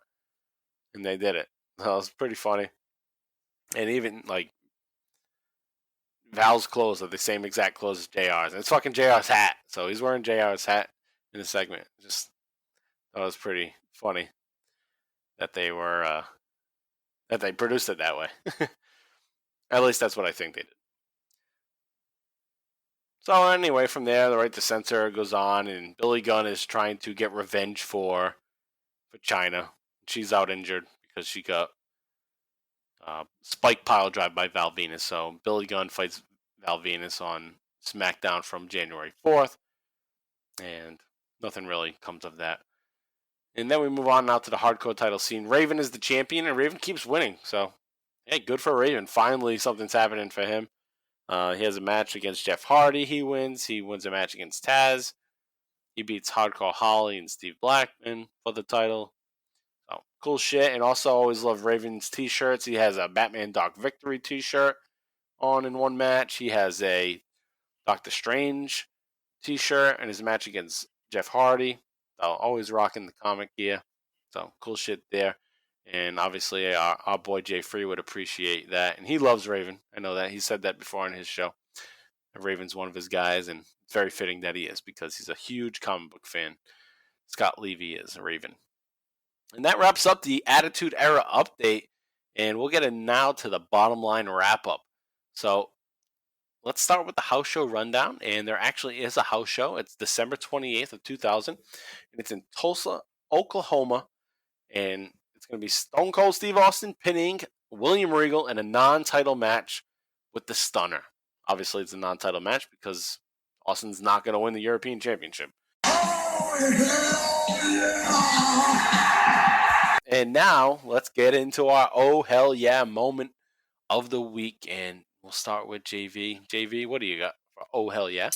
And they did it. So it was pretty funny. And even like Val's clothes are the same exact clothes as JR's. And it's fucking JR's hat. So he's wearing JR's hat in the segment. Just that was pretty funny that they were that they produced it that way. At least that's what I think they did. So anyway, from there, the right to censor goes on, and Billy Gunn is trying to get revenge for China. She's out injured because she got spike pile drive by Val Venus. So Billy Gunn fights Val Venus on SmackDown from January 4th, and nothing really comes of that. And then we move on now to the hardcore title scene. Raven is the champion, and Raven keeps winning. So, hey, good for Raven. Finally, something's happening for him. He has a match against Jeff Hardy. He wins. He wins a match against Taz. He beats Hardcore Holly and Steve Blackman for the title. So, cool shit. And also, always love Raven's t-shirts. He has a Batman Dark Victory t-shirt on in one match. He has a Doctor Strange t-shirt in his match against Jeff Hardy. So, always rocking the comic gear. So, cool shit there. And obviously, our boy Jay Free would appreciate that. And he loves Raven. I know that. He said that before on his show. Raven's one of his guys, and it's very fitting that he is because he's a huge comic book fan. Scott Levy is Raven. And that wraps up the Attitude Era update. And we'll get now to the bottom line wrap-up. So let's start with the house show rundown. And there actually is a house show. It's December 28th of 2000. And it's in Tulsa, Oklahoma. And it's going to be Stone Cold Steve Austin pinning William Regal in a non-title match with the Stunner. Obviously, it's a non-title match because Austin's not going to win the European Championship. And now, let's get into our oh hell yeah moment of the week. And we'll start with JV. JV, what do you got for oh hell yeah?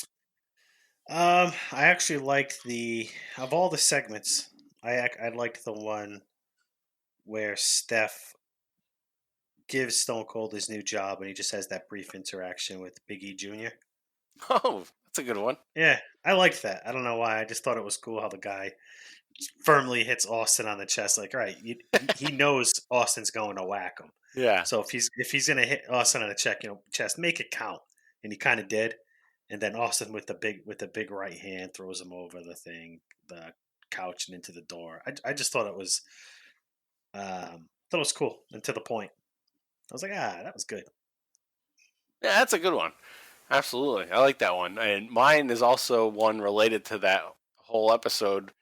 I actually liked of all the segments, I liked the one where Steph gives Stone Cold his new job and he just has that brief interaction with Big E Jr. Oh, that's a good one. Yeah, I liked that. I don't know why. I just thought it was cool how the guy firmly hits Austin on the chest. Like, all right, he knows Austin's going to whack him. Yeah. So if he's going to hit Austin on the chest, make it count. And he kind of did. And then Austin with the big right hand throws him over the couch and into the door. I just thought it was cool and to the point. I was like, that was good. Yeah, that's a good one. Absolutely. I like that one. And mine is also one related to that whole episode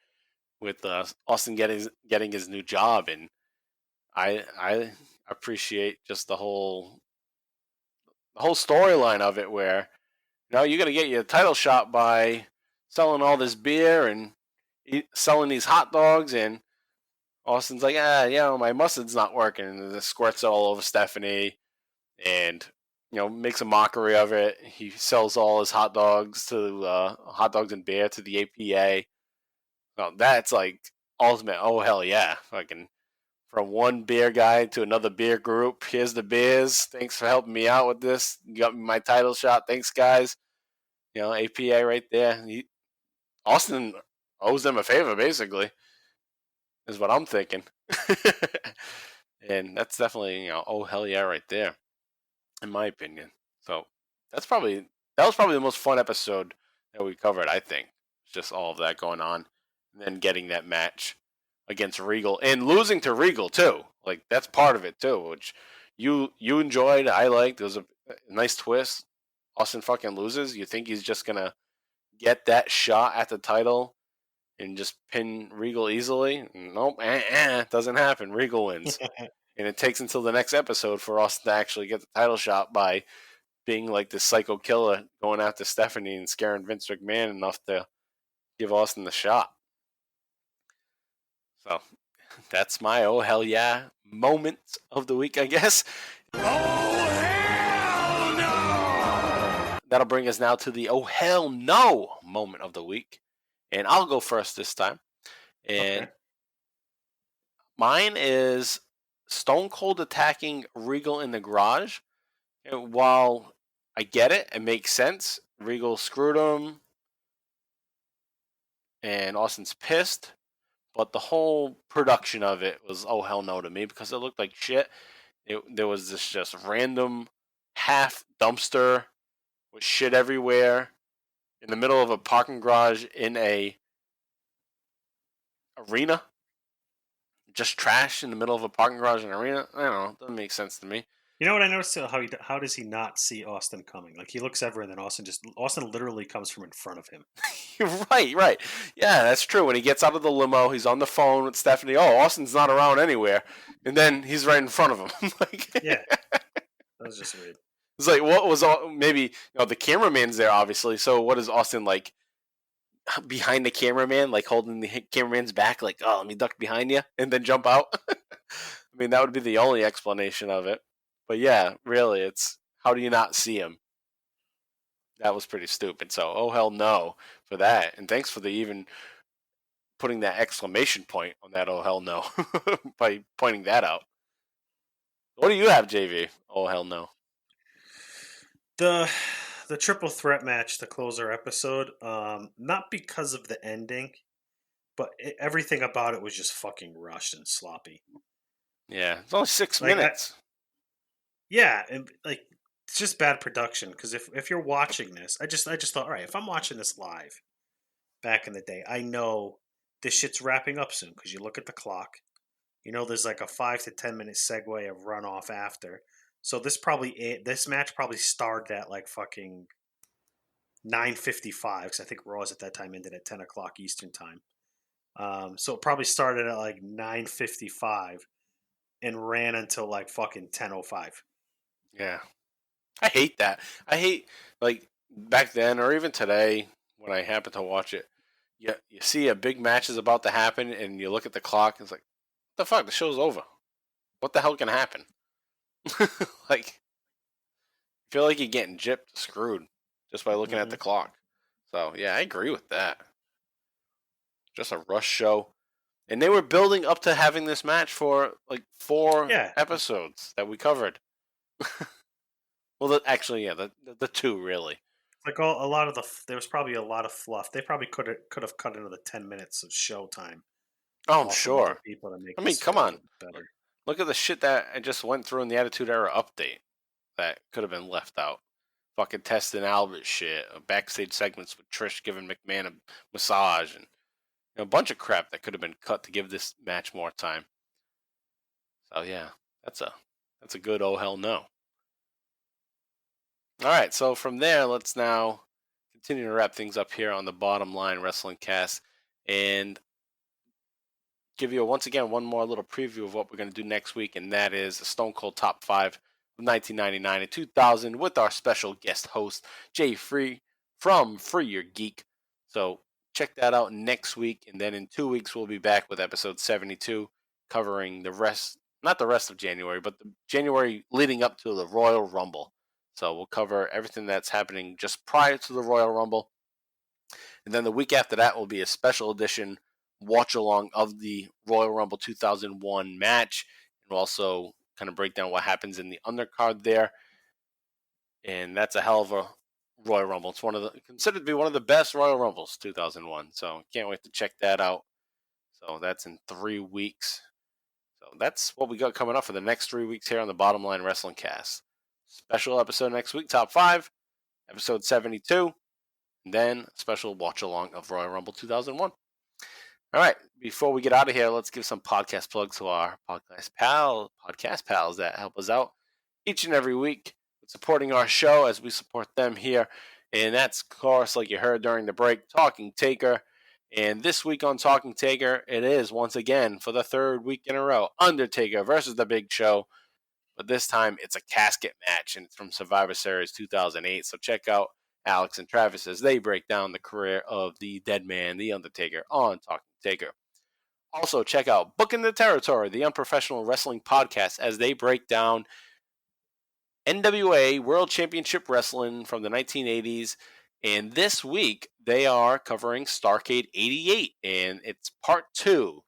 with Austin getting his new job. And I appreciate just the whole storyline of it where, you're going to get your title shot by selling all this beer and selling these hot dogs. And Austin's like, my mustard's not working. And it squirts all over Stephanie and, makes a mockery of it. He sells all his hot dogs and beer to the APA. Well, that's like ultimate, oh, hell yeah. Fucking from one beer guy to another beer group. Here's the beers. Thanks for helping me out with this. You got me my title shot. Thanks, guys. APA right there. Austin owes them a favor, basically, is what I'm thinking. And that's definitely, oh, hell yeah, right there, in my opinion. So that was probably the most fun episode that we covered, I think. Just all of that going on. And then getting that match against Regal. And losing to Regal, too. Like, that's part of it, too, which you enjoyed. I liked. It was a nice twist. Austin fucking loses. You think he's just going to get that shot at the title and just pin Regal easily? Nope. Doesn't happen. Regal wins. And it takes until the next episode for Austin to actually get the title shot by being like this psycho killer going after Stephanie and scaring Vince McMahon enough to give Austin the shot. So that's my oh hell yeah moment of the week, I guess. Oh hell no! that'll bring us now to the oh hell no moment of the week. And I'll go first this time. And mine is Stone Cold attacking Regal in the garage. And while I get it, it makes sense. Regal screwed him. And Austin's pissed. But the whole production of it was oh hell no to me because it looked like shit. There was this just random half dumpster with shit everywhere in the middle of a parking garage in a arena. Just trash in the middle of a parking garage in an arena. I don't know. It doesn't make sense to me. You know what I noticed? How does he not see Austin coming? Like he looks everywhere, and then Austin literally comes from in front of him. Right. Yeah, that's true. When he gets out of the limo, he's on the phone with Stephanie. Oh, Austin's not around anywhere, and then he's right in front of him. Yeah, that was just weird. It's like what was maybe the cameraman's there obviously. So what is Austin like behind the cameraman, like holding the cameraman's back, like oh let me duck behind you and then jump out? I mean that would be the only explanation of it. But yeah, really, it's how do you not see him? That was pretty stupid. So, oh hell no for that. And thanks for the even putting that exclamation point on that oh hell no by pointing that out. What do you have, JV? Oh hell no. The triple threat match to close our episode, not because of the ending, but everything about it was just fucking rushed and sloppy. Yeah, it's only 6 minutes. Yeah, and like it's just bad production. Because if you're watching this, I just thought, all right, if I'm watching this live, back in the day, I know this shit's wrapping up soon. Because you look at the clock, there's like a 5 to 10 minute segue of runoff after. So this match probably started at like fucking 9:55 because I think Raw's at that time ended at 10 o'clock Eastern time. So it probably started at like 9:55 and ran until like fucking 10:05. Yeah. I hate that. I hate, like, back then or even today when I happen to watch it, you see a big match is about to happen and you look at the clock and it's like, what the fuck? The show's over. What the hell can happen? Like, I feel like you're getting gypped, screwed, just by looking at the clock. So, yeah, I agree with that. Just a rush show. And they were building up to having this match for, like, 4 episodes that we covered. Well, the 2 really. Like there was probably a lot of fluff. They probably could have cut into the 10 minutes of show time. Oh, I'm sure. People to make I mean, come on. Better. Look at the shit that I just went through in the Attitude Era update that could have been left out. Fucking Test and Albert shit. Backstage segments with Trish giving McMahon a massage and a bunch of crap that could have been cut to give this match more time. So yeah, that's a good oh hell no. All right, so from there, let's now continue to wrap things up here on the Bottom Line Wrestling Cast and give you once again one more little preview of what we're going to do next week, and that is the Stone Cold Top 5 of 1999 and 2000 with our special guest host, Jay Free from Free Your Geek. So check that out next week, and then in 2 weeks we'll be back with episode 72 covering not the rest of January, but the January leading up to the Royal Rumble. So we'll cover everything that's happening just prior to the Royal Rumble. And then the week after that will be a special edition watch along of the Royal Rumble 2001 match. And we'll also kind of break down what happens in the undercard there. And that's a hell of a Royal Rumble. It's considered to be one of the best Royal Rumbles 2001. So can't wait to check that out. So that's in 3 weeks. So that's what we got coming up for the next 3 weeks here on the Bottom Line Wrestling Cast. Special episode next week, Top 5, episode 72, and then a special watch-along of Royal Rumble 2001. All right, before we get out of here, let's give some podcast plugs to our podcast pals that help us out each and every week with supporting our show as we support them here. And that's, of course, like you heard during the break, Talking Taker. And this week on Talking Taker, it is, once again, for the 3rd week in a row, Undertaker versus The Big Show. But this time, it's a casket match, and it's from Survivor Series 2008. So check out Alex and Travis as they break down the career of the dead man, The Undertaker, on Talking Taker. Also, check out Booking the Territory, the unprofessional wrestling podcast, as they break down NWA World Championship Wrestling from the 1980s. And this week, they are covering Starrcade 88, and it's part 2.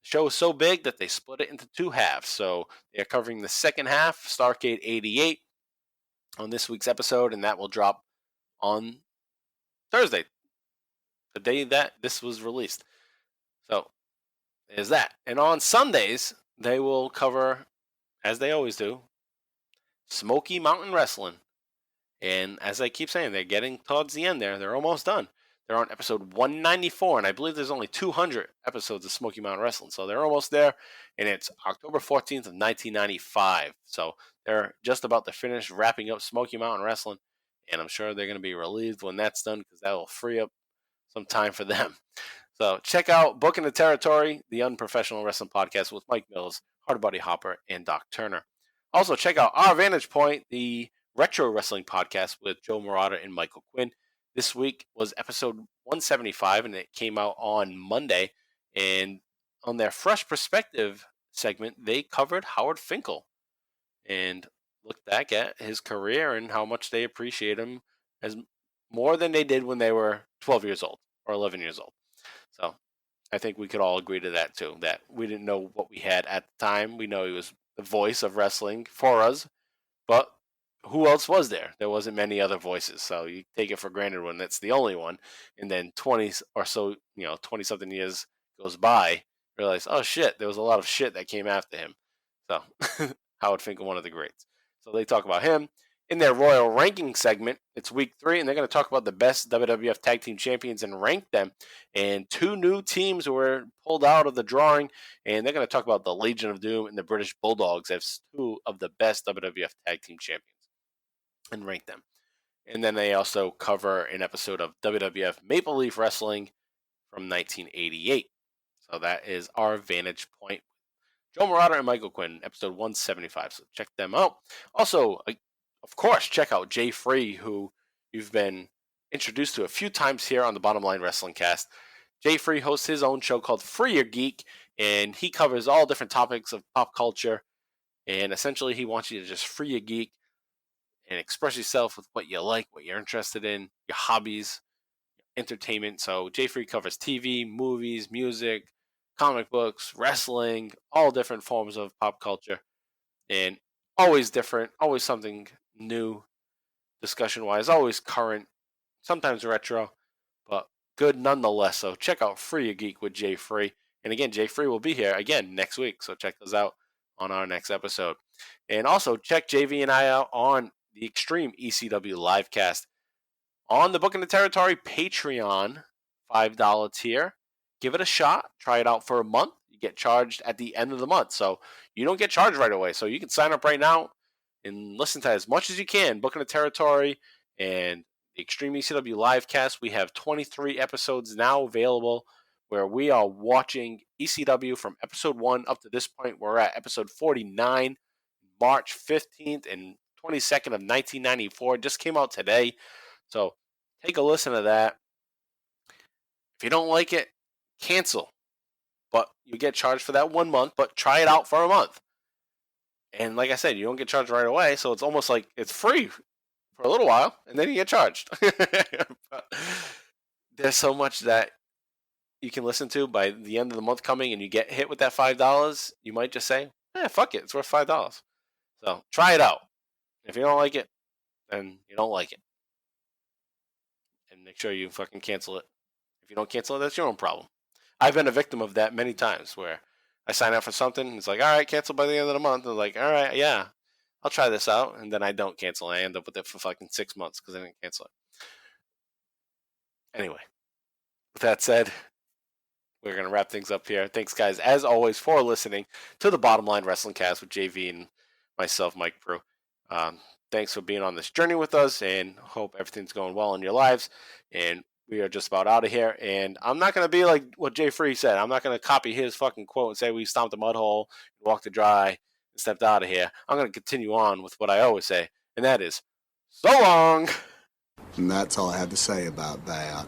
The show is so big that they split it into 2 halves. So they're covering the second half, Starrcade 88, on this week's episode, and that will drop on Thursday, the day that this was released. So there's that. And on Sundays, they will cover, as they always do, Smoky Mountain Wrestling. And as I keep saying, they're getting towards the end there. They're almost done. They're on episode 194, and I believe there's only 200 episodes of Smoky Mountain Wrestling. So they're almost there, and it's October 14th of 1995. So they're just about to finish wrapping up Smoky Mountain Wrestling, and I'm sure they're going to be relieved when that's done because that will free up some time for them. So check out Booking the Territory, the Unprofessional Wrestling Podcast with Mike Mills, Hardbody Hopper, and Doc Turner. Also check out Our Vantage Point, the Retro Wrestling Podcast with Joe Murata and Michael Quinn. This week was episode 175, and it came out on Monday. And on their Fresh Perspective segment, they covered Howard Finkel and looked back at his career and how much they appreciate him as more than they did when they were 12 years old or 11 years old. So I think we could all agree to that too, that we didn't know what we had at the time. We know he was the voice of wrestling for us, but who else was there? There wasn't many other voices, so you take it for granted when that's the only one. And then 20 or so, 20-something years goes by, realize, oh shit, there was a lot of shit that came after him. So Howard Finkel, one of the greats. So they talk about him. In their Royal Ranking segment, it's week 3, and they're going to talk about the best WWF Tag Team Champions and rank them. And 2 new teams were pulled out of the drawing, and they're going to talk about the Legion of Doom and the British Bulldogs as 2 of the best WWF Tag Team Champions and rank them. And then they also cover an episode of WWF Maple Leaf Wrestling from 1988. So that is Our Vantage Point. Joe Murata and Michael Quinn, episode 175. So check them out. Also, of course, check out Jay Free, who you've been introduced to a few times here on the Bottom Line Wrestling Cast. Jay Free hosts his own show called Free Your Geek, and he covers all different topics of pop culture. And essentially, he wants you to just free your geek and express yourself with what you like, what you're interested in, your hobbies, entertainment. So Jay Free covers TV, movies, music, comic books, wrestling, all different forms of pop culture. And always different, always something new, discussion-wise, always current, sometimes retro, but good nonetheless. So check out Free Your Geek with Jay Free. And again, Jay Free will be here again next week, so check those out on our next episode. And also check JV and I out on the Extreme ECW Livecast on the Booking the Territory Patreon $5 tier. Give it a shot. Try it out for a month. You get charged at the end of the month. So you don't get charged right away. So you can sign up right now and listen to as much as you can. Booking the Territory and the Extreme ECW Livecast. We have 23 episodes now available where we are watching ECW from episode 1 up to this point. We're at episode 49, March 15th and 22nd of 1994. It just came out today. So take a listen to that. If you don't like it, cancel. But you get charged for that 1 month, but try it out for a month. And like I said, you don't get charged right away, so it's almost like it's free for a little while, and then you get charged. There's so much that you can listen to by the end of the month coming, and you get hit with that $5, you might just say, fuck it, it's worth $5. So try it out. If you don't like it, then you don't like it. And make sure you fucking cancel it. If you don't cancel it, that's your own problem. I've been a victim of that many times where I sign up for something, and it's like, all right, cancel by the end of the month. And like, all right, yeah, I'll try this out. And then I don't cancel. I end up with it for fucking 6 months because I didn't cancel it. Anyway, with that said, we're going to wrap things up here. Thanks, guys, as always, for listening to the Bottom Line Wrestling Cast with JV and myself, Mike Brew. Thanks for being on this journey with us, and hope everything's going well in your lives. And we are just about out of here. And I'm not going to be like what Jay Free said. I'm not going to copy his fucking quote and say we stomped a mud hole, walked the dry, and stepped out of here. I'm going to continue on with what I always say, and that is, so long! And that's all I have to say about that.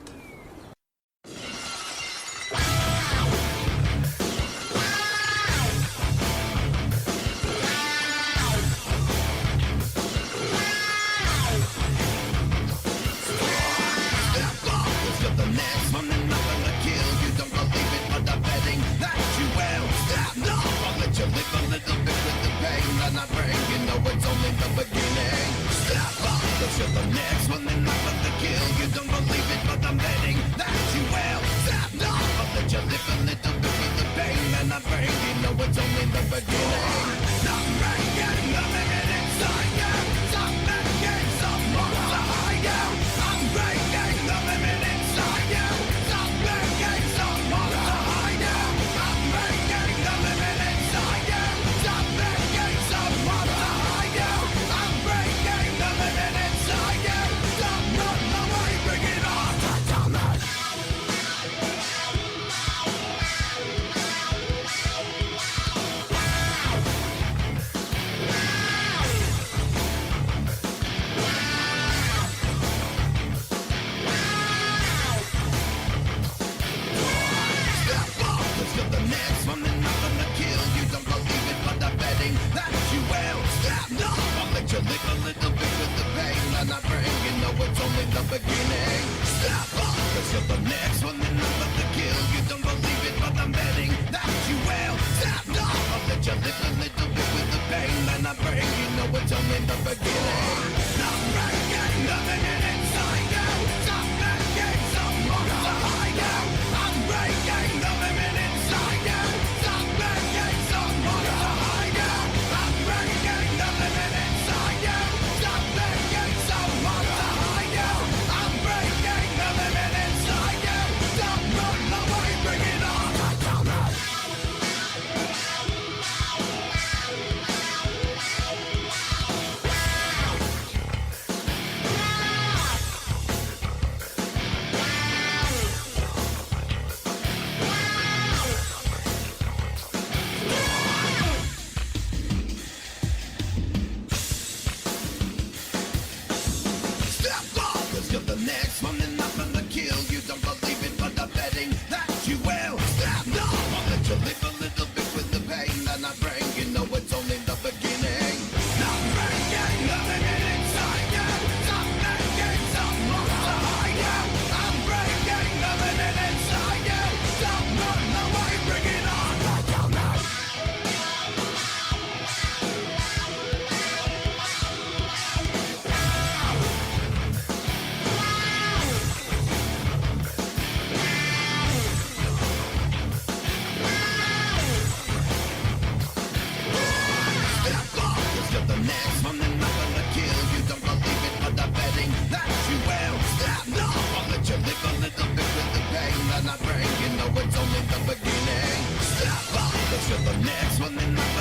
I break, you know it's only the beginning. Not breaking, nothing inside you. Stop making someone to hide you. I'm breaking the limit inside you. Stop making someone to hide you. I'm breaking the limit inside you. Stop making someone to hide you. I'm breaking the limit inside you. Don't run away, bring it on. I count it. Step up, let's get the next one, and I'm gonna kill you. Don't believe it, but I'm betting that you will. Step up, I'll let you live a little bit with the pain that I bring. You know it's only the beginning. Not breaking the limit inside you. Stop making someone to hide you. I'm breaking the limit inside you. Don't run away, bring it on. I count out. Step up, let's get the next one, and I'm gonna kill you. Don't believe it, but I'm betting that you will. Step up, I'll let you live a little bit with the pain that I bring. You know it's only the beginning. Step up, let's get the next one, and I'm